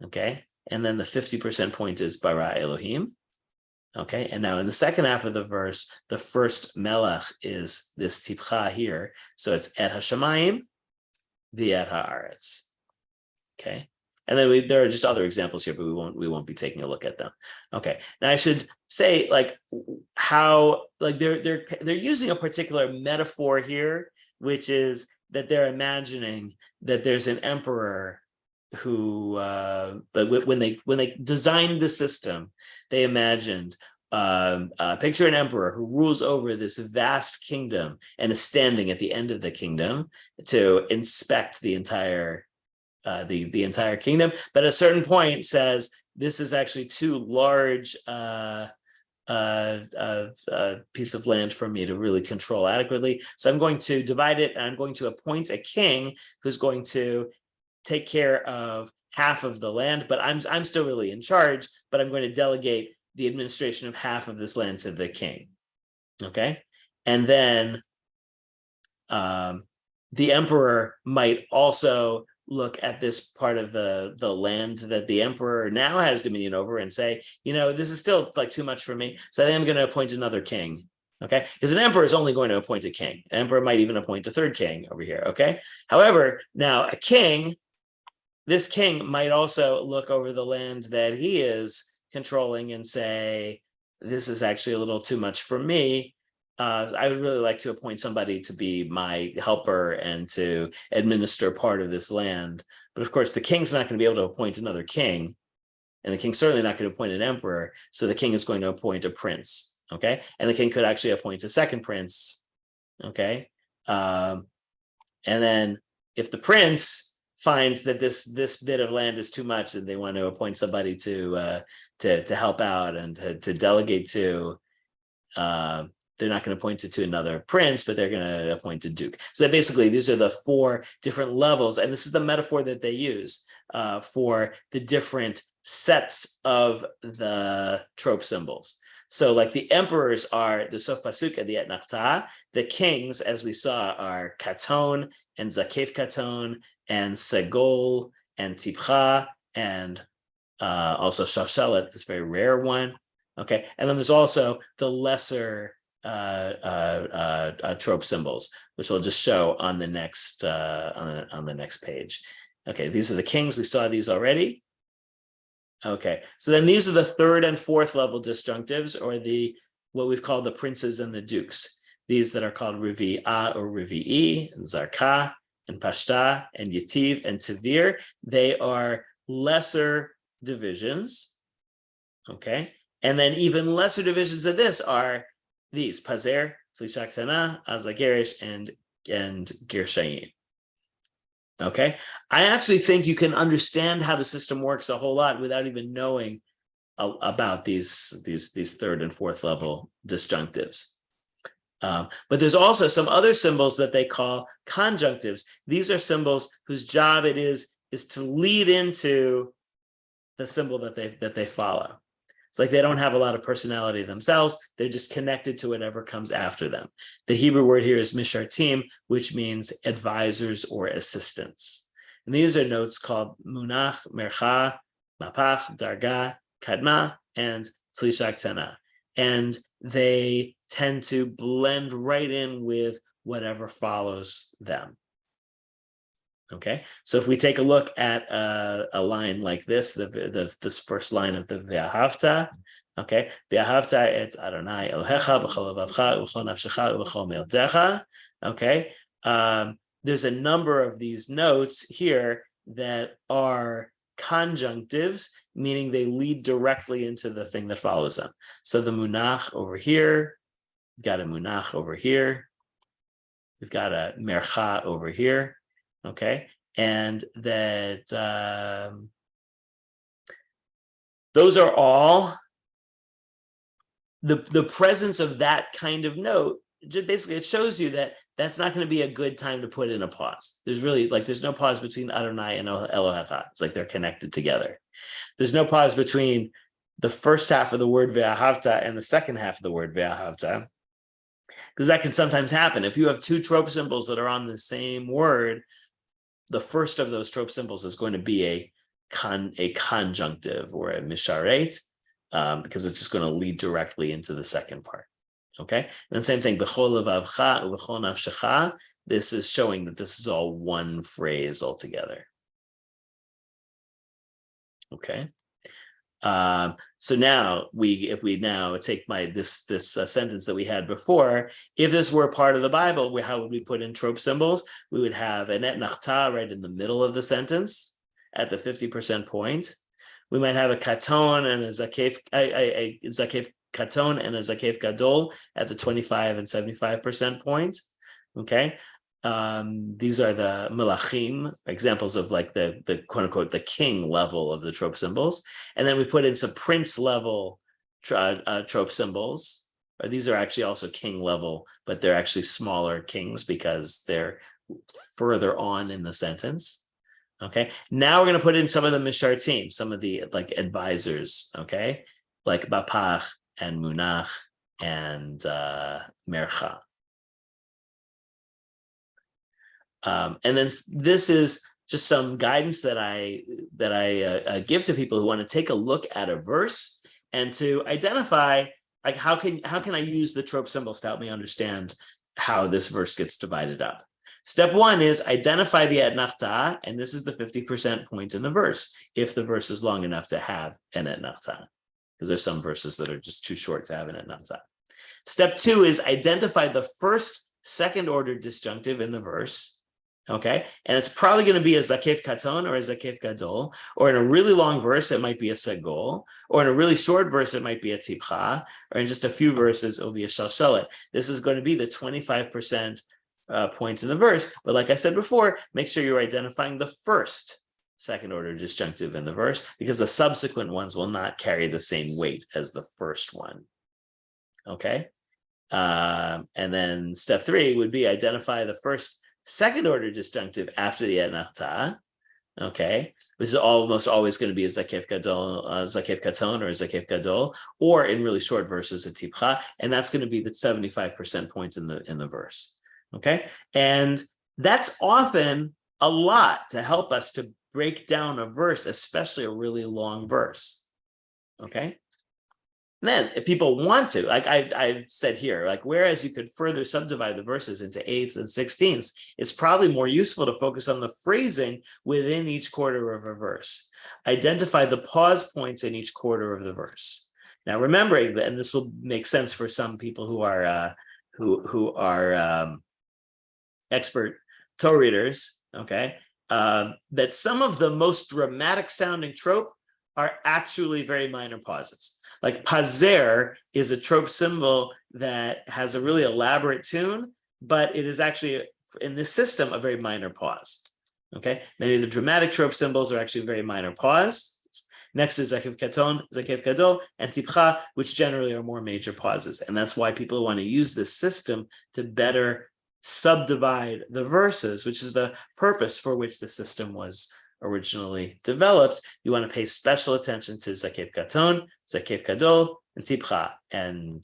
Okay, and then the 50% point is bara Elohim. Okay, and now in the second half of the verse, the first melech is this tipcha here, so it's et hashamayim v'et haaretz. Okay. And then there are just other examples here, but we won't be taking a look at them. Okay. Now I should say like how like they're using a particular metaphor here, which is that they're imagining that there's an emperor who when they designed the system, they imagined picture an emperor who rules over this vast kingdom and is standing at the end of the kingdom to inspect the entire the entire kingdom, but at a certain point says this is actually too large piece of land for me to really control adequately. So I'm going to divide it, and I'm going to appoint a king who's going to take care of half of the land, but I'm still really in charge, but I'm going to delegate the administration of half of this land to the king. Okay. And then the emperor might also look at this part of the land that the emperor now has dominion over and say, this is still like too much for me. So I think I'm going to appoint another king. Okay, because an emperor is only going to appoint a king. An emperor might even appoint a third king over here. Okay, however, now this king might also look over the land that he is controlling and say, this is actually a little too much for me. I would really like to appoint somebody to be my helper and to administer part of this land. But of course, the king's not going to be able to appoint another king, and the king's certainly not going to appoint an emperor. So the king is going to appoint a prince. Okay, and the king could actually appoint a second prince. Okay, and then if the prince finds that this bit of land is too much and they want to appoint somebody to help out and to delegate to, they're not going to appoint it to another prince, but they're going to appoint a duke. So basically, these are the 4 different levels, and this is the metaphor that they use for the different sets of the trope symbols. So like the emperors are the Sof Pasuk and the Et Nachtah. The kings, as we saw, are Katon and Zakef Katon and Segol and Tipcha and also Shashalet, this very rare one. Okay, and then there's also the lesser trope symbols, which we'll just show on the next on the next page. Okay, these are the kings. We saw these already. Okay, so then these are the 3rd and 4th level disjunctives, or what we've called the princes and the dukes. These that are called Revi'ah or Revi'i, and Zarka, and Pashta, and Yativ, and Tavir. They are lesser divisions. Okay, and then even lesser divisions of this are these: Pazer, Tzlishak Tana, Azagerish, and Gershayim. Okay, I actually think you can understand how the system works a whole lot without even knowing about these 3rd and 4th level disjunctives. But there's also some other symbols that they call conjunctives. These are symbols whose job it is to lead into the symbol that they follow. It's like they don't have a lot of personality themselves. They're just connected to whatever comes after them. The Hebrew word here is mishartim, which means advisors or assistants. And these are notes called munach, mercha, mapach, darga, kadma, and tzlishak tana. And they tend to blend right in with whatever follows them. Okay, so if we take a look at a line like this, this first line of the Ve'ahavta, okay, Ve'ahavta, it's Adonai Elohecha b'chol levavcha u'b'chol nafshecha u'b'chol me'odecha. Okay, there's a number of these notes here that are conjunctives, meaning they lead directly into the thing that follows them. So the munach over here, we've got a munach over here, we've got a mercha over here. Okay, and that those are all the presence of that kind of note. Just basically, it shows you that that's not going to be a good time to put in a pause. There's really there's no pause between Adonai and Elohecha. It's like they're connected together. There's no pause between the first half of the word Ve'ahavta and the second half of the word Ve'ahavta, because that can sometimes happen. If you have 2 trope symbols that are on the same word, the first of those trope symbols is going to be a conjunctive or a misharet, because it's just going to lead directly into the second part. Okay, and the same thing, b'chol levavcha u'b'chol nafshecha. This is showing that this is all one phrase altogether. Okay, so now if we now take this sentence that we had before, if this were part of the Bible, how would we put in trope symbols? We would have an et nachtah right in the middle of the sentence at the 50% point. We might have a katon and a zakef katon and a zakef gadol at the 25 and 75% point. Okay, these are the melachim, examples of like the quote unquote the king level of the trope symbols, and then we put in some prince level trope symbols. These are actually also king level, but they're actually smaller kings because they're further on in the sentence. Okay, now we're going to put in some of the mishartim, some of the like advisors. Okay, like bapach and munach and mercha. And then this is just some guidance that I give to people who want to take a look at a verse and to identify, like, how can I use the trope symbols to help me understand how this verse gets divided up. Step one is identify the etnachta, and this is the 50% point in the verse, if the verse is long enough to have an etnachta, because there's some verses that are just too short to have an etnachta. Step two is identify the first second order disjunctive in the verse, okay? And it's probably going to be a zakef katon or a zakef gadol, or in a really long verse, it might be a segol, or in a really short verse, it might be a tipcha, or in just a few verses, it'll be a shalshelet. This is going to be the 25% points in the verse. But like I said before, make sure you're identifying the first second order disjunctive in the verse, because the subsequent ones will not carry the same weight as the first one. Okay. And then step three would be identify the first second order disjunctive after the etnachta. Okay, this is almost always going to be a zakef gadol, zakef katon, or a zakef gadol, or in really short verses a tipcha, and that's going to be the 75% points in the verse. Okay, and that's often a lot to help us to break down a verse, especially a really long verse. Okay. And then if people want to, like I said here, like, whereas you could further subdivide the verses into eighths and sixteenths, it's probably more useful to focus on the phrasing within each quarter of a verse. Identify the pause points in each quarter of the verse. Now, remembering that, and this will make sense for some people who are expert Torah readers, okay, that some of the most dramatic sounding trope are actually very minor pauses. Like pazer is a trope symbol that has a really elaborate tune, but it is actually, in this system, a very minor pause. Okay, many of the dramatic trope symbols are actually very minor pause. Next is zakef katon, zakef gadol, and tipcha, which generally are more major pauses. And that's why people want to use this system to better subdivide the verses, which is the purpose for which the system was originally developed. You want to pay special attention to zakef katon, zakef gadol, and tipcha, and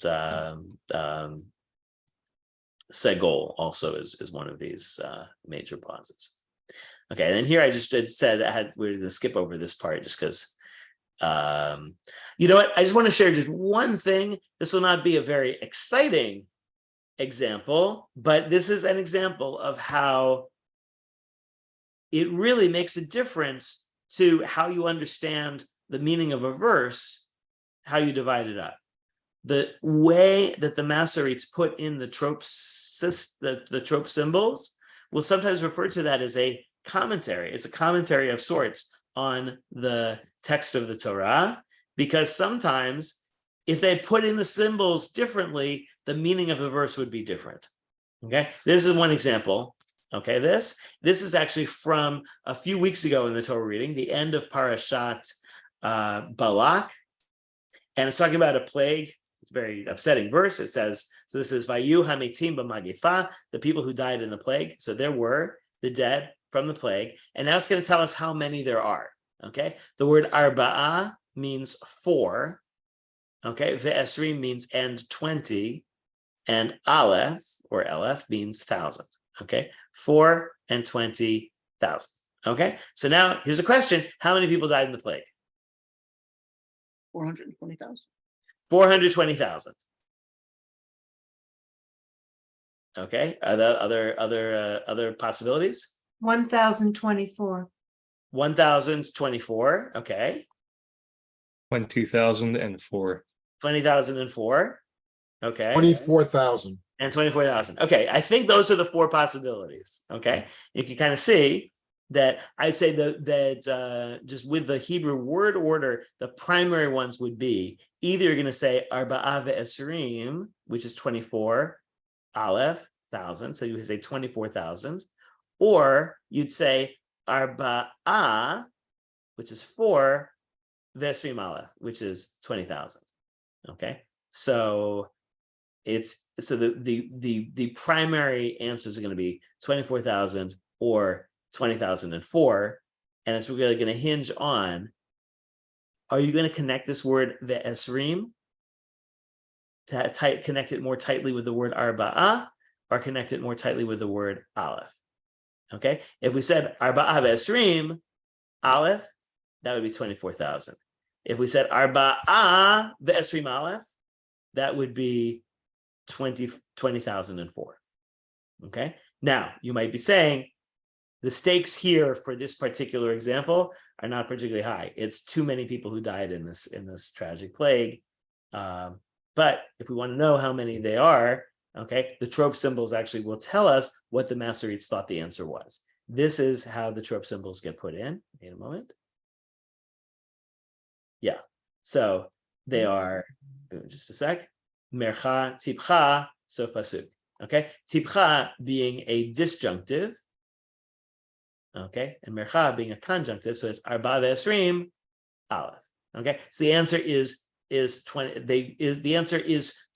segol also is one of these major pauses. Okay, and then here I just said we're going to skip over this part just because, you know what? I just want to share just one thing. This will not be a very exciting example, but this is an example of how it really makes a difference to how you understand the meaning of a verse, how you divide it up. The way that the Masoretes put in the tropes, the trope symbols, we'll sometimes refer to that as a commentary. It's a commentary of sorts on the text of the Torah, because sometimes if they put in the symbols differently, the meaning of the verse would be different. Okay, this is one example. Okay, this is actually from a few weeks ago in the Torah reading, the end of Parashat Balak, and it's talking about a plague. It's a very upsetting verse. It says, so this is Vayu Hametim B'Magifa, the people who died in the plague. So there were the dead from the plague, and now it's going to tell us how many there are. Okay, the word Arba'ah means 4. Okay, Ve'esrim means and 20, and Aleph or Elef means 1,000. Okay, 4 and 20,000. Okay, so now here's a question: how many people died in the plague? 420,000. 420,000. Okay, are there other possibilities? 1,024. 1,024. Okay. 20,004. 20,004. Okay. 24,000. And 24,000. Okay, I think those are the 4 possibilities. Okay, you can kind of see that I'd say that just with the Hebrew word order, the primary ones would be either you're going to say Arba'ah ve'esrim, which is 24 Aleph 1,000, so you would say 24,000, or you'd say Arba'ah, which is 4 ve'esrim Aleph, which is 20,000. Okay, so the primary answers are going to be 24,000 or 20,004, and it's really going to hinge on, are you going to connect this word ve'esrim to connect it more tightly with the word arba'ah, or connect it more tightly with the word aleph? Okay, if we said Arba'a ve'esrim Aleph, that would be 24,000. If we said Arba'a ve'esrim Aleph, that would be 20,004. Okay, now you might be saying the stakes here for this particular example are not particularly high. It's too many people who died in this tragic plague. But if we want to know how many they are, okay, the trope symbols actually will tell us what the Masoretes thought the answer was. This is how the trope symbols get put in. Wait a moment. Yeah, so they are, just a sec, mercha, tipcha, sofasuk. Okay, tipcha being a disjunctive, okay, and mercha being a conjunctive, so it's arba ve'esrim aleph. Okay, so the answer is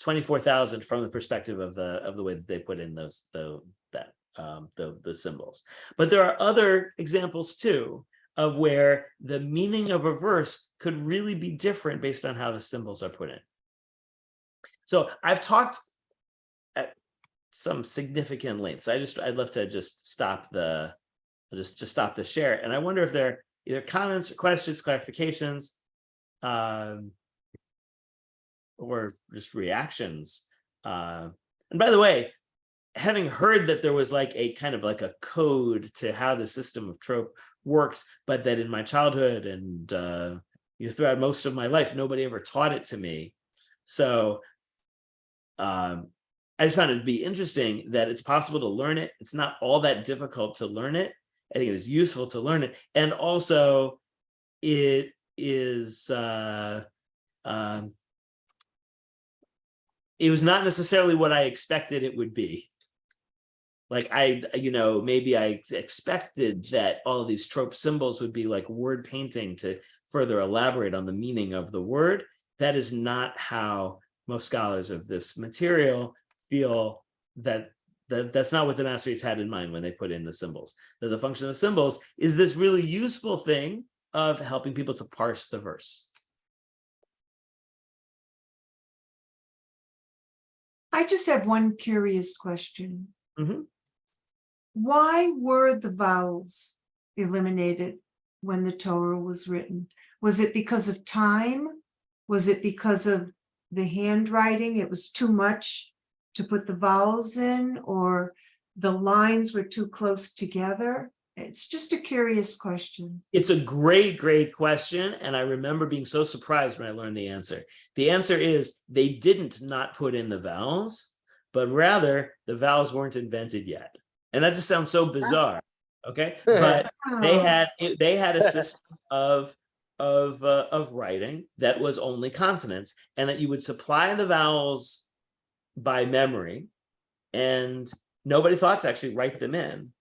24,000 from the perspective of the way that they put in the symbols. But there are other examples too of where the meaning of a verse could really be different based on how the symbols are put in. So I've talked at some significant lengths. I'd love to just stop the stop the share, and I wonder if there are either comments or questions, clarifications, or just reactions. And by the way, having heard that there was like a kind of like a code to how the system of trope works, but that in my childhood and throughout most of my life, nobody ever taught it to me. So I just found it to be interesting that it's possible to learn it. It's not all that difficult to learn it. I think it is useful to learn it. And also it is, it was not necessarily what I expected it would be. Like maybe I expected that all of these trope symbols would be like word painting to further elaborate on the meaning of the word. That is not how most scholars of this material feel that's not what the Masoretes had in mind when they put in the symbols. That the function of the symbols is this really useful thing of helping people to parse the verse. I just have one curious question. Mm-hmm. Why were the vowels eliminated when the Torah was written? Was it because of time? Was it because of the handwriting? It was too much to put the vowels in, or the lines were too close together? It's just a curious question. It's a great, great question. And I remember being so surprised when I learned the answer. The answer is they didn't not put in the vowels, but rather the vowels weren't invented yet. And that just sounds so bizarre. Okay. But they had a system of writing that was only consonants, and that you would supply the vowels by memory, and nobody thought to actually write them in.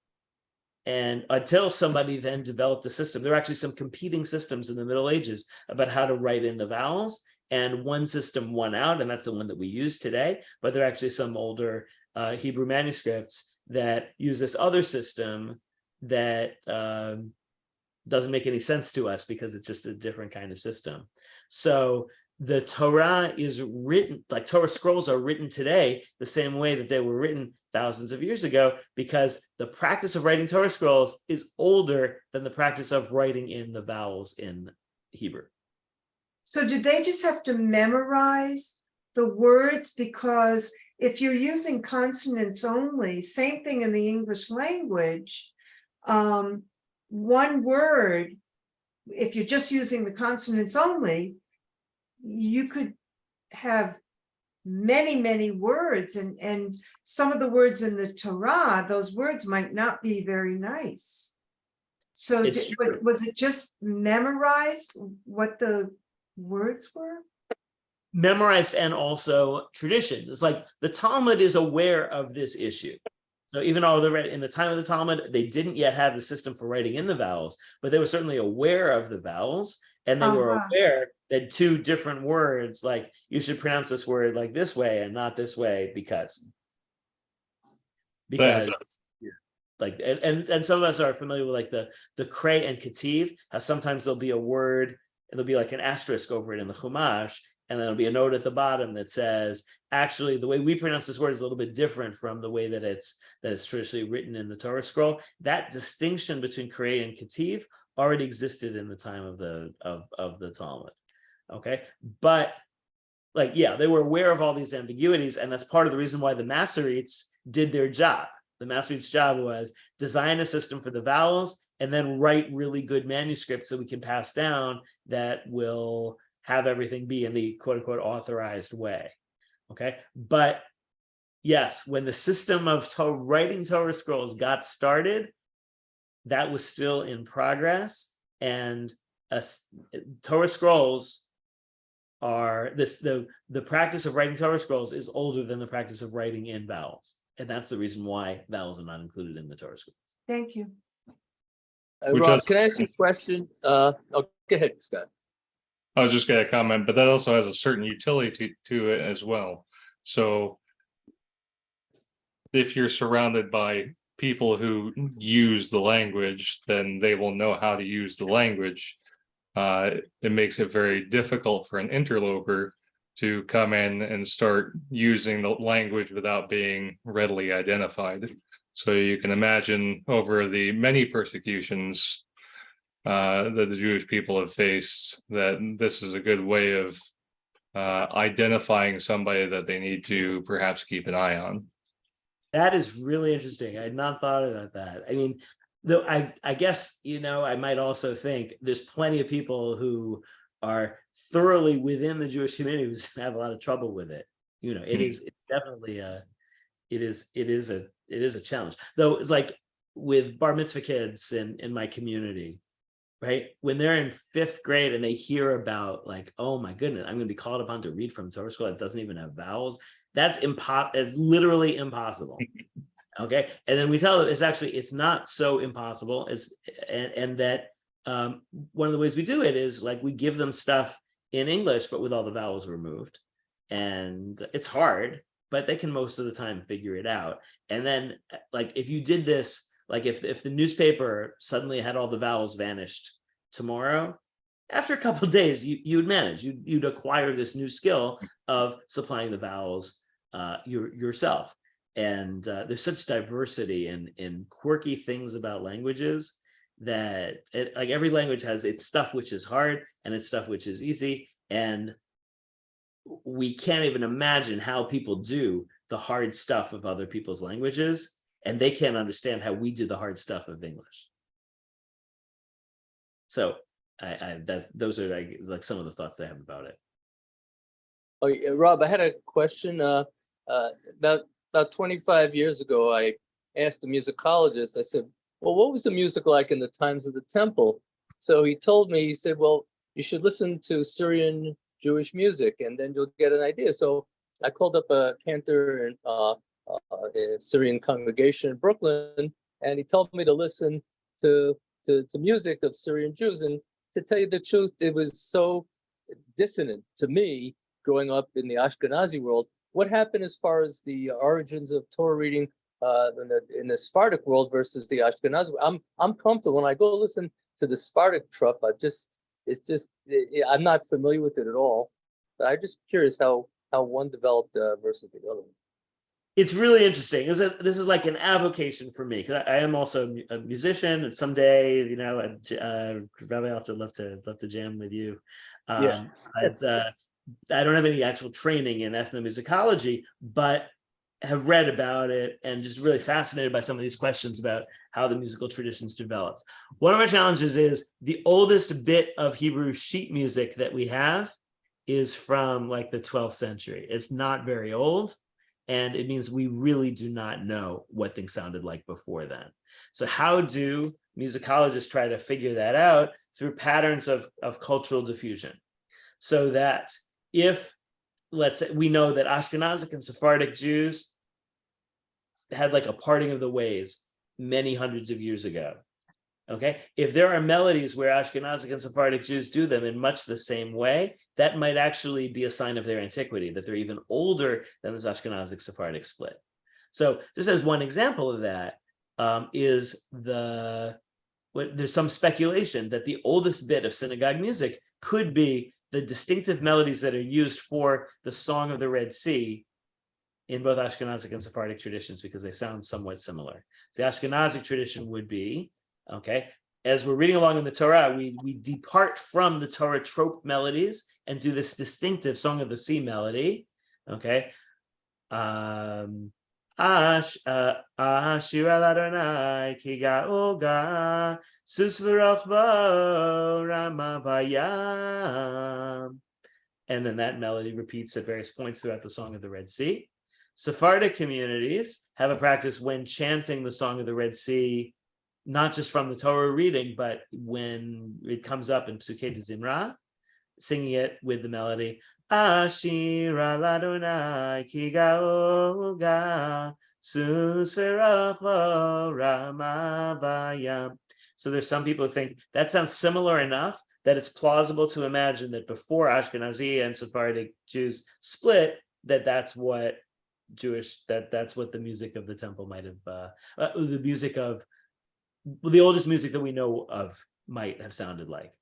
And until somebody then developed a system, there were actually some competing systems in the Middle Ages about how to write in the vowels, and one system won out, and that's the one that we use today. But there are actually some older Hebrew manuscripts that use this other system that doesn't make any sense to us because it's just a different kind of system. So the Torah is written, like Torah scrolls are written today the same way that they were written thousands of years ago, because the practice of writing Torah scrolls is older than the practice of writing in the vowels in Hebrew. So did they just have to memorize the words? Because if you're using consonants only, same thing in the English language, one word, if you're just using the consonants only, you could have many, many words, and some of the words in the Torah, those words might not be very nice. So was it just memorized what the words were? Memorized, and also tradition. It's like the Talmud is aware of this issue. So even though in the time of the Talmud, they didn't yet have the system for writing in the vowels, but they were certainly aware of the vowels, and they were aware that two different words, like you should pronounce this word like this way and not this way because like, and some of us are familiar with like the Krei and Kativ, how sometimes there'll be a word and there'll be like an asterisk over it in the Chumash, and then there'll be a note at the bottom that says, actually, the way we pronounce this word is a little bit different from the way that it's traditionally written in the Torah scroll. That distinction between Krei and Ketiv already existed in the time of the Talmud. Okay, but like, yeah, they were aware of all these ambiguities, and that's part of the reason why the Masoretes did their job. The Masoretes' job was design a system for the vowels and then write really good manuscripts that we can pass down that will have everything be in the quote unquote authorized way. Okay, but yes, when the system of writing Torah scrolls got started, that was still in progress, and Torah scrolls are the practice of writing Torah scrolls is older than the practice of writing in vowels, and that's the reason why vowels are not included in the Torah scrolls. Thank you. Which Rob, also- can I ask you a question? Go ahead, Scott. I was just gonna comment, but that also has a certain utility to it as well. So if you're surrounded by people who use the language, then they will know how to use the language. It makes it very difficult for an interloper to come in and start using the language without being readily identified. So you can imagine over the many persecutions that the Jewish people have faced, that this is a good way of identifying somebody that they need to perhaps keep an eye on. That is really interesting. I had not thought about that. I mean, though I guess, I might also think there's plenty of people who are thoroughly within the Jewish community who have a lot of trouble with it. It's definitely it is a challenge. Though it's like with bar mitzvah kids in my community, right? When they're in 5th grade and they hear about like, oh my goodness, I'm going to be called upon to read from Torah scroll that doesn't even have vowels. It's literally impossible. Okay, and then we tell them it's not so impossible. And that one of the ways we do it is like we give them stuff in English, but with all the vowels removed, and it's hard, but they can most of the time figure it out. And then like if you did this, like if the newspaper suddenly had all the vowels vanished tomorrow, after a couple of days, you would manage. You'd acquire this new skill of supplying the vowels yourself. And there's such diversity in quirky things about languages that like every language has its stuff which is hard and its stuff which is easy. And we can't even imagine how people do the hard stuff of other people's languages, and they can't understand how we do the hard stuff of English. So those are like some of the thoughts I have about it. Oh, yeah, Rob, I had a question. About 25 years ago, I asked a musicologist, I said, well, what was the music like in the times of the temple? So he told me, he said, well, you should listen to Syrian Jewish music and then you'll get an idea. So I called up a cantor in a Syrian congregation in Brooklyn, and he told me to listen to music of Syrian Jews. And to tell you the truth, it was so dissonant to me growing up in the Ashkenazi world. What happened as far as the origins of Torah reading in the Sephardic world versus the Ashkenazi? I'm comfortable when I go listen to the Sephardic trope. I'm not familiar with it at all. But I'm just curious how one developed versus the other. It's really interesting. This is like an avocation for me, because I am also a musician, and someday, I'd probably also love to jam with you. Yeah. I don't have any actual training in ethnomusicology, but have read about it and just really fascinated by some of these questions about how the musical traditions developed. One of our challenges is the oldest bit of Hebrew sheet music that we have is from like the 12th century. It's not very old, and it means we really do not know what things sounded like before then. So how do musicologists try to figure that out? Through patterns of cultural diffusion. So that if, let's say, we know that Ashkenazic and Sephardic Jews had like a parting of the ways many hundreds of years ago. Okay, if there are melodies where Ashkenazic and Sephardic Jews do them in much the same way, that might actually be a sign of their antiquity, that they're even older than this Ashkenazic Sephardic split. So just as one example of that is there's some speculation that the oldest bit of synagogue music could be the distinctive melodies that are used for the Song of the Red Sea in both Ashkenazic and Sephardic traditions, because they sound somewhat similar. The Ashkenazic tradition would be, okay, as we're reading along in the Torah, we depart from the Torah trope melodies and do this distinctive Song of the Sea melody, okay? Ashir al Adonai ki ga'oga sus v'rochvo ramavayam. And then that melody repeats at various points throughout the Song of the Red Sea. Sephardic communities have a practice when chanting the Song of the Red Sea, not just from the Torah reading, but when it comes up in Psukei de Zimra, singing it with the melody, Ashir al Adonai ki ga'oga sus v'rochvo ramavayam. So there's some people who think that sounds similar enough that it's plausible to imagine that before Ashkenazi and Sephardic Jews split, that's what that's what the music of the temple might have, the music of, the oldest music that we know of might have sounded like.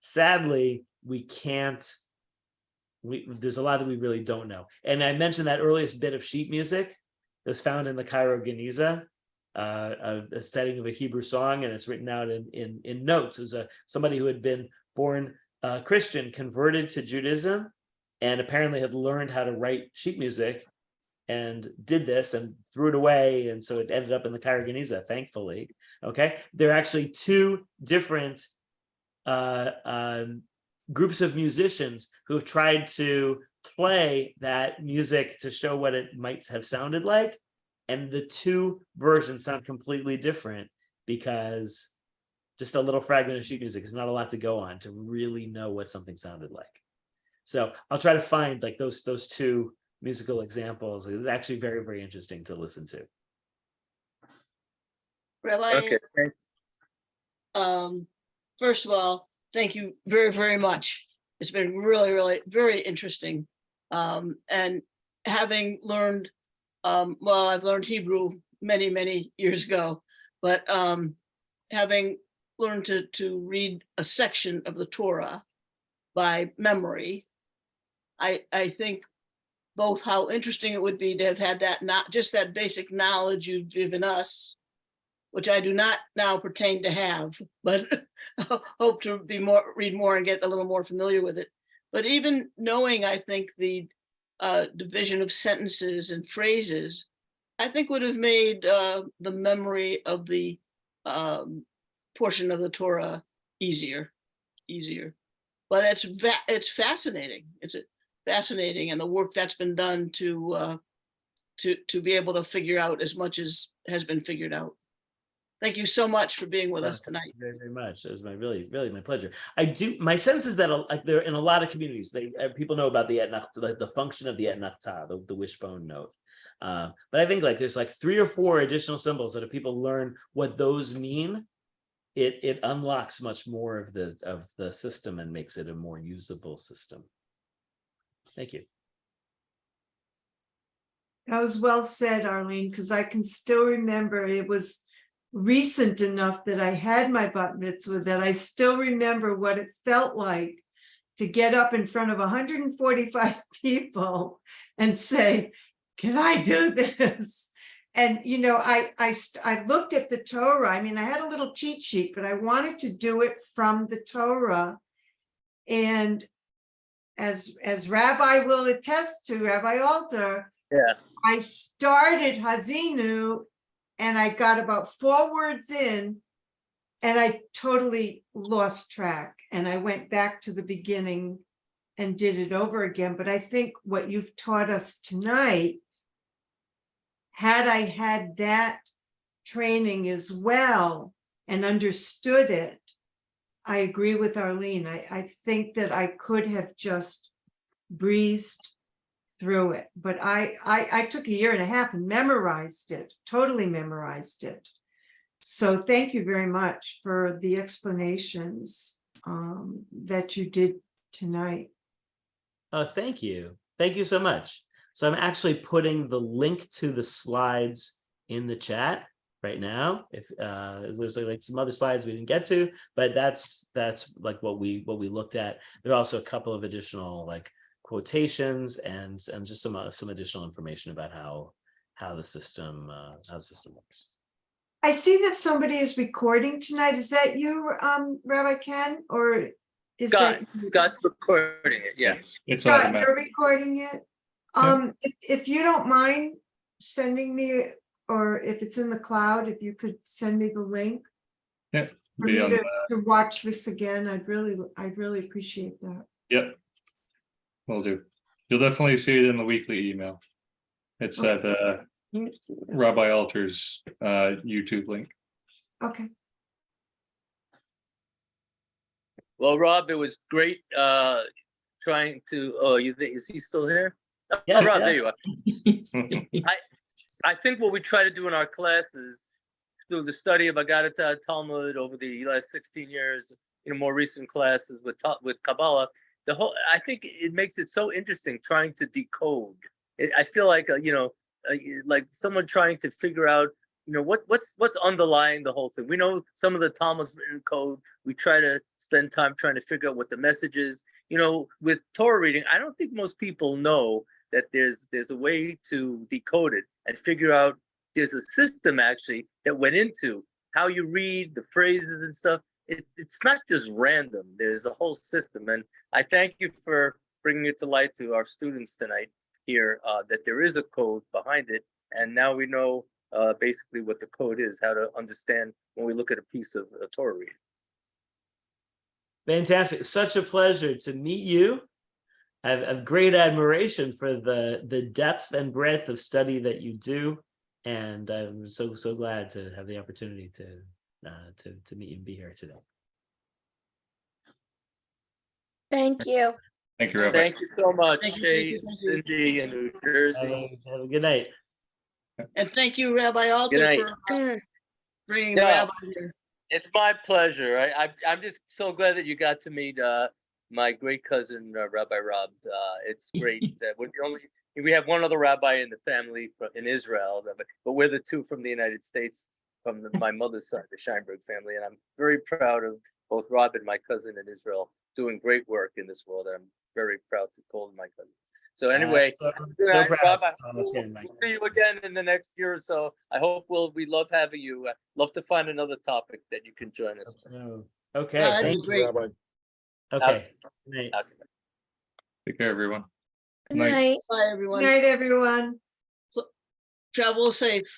Sadly, we can't, there's a lot that we really don't know. And I mentioned that earliest bit of sheet music that's found in the Cairo Geniza, a setting of a Hebrew song, and it's written out in notes. It was somebody who had been born Christian, converted to Judaism, and apparently had learned how to write sheet music, and did this and threw it away, and so it ended up in the Cairo Geniza, thankfully. Okay, there are actually two different groups of musicians who have tried to play that music to show what it might have sounded like, and the two versions sound completely different, because just a little fragment of sheet music is not a lot to go on to really know what something sounded like. So I'll try to find like those two musical examples. It's actually very, very interesting to listen to. Rabbi, Okay. first of all, thank you very, very much. It's been really, really very interesting. And having learned, well, I've learned Hebrew many, many years ago, but having learned to read a section of the Torah by memory, I think both how interesting it would be to have had that, not just that basic knowledge you've given us, which I do not now pertain to have, but hope to read more and get a little more familiar with it. But even knowing, I think, the division of sentences and phrases, I think would have made the memory of the portion of the Torah easier. But it's fascinating. It's fascinating, and the work that's been done to be able to figure out as much as has been figured out. Thank you so much for being with us tonight. Very, very much. It was really my pleasure. My sense is that there in a lot of communities, people know about the etnach, the function of the etnachta, the wishbone note. But I think there's 3 or 4 additional symbols that if people learn what those mean, it unlocks much more of the system and makes it a more usable system. Thank you. That was well said, Arlene, because I can still remember it was recent enough that I had my bat mitzvah that I still remember what it felt like to get up in front of 145 people and say, can I do this? And, I looked at the Torah. I mean, I had a little cheat sheet, but I wanted to do it from the Torah. And as Rabbi will attest to, Rabbi Alter, Yeah. I started Hazinu and I got about 4 words in and I totally lost track. And I went back to the beginning and did it over again. But I think what you've taught us tonight, had I had that training as well and understood it, I agree with Arlene. I think that I could have just breezed through it, but I took 1.5 years and memorized it, totally memorized it. So thank you very much for the explanations that you did tonight. Oh, thank you. Thank you so much. So I'm actually putting the link to the slides in the chat. right now. If there's like some other slides we didn't get to, but that's like what we looked at. There are also a couple of additional like quotations and just some additional information about how the system works. I see that somebody is recording tonight. Is that you, Rabbi Ken, or is that? Scott's recording it, yes. It's Scott, automatic. you're recording it? If you don't mind sending me, or if it's in the cloud, if you could send me the link Yeah. for me to watch this again, I'd really appreciate that. Yep. Will do. You'll definitely see it in the weekly email. It's at Rabbi Alter's YouTube link. Okay. Well, Rob, it was great trying to, you think, is he still here? Yes, Rob, yeah. there you are. I think what we try to do in our classes through the study of Aggadah Talmud over the last 16 years, more recent classes with Kabbalah, I think it makes it so interesting trying to decode. I feel like, like someone trying to figure out, what's underlying the whole thing. We know some of the Talmud's written code. We try to spend time trying to figure out what the message is. With Torah reading, I don't think most people know that there's a way to decode it and figure out there's a system actually that went into how you read the phrases and stuff. It's not just random. There's a whole system. And I thank you for bringing it to light to our students tonight here, that there is a code behind it. And now we know basically what the code is, how to understand when we look at a piece of Torah reading. Fantastic. Such a pleasure to meet you. I have great admiration for the depth and breadth of study that you do. And I'm so glad to have the opportunity to meet you and be here today. Thank you. Thank you, Rabbi. Thank you so much, Thank you, Shay, thank you. Cindy, and New Jersey. Have a good night. And thank you, Rabbi Good Alter, night. for bringing the Yeah. rabbi here. It's my pleasure. I'm just so glad that you got to meet my great cousin, Rabbi Rob. It's great that we have one other rabbi in the family in Israel, but we're the two from the United States, from my mother's side, the Scheinberg family. And I'm very proud of both Rob and my cousin in Israel doing great work in this world. I'm very proud to call them my cousins. So anyway, so good night, proud Rob. to I call hope him, we'll Mike. see you again in the next year or so. I hope we love having you. Love to find another topic that you can join us. So, okay, That'd be thank you. great. Rabbi. Okay. Good night. Okay. Take care, everyone. Good Night. night. Bye, everyone. Good night, everyone. Travel safe.